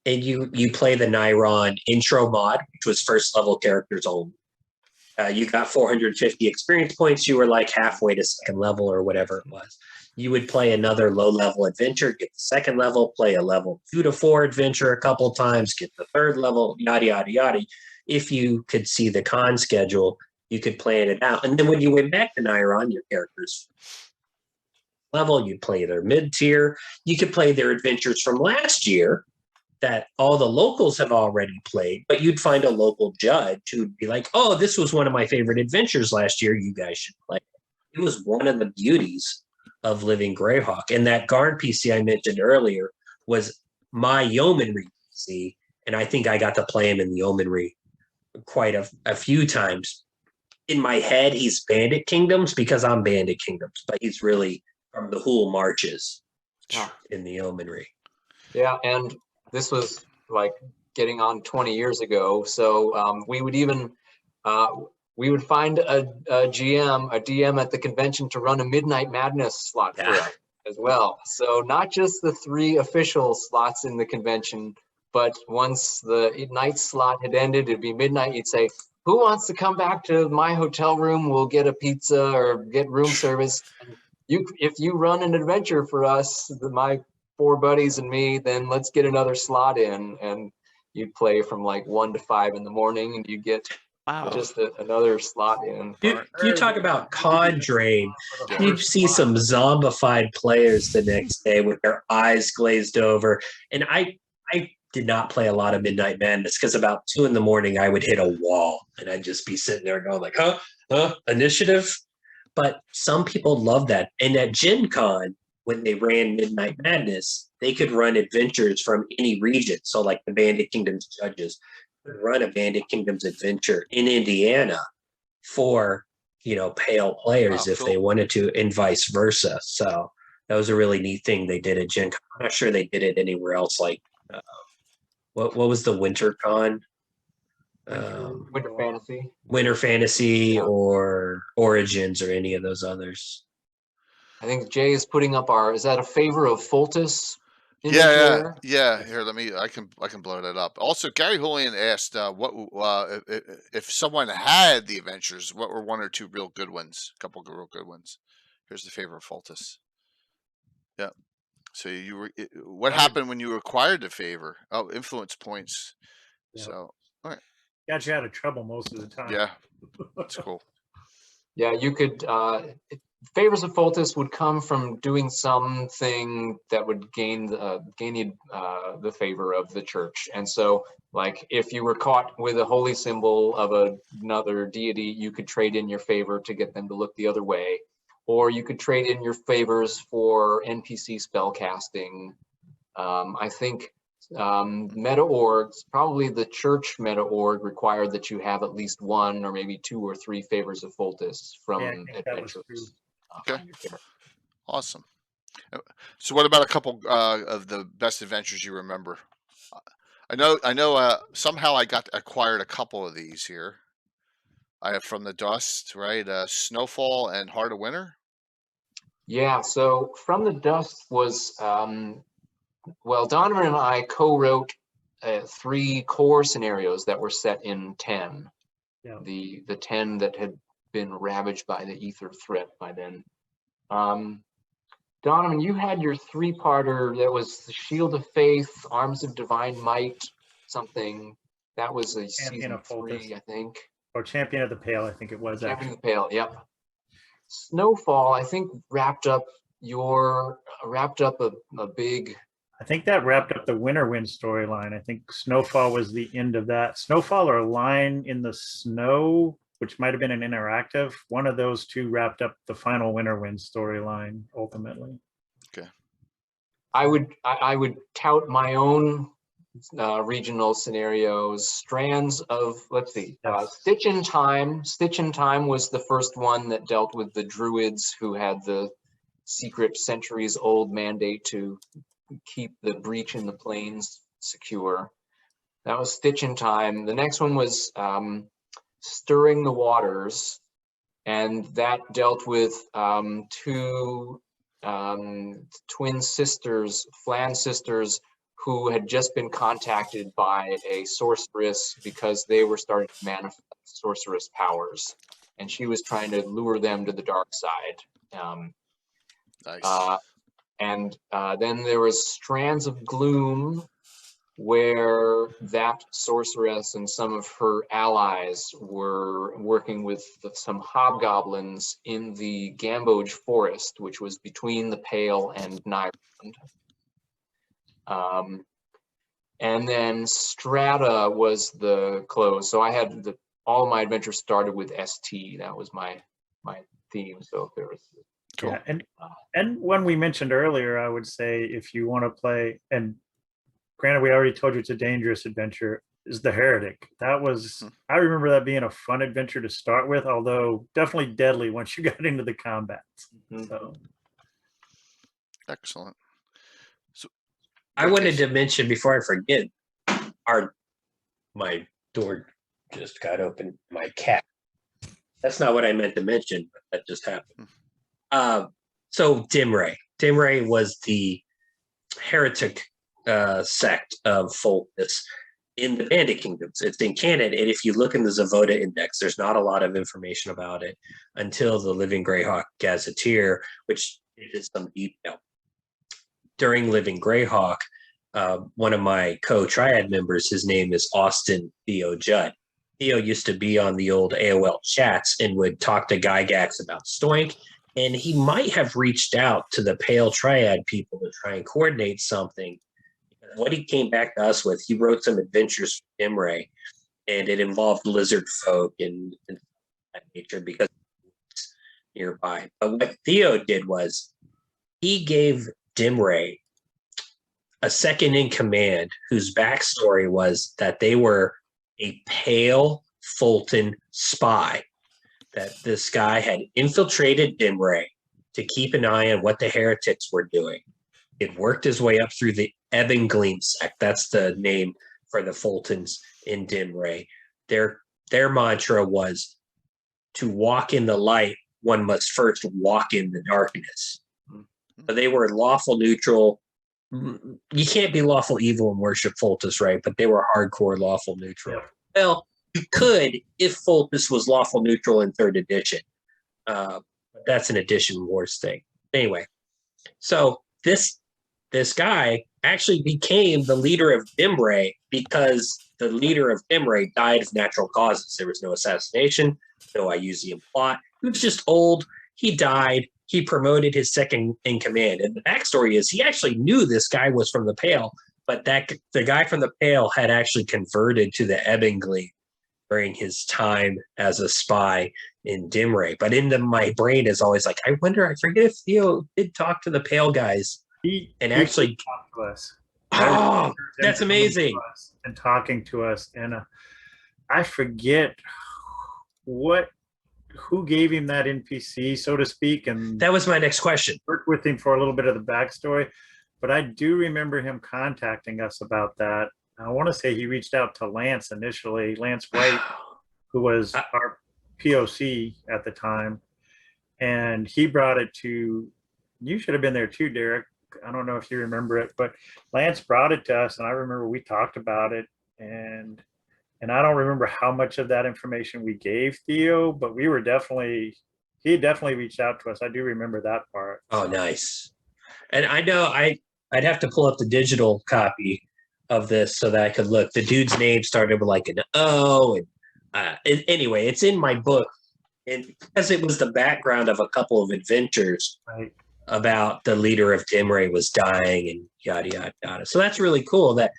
and you play the Nairon intro mod, which was first level characters only. You got 450 experience points. You were like halfway to second level or whatever it was. You would play another low-level adventure, get the second level, play a level 2 to 4 adventure a couple times, get the third level, yada, yada, yada. If you could see the con schedule, you could plan it out. And then when you went back to Nairon, your characters level, you'd play their mid-tier. You could play their adventures from last year that all the locals have already played, but you'd find a local judge who'd be like, oh, this was one of my favorite adventures last year. You guys should play. It was one of the beauties of living Greyhawk. And that Garn PC I mentioned earlier was my yeomanry PC, and I think I got to play him in the yeomanry quite a few times. In my head, he's Bandit Kingdoms because I'm Bandit Kingdoms, but he's really from the Hool Marches in the yeomanry. Yeah, and this was like getting on 20 years ago. So we would even we would find a DM at the convention to run a Midnight Madness slot for us as well. So not just the 3 official slots in the convention, but once the night slot had ended, it'd be midnight. You'd say, who wants to come back to my hotel room? We'll get a pizza or get room service. And if you run an adventure for us, my 4 buddies and me, then let's get another slot in. And you'd play from like 1 to 5 in the morning, and you get Wow. Just another slot in. You talk about con drain. You see some zombified players the next day with their eyes glazed over. And I did not play a lot of Midnight Madness because about 2 a.m. I would hit a wall and I'd just be sitting there going like, initiative. But some people love that. And at Gen Con, when they ran Midnight Madness, they could run adventures from any region. So like the Bandit Kingdom's judges could run a Bandit Kingdom's adventure in Indiana for, Pale players if they wanted to, and vice versa. So that was a really neat thing they did at Gen Con. I'm not sure they did it anywhere else. Like, what was the Winter Con? Winter Fantasy. Winter Fantasy or Origins or any of those others. I think Jay is putting up is that a favor of Foltis? Yeah. Here, I can blow that up. Also, Gary Julian asked, if someone had the adventures, what were 1 or 2 real good ones? A couple of real good ones. Here's the favor of Foltis. Yeah. So what happened when you acquired the favor? Oh, influence points. Yeah. So, all right. Got you out of trouble most of the time. Yeah, that's cool. Yeah, you could. Favors of Foltis would come from doing something that would gain the favor of the church. And so, like, if you were caught with a holy symbol of another deity, you could trade in your favor to get them to look the other way. Or you could trade in your favors for NPC spell casting. I think meta orgs, probably the church meta org, required that you have at least 1 or maybe 2 or 3 favors of Foltis from adventures. Okay, awesome. So what about a couple of the best adventures you remember? I know. Somehow I acquired a couple of these here. I have From the Dust, right? Snowfall and Heart of Winter. Yeah. So From the Dust was Donovan and I co-wrote 3 core scenarios that were set in 10. Yeah. The 10 that had been ravaged by the ether threat by then. Donovan, you had your 3-parter that was the Shield of Faith, Arms of Divine Might, something. That was a season 3, I think. Or Champion of the Pale, I think it was. Champion of the Pale, yep. Snowfall, I think, wrapped up a big. I think that wrapped up the Winter Wind storyline. I think Snowfall was the end of that. Snowfall or Line in the Snow, which might have been an interactive. One of those 2 wrapped up the final Winter Wind storyline ultimately. Okay. I would tout my own regional scenarios. Strands of, let's see, Stitch in Time. Stitch in Time was the first one that dealt with the druids who had the secret centuries-old mandate to keep the breach in the plains secure. That was Stitch in Time. The next one was Stirring the Waters, and that dealt with 2 twin sisters, Flan sisters, who had just been contacted by a sorceress because they were starting to manifest sorceress powers, and she was trying to lure them to the dark side. Nice. And then there was Strands of Gloom, where that sorceress and some of her allies were working with some hobgoblins in the Gamboge Forest, which was between the Pale and Nyrond. And then Strata was the close. So I had all of my adventures started with ST. That was my theme. So if there was cool. Yeah, and when we mentioned earlier, I would say if you want to play, and granted, we already told you it's a dangerous adventure, is the Heretic. That was, I remember that being a fun adventure to start with, although definitely deadly once you got into the combat. So. Excellent. So, I wanted to mention before I forget, my door just got open. My cat. That's not what I meant to mention, but that just happened. So Dimray. Dimray was the heretic sect of Foltis in the Bandit Kingdoms. It's in canon, and if you look in the Zavoda Index, there's not a lot of information about it until the Living Greyhawk Gazetteer, which is some detail. During Living Greyhawk, one of my co-triad members, his name is Austin Theo Judd. Theo used to be on the old AOL chats and would talk to Gygax about Stoink. And he might have reached out to the Pale Triad people to try and coordinate something. What he came back to us with, he wrote some adventures for Dimray, and it involved lizard folk and that nature because it's nearby. But what Theo did was he gave Dimray a second in command whose backstory was that they were a Pale Fulton spy, that this guy had infiltrated Dimray to keep an eye on what the heretics were doing. It worked his way up through the Ebon Gleam sect. That's the name for the Fultons in Dimray. Their mantra was, to walk in the light, one must first walk in the darkness. So they were lawful neutral. You can't be lawful evil and worship Fultus, right? But they were hardcore lawful neutral. Yeah. Well, you could if Fultus was lawful neutral in 3rd edition. But that's an edition wars thing. Anyway, so this guy actually became the leader of Dimray because the leader of Dimray died of natural causes. There was no assassination, no Iusian plot. He was just old. He died. He promoted his second in command. And the backstory is he actually knew this guy was from the Pale, but the guy from the Pale had actually converted to the Ebon Gleam during his time as a spy in Dimray. But my brain is always like, I forget if Theo did talk to the Pale guys he actually talked to us. Oh, that's amazing. And talking to us. And I forget who gave him that NPC, so to speak. And that was my next question. Worked with him for a little bit of the backstory. But I do remember him contacting us about that. I want to say he reached out to Lance initially, Lance White, who was our POC at the time. And he brought it to, you should have been there too, Derek. I don't know if you remember it, but Lance brought it to us, and I remember we talked about it. And I don't remember how much of that information we gave Theo, but he definitely reached out to us. I do remember that part. Oh, nice. And I know I'd have to pull up the digital copy of this so that I could look. The dude's name started with like an O. And anyway, it's in my book. And because it was the background of a couple of adventures about the leader of Dimray was dying and yada, yada, yada. So that's really cool that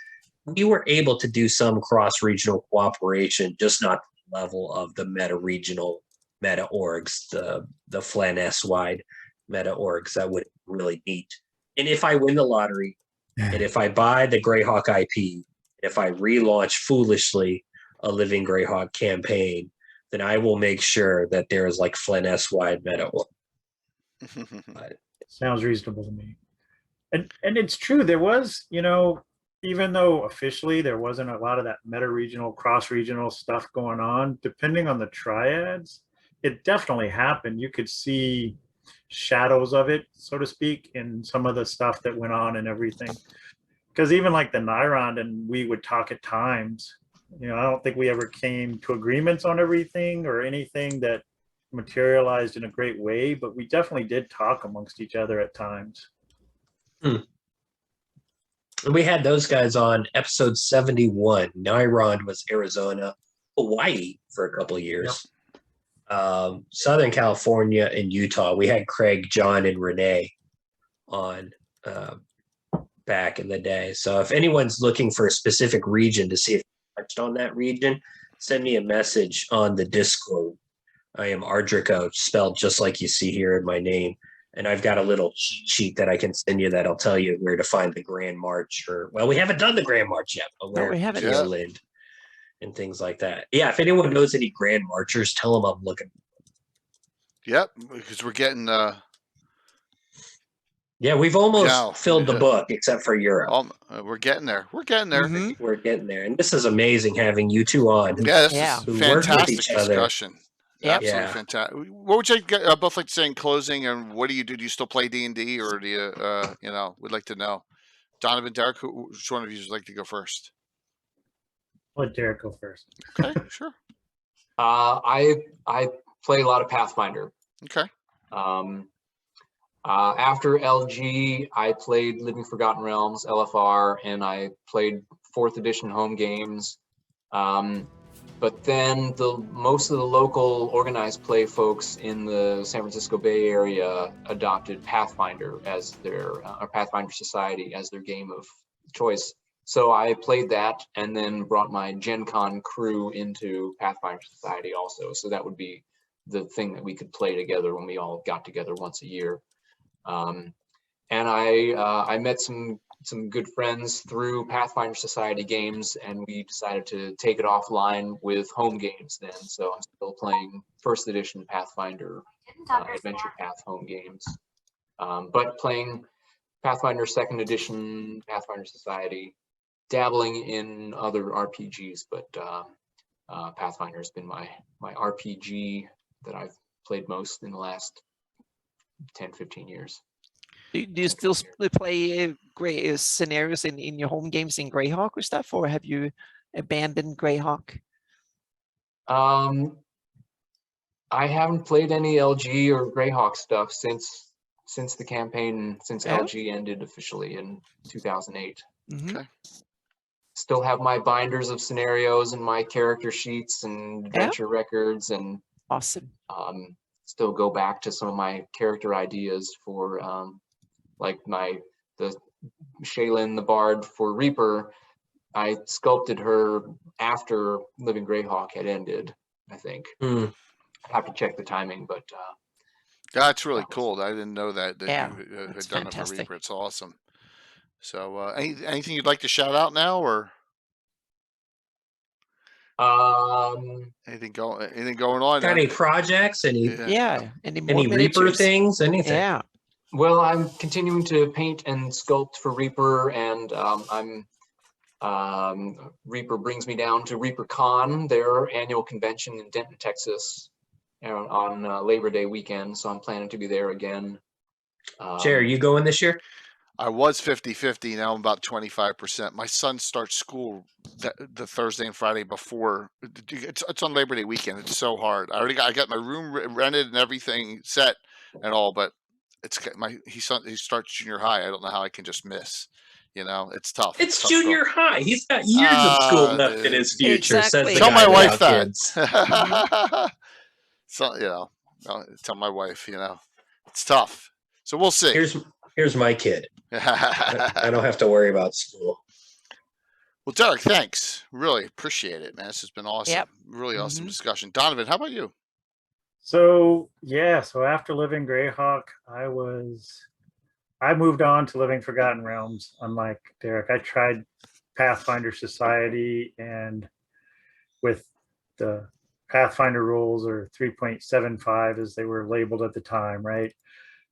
we were able to do some cross-regional cooperation, just not the level of the meta-regional meta-orgs, the FlanS-wide meta-orgs. That would be really neat. And if I win the lottery, and if I buy the Greyhawk IP, if I relaunch foolishly a Living Greyhawk campaign, then I will make sure that there is like FlanS-wide meta-org. Sounds reasonable to me. And it's true. There was, even though officially there wasn't a lot of that meta-regional, cross-regional stuff going on, depending on the triads, it definitely happened. You could see shadows of it, so to speak, in some of the stuff that went on and everything. Because even like the Nyrond and we would talk at times, I don't think we ever came to agreements on everything or anything that materialized in a great way, but we definitely did talk amongst each other at times. We had those guys on episode 71. Nyrond was Arizona, Hawaii for a couple of years. Yep. Southern California and Utah. We had Craig, John, and Renee on back in the day. So if anyone's looking for a specific region to see if I touched on that region, send me a message on the Discord. I am Ardrico, spelled just like you see here in my name. And I've got a little cheat sheet that I can send you that'll tell you where to find the Grand March. We haven't done the Grand March yet, but where we haven't yet. And things like that. Yeah, if anyone knows any Grand Marchers, tell them I'm looking. Yep, because we're getting... Yeah, we've almost filled the book, except for Europe. We're getting there. We're getting there. Mm-hmm. We're getting there. And this is amazing having you two on. This is fantastic discussion. Yep. Absolutely fantastic. What would you both like to say in closing, and what do you do? Do you still play D&D, or do you, we'd like to know. Donovan, Derek, which one of you would like to go first? Let Derek go first. Okay, sure. I play a lot of Pathfinder. Okay. After LG, I played Living Forgotten Realms, LFR, and I played 4th edition home games. But then most of the local organized play folks in the San Francisco Bay Area adopted Pathfinder as their, or Pathfinder Society as their game of choice. So I played that and then brought my Gen Con crew into Pathfinder Society also. So that would be the thing that we could play together when we all got together once a year. And I met some good friends through Pathfinder Society games, and we decided to take it offline with home games then. So I'm still playing first edition Pathfinder Adventure Path home games, but playing Pathfinder second edition, Pathfinder Society, dabbling in other RPGs, but Pathfinder has been my RPG that I've played most in the last 10, 15 years. Do you still play scenarios in your home games in Greyhawk or stuff, or have you abandoned Greyhawk? I haven't played any LG or Greyhawk stuff since the campaign, since LG ended officially in 2008. Mm-hmm. Okay. Still have my binders of scenarios and my character sheets and adventure records, and awesome. Still go back to some of my character ideas for like the Shaylin the Bard for Reaper. I sculpted her after Living Greyhawk had ended, I think. I have to check the timing, but that's really cool. I didn't know that you had done it for fantastic. Reaper. It's awesome. So anything you'd like to shout out now, or anything going on? Got any projects? Any any Reaper things? Anything? Yeah. Well, I'm continuing to paint and sculpt for Reaper, and Reaper brings me down to ReaperCon, their annual convention in Denton, Texas, on Labor Day weekend. So I'm planning to be there again. Jay, are you going this year? I was 50-50. Now I'm about 25%. My son starts school the Thursday and Friday before. It's on Labor Day weekend. It's so hard. I got my room rented and everything set and all, but he starts junior high. I don't know how I can just miss. It's tough. It's junior high. He's got years of school left in his future. Exactly. Says the Tell guy my wife without that. kids. So tell my wife. It's tough. So we'll see. Here's my kid. I don't have to worry about school. Well, Derek, thanks. Really appreciate it, man. This has been awesome. Yep. Really awesome discussion. Donovan, how about you? So after Living Greyhawk, I moved on to Living Forgotten Realms. Unlike Derek, I tried Pathfinder Society, and with the Pathfinder rules, or 3.75 as they were labeled at the time, right?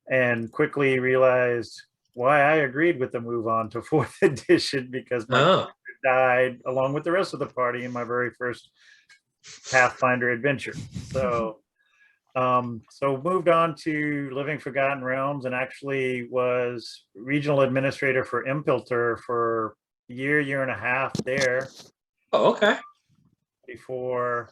And quickly realized why I agreed with the move on to 4th edition, because my character died along with the rest of the party in my very first Pathfinder adventure. So moved on to Living Forgotten Realms, and actually was regional administrator for Impilter for a year and a half there. Oh, okay. Before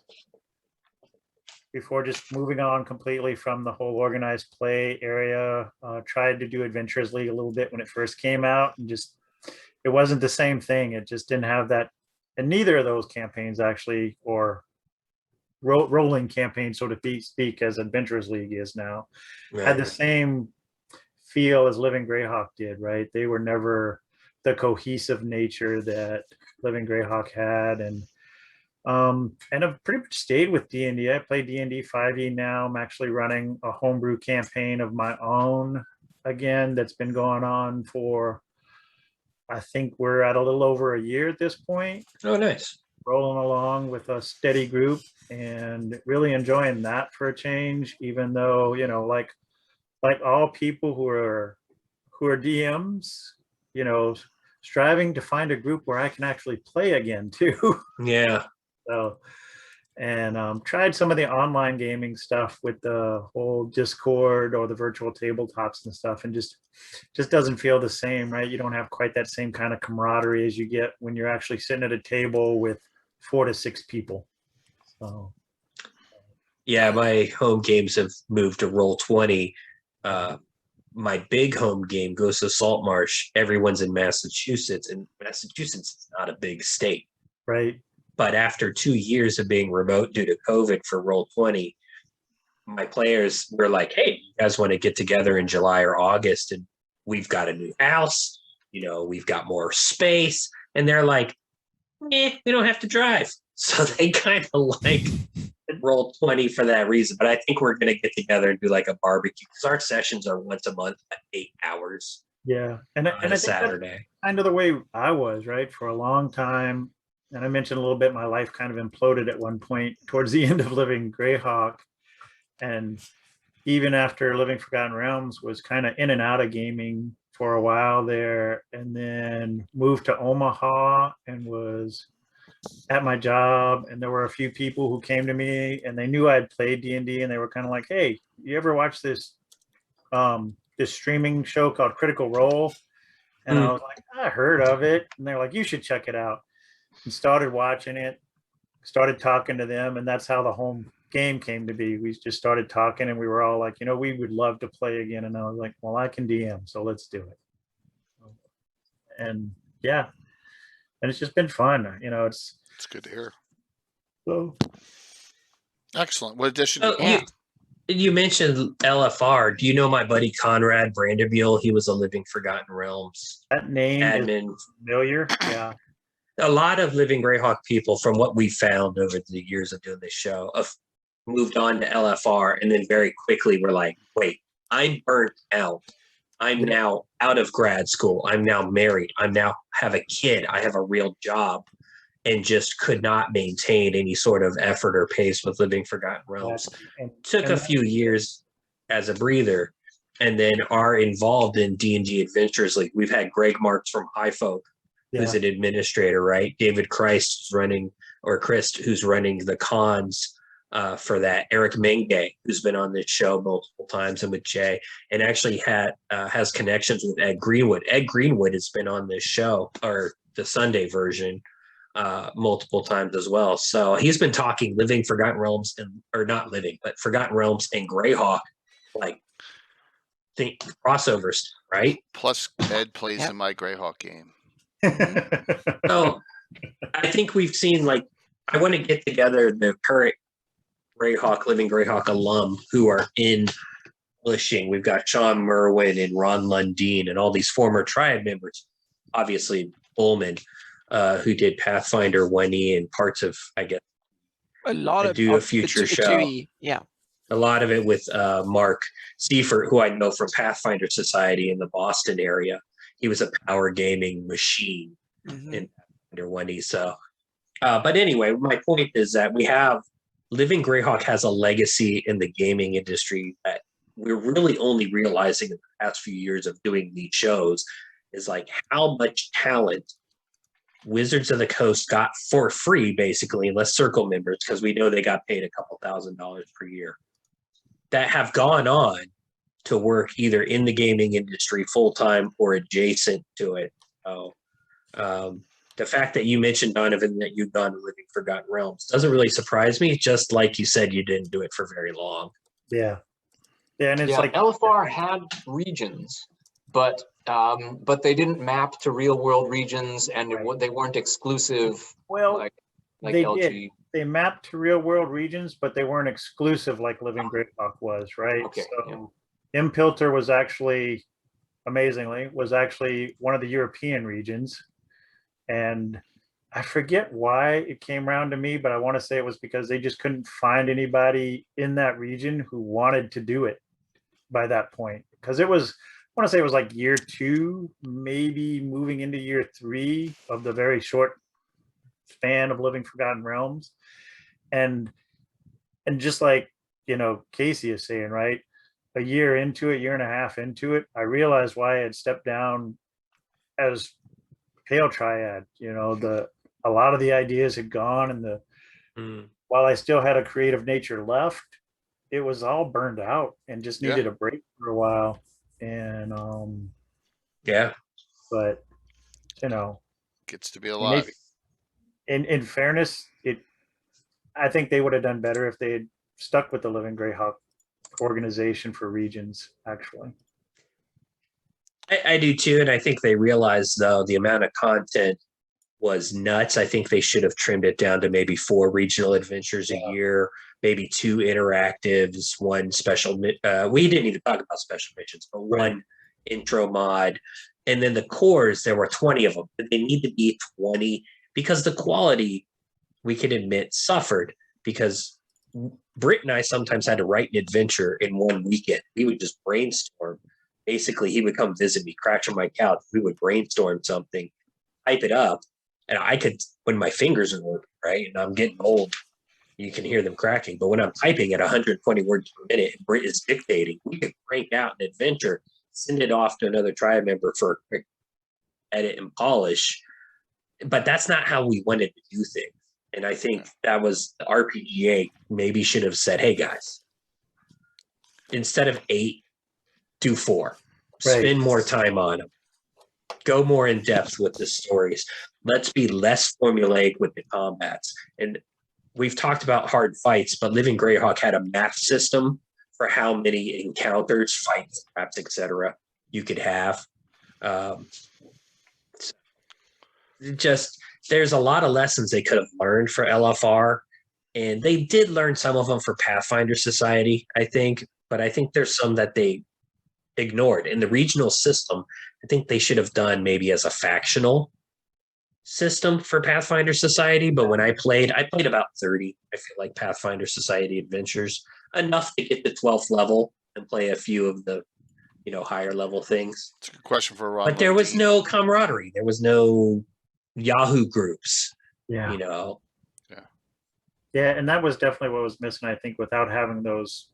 just moving on completely from the whole organized play area. Tried to do Adventurers League a little bit when it first came out, and it wasn't the same thing. It just didn't have that, and neither of those campaigns actually, or rolling campaign, so to speak, as Adventurers League is now, had the same feel as Living Greyhawk did, right? They were never the cohesive nature that Living Greyhawk had, and I've pretty much stayed with D&D. I play D&D 5e now. I'm actually running a homebrew campaign of my own again that's been going on for, I think we're at a little over a year at this point. Oh, nice. Rolling along with a steady group and really enjoying that for a change, even though, like all people who are DMs, striving to find a group where I can actually play again too. Yeah. So, and tried some of the online gaming stuff with the whole Discord or the virtual tabletops and stuff, and just doesn't feel the same, right? You don't have quite that same kind of camaraderie as you get when you're actually sitting at a table with 4 to 6 people. So, yeah, my home games have moved to Roll20. My big home game goes to Saltmarsh. Everyone's in Massachusetts, and Massachusetts is not a big state. Right. But after 2 years of being remote due to COVID for Roll20, my players were like, hey, you guys want to get together in July or August? And we've got a new house, we've got more space. And they're like, we don't have to drive. So they kind of like Roll20 for that reason. But I think we're going to get together and do like a barbecue because our sessions are once a month at 8 hours. Yeah. And I think Saturday. that's kind of the way I was, right? For a long time. And I mentioned a little bit, my life kind of imploded at one point towards the end of living Greyhawk. And even after living Forgotten Realms, was kind of in and out of gaming for a while there, and then moved to Omaha and was at my job. And there were a few people who came to me and they knew I'd played D&D, and they were kind of like, hey, you ever watch this this streaming show called Critical Role? And I was like, I heard of it. And they're like, you should check it out. And started watching it, started talking to them, and that's how the home game came to be. We just started talking and we were all like, we would love to play again. And I was like, well, I can DM, so let's do it. And yeah, and it's just been fun. It's good to hear. So excellent. What addition? You mentioned LFR. Do you know my buddy Conrad Branderbuell? He was a Living Forgotten Realms that name admin. Is familiar. Yeah. A lot of Living Greyhawk people, from what we found over the years of doing this show, moved on to LFR, and then very quickly were like, wait, I'm burnt out. I'm now out of grad school. I'm now married. I'm now have a kid. I have a real job, and just could not maintain any sort of effort or pace with Living Forgotten Realms. Took a few years as a breather, and then are involved in D&D Adventures League. We've had Greg Marks from High Folk, who's an administrator, right? David Christ who's running the cons for that. Eric Menge, who's been on this show multiple times, and with Jay, and actually has connections with Ed Greenwood. Ed Greenwood has been on this show, or the Sunday version, multiple times as well. So he's been talking Living Forgotten Realms, but Forgotten Realms and Greyhawk, like crossovers, right? Plus, Ed plays in my Greyhawk game. So I think we've seen, I want to get together the current Living Greyhawk alum who are in publishing. We've got Sean Merwin and Ron Lundeen and all these former Triad members. Obviously, Bullman, who did Pathfinder 1E and parts of, I guess, a future show. Yeah. A lot of it with Mark Seifert, who I know from Pathfinder Society in the Boston area. He was a power gaming machine in Pathfinder 1E. So, but anyway, my point is that we have Living Greyhawk has a legacy in the gaming industry that we're really only realizing in the past few years of doing these shows, is like how much talent Wizards of the Coast got for free, basically, unless Circle members, because we know they got paid a couple $1,000s per year, that have gone on to work either in the gaming industry full-time or adjacent to it. So, the fact that you mentioned, Donovan, that you've done Living Forgotten Realms doesn't really surprise me. Just like you said, you didn't do it for very long. Yeah. Yeah, and it's like LFR had regions, but they didn't map to real world regions, and they weren't exclusive. Well, like they LG. did. They mapped to real world regions, but they weren't exclusive like Living Greyhawk was, right? Okay. So Impilter was actually, amazingly, one of the European regions. And I forget why it came around to me, but I want to say it was because they just couldn't find anybody in that region who wanted to do it by that point. Because it was, I want to say it was like year 2, maybe moving into year 3 of the very short span of Living Forgotten Realms. And just like, Casey is saying, right? A year and a half into it, I realized why I had stepped down as Pale Triad. A lot of the ideas had gone, and while I still had a creative nature left, it was all burned out and just needed a break for a while. And but gets to be alive. In fairness, I think they would have done better if they had stuck with the Living Greyhawk organization for regions, actually. I do too, and I think they realize, though, the amount of content was nuts. I think they should have trimmed it down to maybe 4 regional adventures a year, maybe 2 interactives, 1 special. We didn't even talk about special missions, but 1 intro mod. And then the cores, there were 20 of them, but they need to be 20 because the quality, we can admit, suffered because Britt and I sometimes had to write an adventure in 1 weekend. We would just brainstorm. Basically, he would come visit me, crash on my couch. We would brainstorm something, type it up, and I could, when my fingers are working, right, and I'm getting old, you can hear them cracking. But when I'm typing at 120 words per minute and Britt is dictating, we could crank out an adventure, send it off to another tribe member for a quick edit and polish. But that's not how we wanted to do things. And I think that was the RPGA maybe should have said, hey, guys, instead of 8, do 4. Spend more time on them. Go more in depth with the stories. Let's be less formulaic with the combats. And we've talked about hard fights, but Living Greyhawk had a math system for how many encounters, fights, traps, etc. you could have. Just there's a lot of lessons they could have learned for LFR, and they did learn some of them for Pathfinder Society, I think. But I think there's some that they ignored. In the regional system, I think they should have done maybe as a factional system for Pathfinder Society. But when I played about 30, I feel like Pathfinder Society adventures, enough to get to 12th level and play a few of the, higher level things. It's a good question for Rob. But there was no camaraderie. There was no Yahoo groups. Yeah. Yeah, and that was definitely what was missing, I think, without having those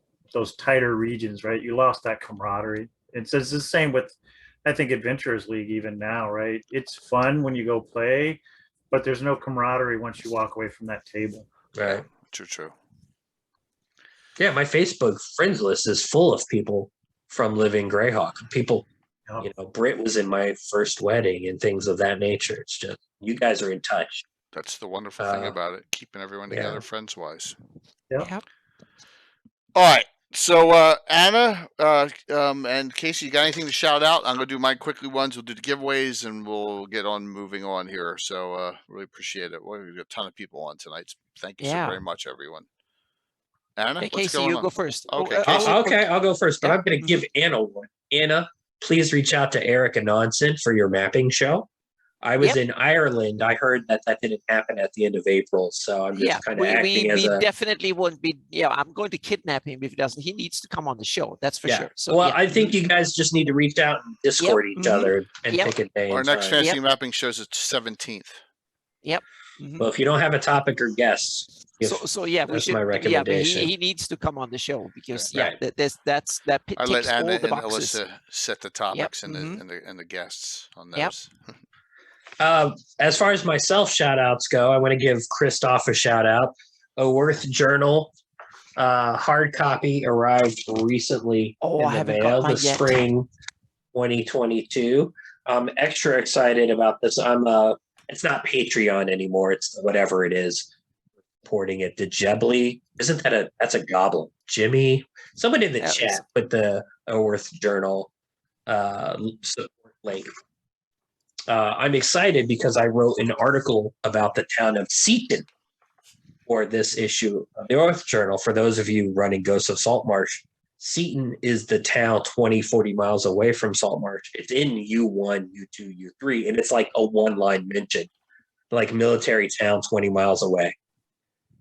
tighter regions, right? You lost that camaraderie. It's the same with, I think, Adventurers League even now, right? It's fun when you go play, but there's no camaraderie once you walk away from that table. right. True. Yeah, my Facebook friends list is full of people from Living Greyhawk. People, Britt was in my first wedding and things of that nature. It's just, you guys are in touch. That's the wonderful thing about it, keeping everyone together friends-wise. Yeah. All right. So, Anna and Casey, you got anything to shout out? I'm going to do my quickly ones. We'll do the giveaways, and we'll get on moving on here. So, really appreciate it. Well, we've got a ton of people on tonight. Thank you so very much, everyone. Anna, Hey, what's Casey, going you on? go first. Okay, Okay, I'll go first, but I'm going to give Anna one. Anna, please reach out to Eric Anonson for your mapping show. I was in Ireland. I heard that didn't happen at the end of April, so I'm just kind of acting as a... We definitely won't be... Yeah, I'm going to kidnap him if he doesn't. He needs to come on the show, that's for sure. So, I think you guys just need to reach out and Discord each other and pick a day. Our next fantasy mapping show is the 17th. Yep. Well, if you don't have a topic or guests, that's my recommendation. He needs to come on the show because I ticks let Anna all the and boxes. Alyssa set the topics and the guests on those. As far as myself shout outs go, I want to give Christoph a shout out. A Worth Journal hard copy arrived recently in the mail, the spring 2022. I'm extra excited about this. It's not Patreon anymore. It's whatever it is. Porting it to Jebly. Isn't that's a goblin? Jimmy? Someone in the chat put the Worth Journal link. I'm excited because I wrote an article about the town of Seaton for this issue of the Worth Journal. For those of you running Ghosts of Saltmarsh, Seaton is the town 40 miles away from Saltmarsh. It's in U1, U2, U3, and it's like a one-line mention, like military town 20 miles away.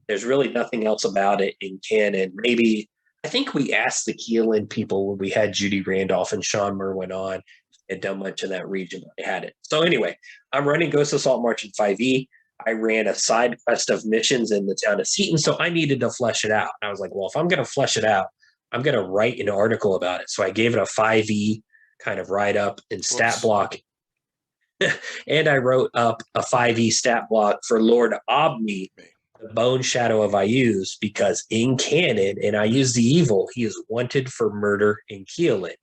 There's really nothing else about it in canon. Maybe, I think we asked the Keelan people when we had Judy Randolph and Sean Merwin on, had done much in that region. They had it. So anyway, I'm running Ghosts of Saltmarsh in 5e. I ran a side quest of missions in the town of Seaton, so I needed to flesh it out. And I was like, well, if I'm going to flesh it out, I'm going to write an article about it. So I gave it a 5e kind of write-up and stat block. And I wrote up a 5e stat block for Lord Obni, the Bone Shadow of Ayuz, because in canon, and I use the evil, he is wanted for murder in Keelan.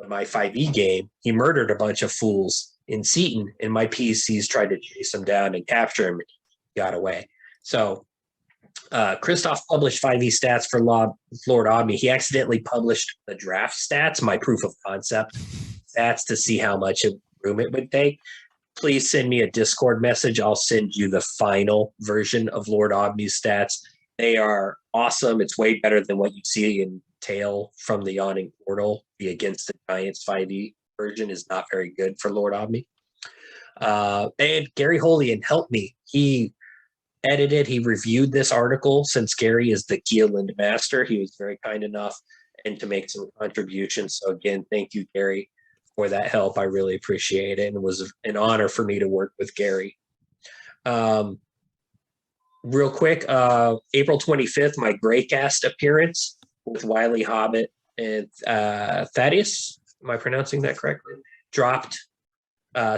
In my 5e game, he murdered a bunch of fools in Seaton, and my PCs tried to chase him down and capture him, and he got away. So Christoph published 5e stats for Lord Obni. He accidentally published the draft stats, my proof of concept stats, to see how much room it would take. please send me a Discord message. I'll send you the final version of Lord Omni's stats. They are awesome. It's way better than what you see in Tale from the Yawning Portal. The Against the Giants 5e version is not very good for Lord Omni. And Gary Holian helped me. He edited, he reviewed this article. Since Gary is the Keeland master, he was very kind enough and to make some contributions. So again, thank you, Gary, for that help. I really appreciate it. And it was an honor for me to work with Gary. Real quick, April 25th, my Greycast appearance with Wiley Hobbit and Thaddeus. Am I pronouncing that correctly? Dropped.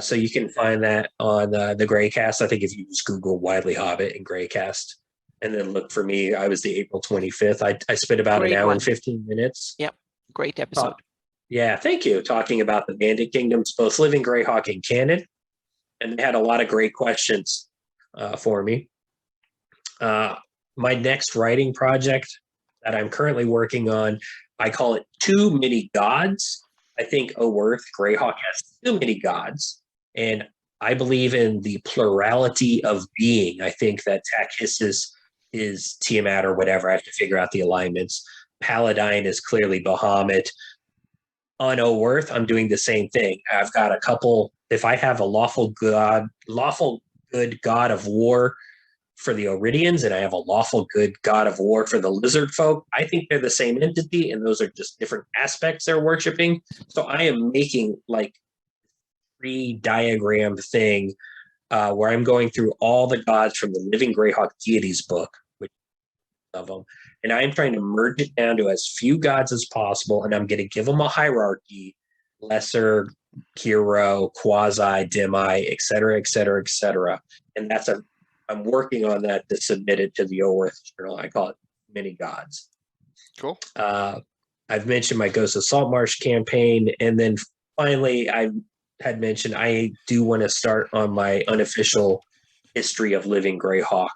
So you can find that on the Greycast. I think if you just Google Wiley Hobbit and Greycast and then look for me, I was the April 25th. I spent about Great an hour one. and 15 minutes. Yep. Great episode. Yeah, thank you. Talking about the Bandit Kingdoms, both Living Greyhawk and canon. And they had a lot of great questions for me. My next writing project that I'm currently working on, I call it Too Many Gods. I think Oerth Greyhawk has too many gods. And I believe in the plurality of being. I think that Takhisis is Tiamat or whatever. I have to figure out the alignments. Paladine is clearly Bahamut. On Oerth, I'm doing the same thing. I've got a couple. If I have a lawful good god of war for the Oridians, and I have a lawful good god of war for the lizard folk, I think they're the same entity, and those are just different aspects they're worshiping. So I am making like 3-diagram thing where I'm going through all the gods from the Living Greyhawk Deities book, which of them, and I'm trying to merge it down to as few gods as possible, and I'm going to give them a hierarchy: lesser, hero, quasi, demi, etc., etc., etc. And I'm working on that to submit it to the Oerth Journal. I call it Many Gods. Cool. I've mentioned my Ghost of Saltmarsh campaign, and then finally I had mentioned I do want to start on my unofficial History of Living Greyhawk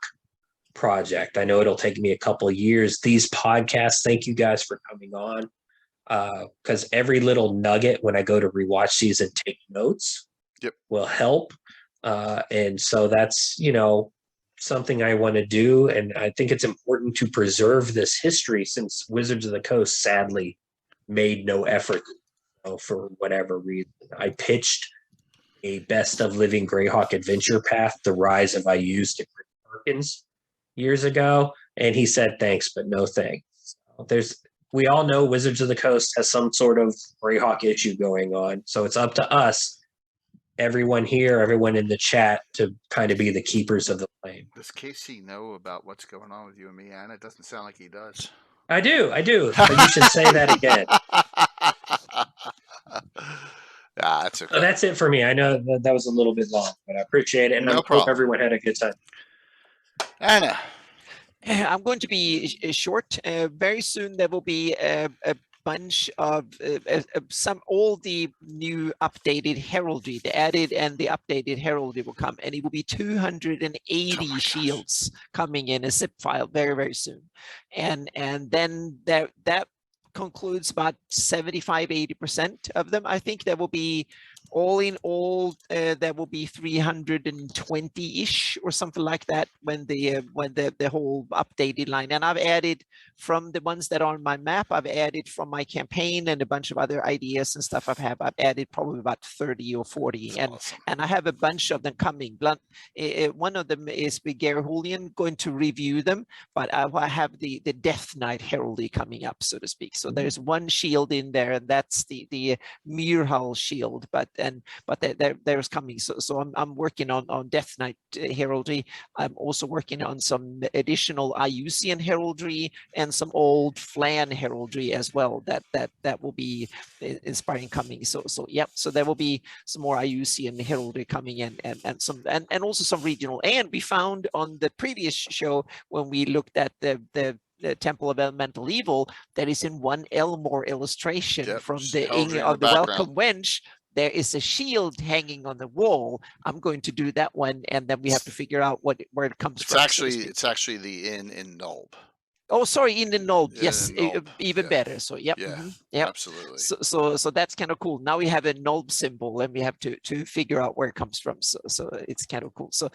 project. I know it'll take me a couple of years. These podcasts, thank you guys for coming on, because every little nugget when I go to rewatch these and take notes will help. And so that's, something I want to do. And I think it's important to preserve this history since Wizards of the Coast sadly made no effort for whatever reason. I pitched a Best of Living Greyhawk adventure path, The Rise of Ayuz, to Chris Perkins years ago. And he said, thanks, but no thanks. We all know Wizards of the Coast has some sort of Greyhawk issue going on. So it's up to us, everyone here, everyone in the chat, to kind of be the keepers of the flame. Does Casey know about what's going on with you and me, Anna? It doesn't sound like he does. I do. But you should say that again. That's okay. So that's it for me. I know that was a little bit long, but I appreciate it. And I hope everyone had a good time. Anna. I'm going to be short. Very soon there will be a bunch of all the new updated heraldry, the added and the updated heraldry will come, and it will be 280 shields coming in a zip file very, very soon. And then that concludes about 75-80% of them. I think there will be all in all there will be 320-ish or something like that when the whole updated line. And I've added from the ones that are on my map, I've added from my campaign and a bunch of other ideas and stuff I've added probably about 30 or 40. That's awesome. And I have a bunch of them coming. One of them is with Gary Holian, going to review them, but I have the Death Knight heraldry coming up, so to speak. So there's one shield in there, and that's the Muirhull shield, but there's coming. So I'm working on Death Knight heraldry. I'm also working on some additional Ayusian heraldry and some old Flan heraldry as well. That will be inspiring coming. So there will be some more Ayusian heraldry coming in, and also some regional. And we found on the previous show when we looked at the Temple of Elemental Evil that is in one Elmore illustration from the Welcome Wench. There is a shield hanging on the wall. I'm going to do that one, and then we have to figure out where it comes from. It's actually the inn in Nulb. Oh, sorry, in the node. In Yes, the node, even yeah. better. So, yep. Yeah, Yep. absolutely. So that's kind of cool. Now we have a node symbol, and we have to figure out where it comes from. So it's kind of cool. So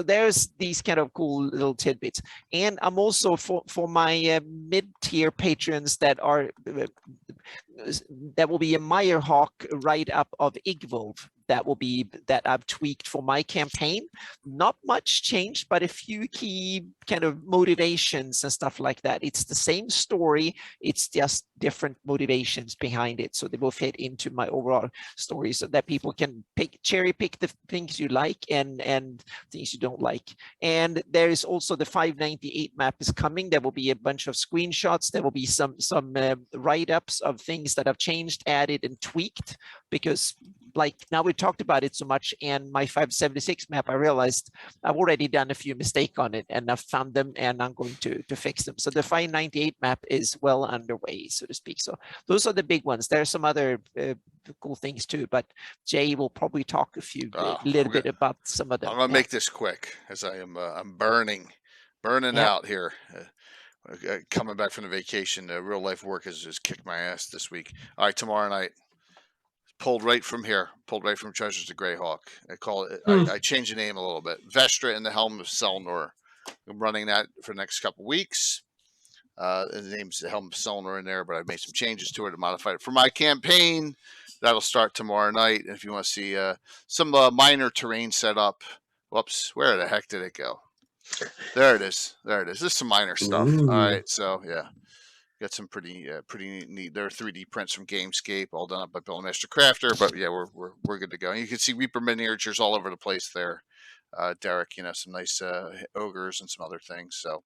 there's these kind of cool little tidbits. And I'm also for my mid-tier patrons that are that will be a Meyerhawk write-up of Igvolv. That I've tweaked for my campaign. Not much changed, but a few key kind of motivations and stuff like that. It's the same story, it's just different motivations behind it. So they will fit into my overall story so that people can cherry pick the things you like and things you don't like. And there is also the 598 map is coming. There will be a bunch of screenshots. There will be some write-ups of things that have changed, added, and tweaked, because like now we talked about it so much, and my 576 map, I realized I've already done a few mistakes on it, and I've found them, and I'm going to fix them. So the 598 map is well underway, so to speak. So those are the big ones. There are some other cool things too, but Jay will probably talk a little bit about some of them. I'm gonna make this quick, as I am I'm burning out here. Coming back from the vacation, real life work has kicked my ass this week. All right, tomorrow night. Pulled right from Treasures of Greyhawk. I call it. I changed the name a little bit. Vestra and the Helm of Selnor. I'm running that for the next couple weeks. The name's the Helm of Selnor in there, but I made some changes to it to modify it for my campaign. That'll start tomorrow night. And if you want to see some minor terrain setup, whoops, where the heck did it go? There it is. This is some minor stuff. Ooh. All right, so yeah. Got some pretty neat. There are 3D prints from Gamescape, all done up by Bill and Master Crafter. But yeah, we're good to go. And you can see Reaper miniatures all over the place there. Derek, some nice ogres and some other things. So,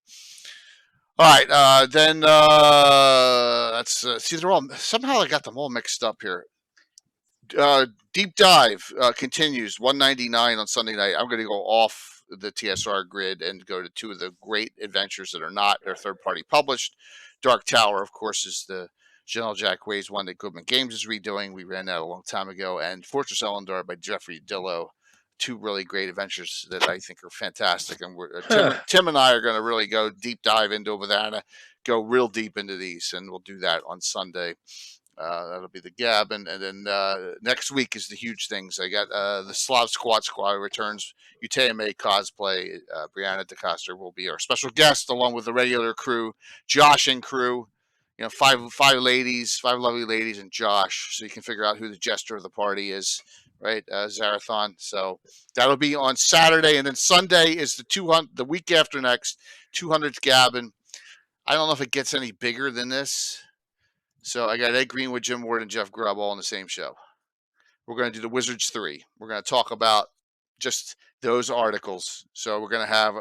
all right, then that's see, they're all somehow I got them all mixed up here. Deep Dive continues 199 on Sunday night. I'm going to go off the TSR grid and go to two of the great adventures that are not or third party published. Dark Tower, of course, is the Janelle Jack Ways one that Goodman Games is redoing. We ran that a long time ago. And Fortress Elendar by Jeffrey Dillow. Two really great adventures that I think are fantastic. And Tim and I are going to really go deep dive into it with Anna, go real deep into these. And we'll do that on Sunday. That'll be the Gab. And then next week is the huge things. I got the Slav Squad returns. Utayame cosplay. Brianna DeCoster will be our special guest along with the regular crew, Josh and crew. Five lovely ladies and Josh. So you can figure out who the jester of the party is, right? Zarathon. So that'll be on Saturday. And then Sunday is the week after next, 200th Gabbin. I don't know if it gets any bigger than this. So I got Ed Greenwood, Jim Ward, and Jeff Grubb all in the same show. We're going to do the Wizards 3. We're going to talk about just those articles. So we're going to have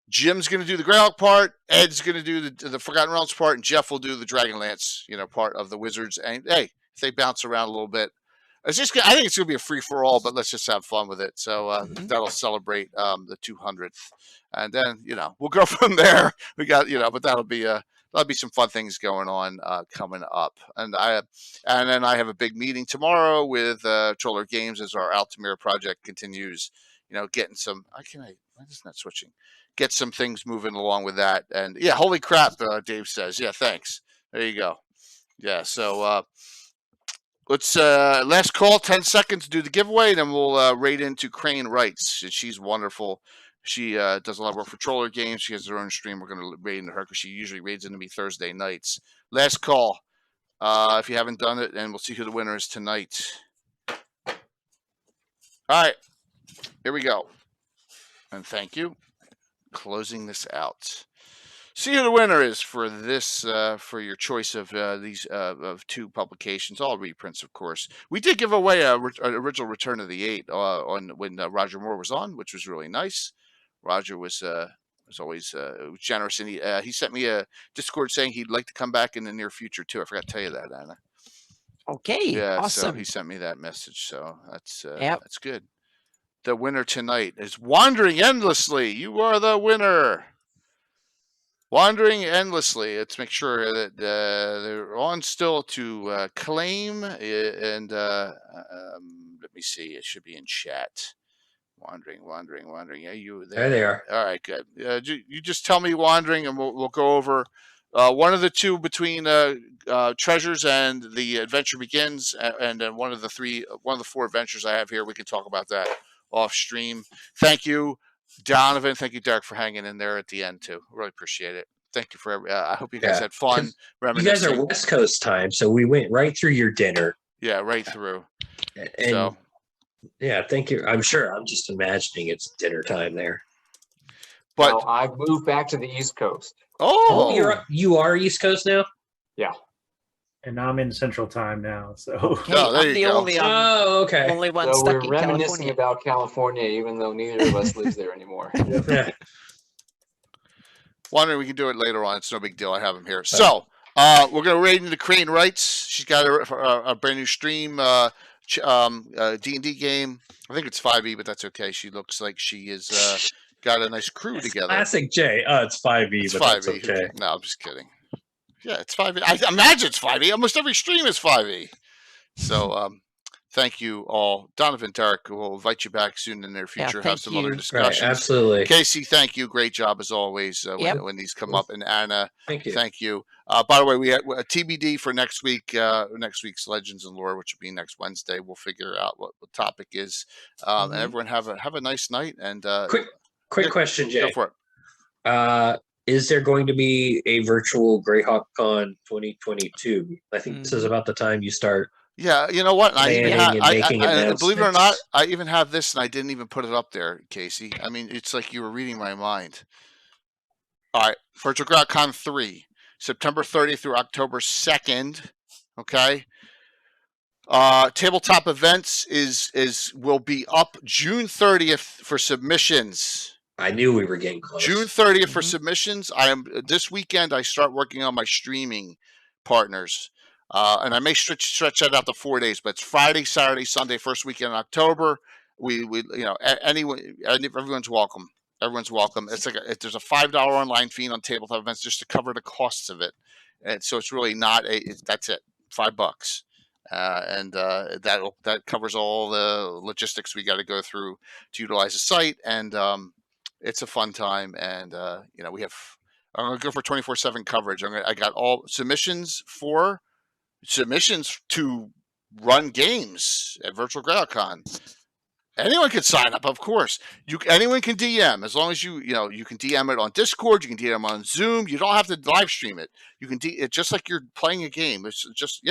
Jim's going to do the Greyhawk part, Ed's going to do the Forgotten Realms part, and Jeff will do the Dragonlance, part of the Wizards. And hey, if they bounce around a little bit, I think it's going to be a free for all, but let's just have fun with it. So that'll celebrate the 200th, and then we'll go from there. We got but that'll be some fun things going on coming up, and then I have a big meeting tomorrow with Troller Games as our Altamira project continues. Getting some. Why is that switching? Get some things moving along with that, and yeah, holy crap! Dave says, yeah, thanks. There you go. Yeah, so let's last call, 10 seconds to do the giveaway, then we'll raid into Crane Wrights. She's wonderful. She does a lot of work for Troller Games. She has her own stream. We're going to raid into her because she usually raids into me Thursday nights. Last call. If you haven't done it, and we'll see who the winner is tonight. All right. Here we go. And thank you. Closing this out. See who the winner is for this, for your choice of these of two publications, all reprints, of course. We did give away an original Return of the Eight on when Roger Moore was on, which was really nice. Roger was always generous, and he sent me a Discord saying he'd like to come back in the near future too. I forgot to tell you that, Anna. Okay, yeah, awesome. So he sent me that message, so that's good. The winner tonight is Wandering Endlessly. You are the winner. Wandering Endlessly. Let's make sure that they're on still to claim, and let me see. It should be in chat. Wandering. Yeah, you There they are. All right, good. You just tell me wandering, and we'll go over one of the two between Treasures and the Adventure Begins, and then one of the four adventures I have here. We can talk about that off stream. Thank you, Donovan. Thank you, Derek, for hanging in there at the end too. Really appreciate it. Thank you for. I hope you guys had fun. You guys are West Coast time, so we went right through your dinner. Yeah, right through. And so. Yeah, thank you. I'm sure. I'm just imagining it's dinner time there. But well, I've moved back to the East Coast. Oh, you are East Coast now? Yeah. And I'm in Central Time now, so. Oh, there you go. Okay. Only one So stuck we're in reminiscing California. about California, even though neither of us lives there anymore. Yeah. Wondering we can do it later on. It's no big deal. I have him here. So we're going to raid into Crane Wrights. She's got a brand new stream. D&D game. I think it's 5e, but that's okay. She looks like she is got a nice crew together. Classic J. It's 5e, It's but 5e. that's okay. No, I'm just kidding. Yeah, it's 5e. I imagine it's 5e. Almost every stream is 5e. So thank you all. Donovan, Derek, we'll invite you back soon in the near future. Have some other discussions. Right, absolutely. Casey, thank you. Great job as always when these come up. And Anna, thank you. By the way, we had a TBD for next week. Next week's Legends and Lore, which will be next Wednesday. We'll figure out what the topic is. And everyone have a nice night. And quick question, Jay. Go for it. Is there going to be a virtual Greyhawk Con 2022? I think this is about the time you start. Yeah, you know what? I believe it or not, I even have this, and I didn't even put it up there, Casey. I mean, it's like you were reading my mind. All right, Virtual Greyhawk Con 3, September 30th through October 2nd. Okay. Tabletop events will be up June 30th for submissions. I knew we were getting close. June 30th for submissions. This weekend. I start working on my streaming partners. And I may stretch that out to 4 days, but it's Friday, Saturday, Sunday, first weekend in October. Everyone's welcome. Everyone's welcome. It's like there's a $5 online fee on tabletop events just to cover the costs of it, and so it's really not that's it, $5, and that covers all the logistics we got to go through to utilize the site, and it's a fun time, and we have. I'm gonna go for 24/7 coverage. I got all submissions to run games at Virtual Greyhawk Con. Anyone can sign up, of course. Anyone can DM as long as you can DM it on Discord. You can DM on Zoom. You don't have to live stream it. You can it's just like you're playing a game. It's just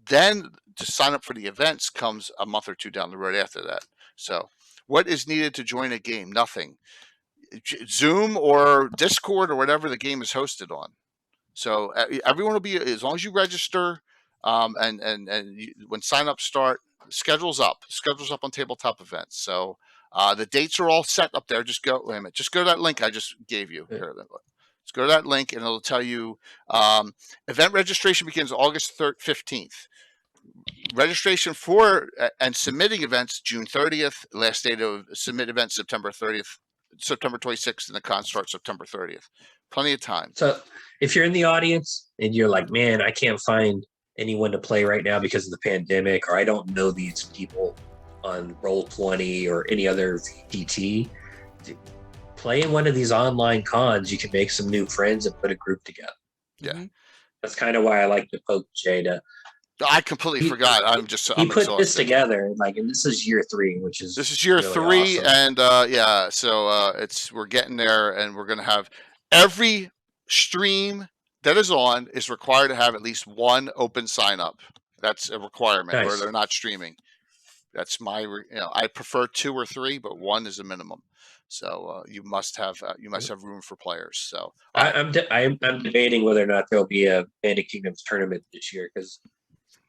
Then to sign up for the events comes a month or two down the road after that. So, what is needed to join a game? Nothing. Zoom or Discord or whatever the game is hosted on. So everyone will be, as long as you register, and when signups start, schedules up on tabletop events. So the dates are all set up there. Just go to that link I just gave you. Here, let's go to that link, and it'll tell you event registration begins August 15th. Registration for and submitting events June 30th. Last day to submit events September 30th, September 26th, and the con starts September 30th. Plenty of time. So if you're in the audience and you're like, man, I can't find anyone to play right now because of the pandemic, or I don't know these people on Roll20 or any other VPT, play in one of these online cons. You can make some new friends and put a group together. Yeah. That's kind of why I like to poke Jada. I completely forgot. I'm put exhausted. This together, and this is year 3, this is year really 3, awesome. And so we're getting there, and we're gonna have every stream that is on is required to have at least one open sign up. That's a requirement, where they're not streaming. That's my, I prefer 2 or 3, but 1 is a minimum. So you must have room for players. So I'm debating whether or not there'll be a Bandit Kingdoms tournament this year because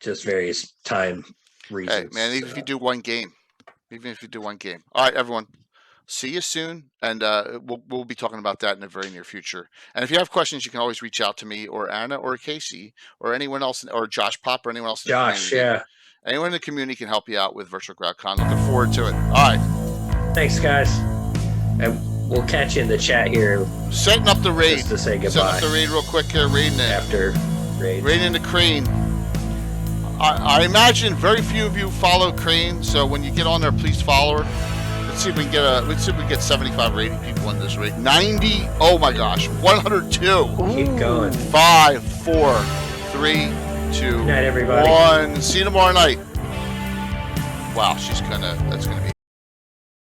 just various time reasons. Hey man, even if you do one game. All right, everyone. See you soon, and we'll be talking about that in the very near future. And if you have questions, you can always reach out to me or Anna or Casey or anyone else, or Josh Pop or anyone else. Josh, yeah. Anyone in the community can help you out with Virtual Greyhawk Con. Looking forward to it. All right. Thanks, guys. And we'll catch you in the chat here. Setting up the raid. Just to say goodbye. Setting up the raid real quick here. Raiding in. After raid. Raiding in the Crane. I imagine very few of you follow Crane, so when you get on there, please follow her. Let's see if we can get 75 or 80 people in this week. 90. Oh my gosh, 102. Keep going. 5, 4, 3, 2, Good night, everybody. 1. See you tomorrow night. Wow, that's gonna be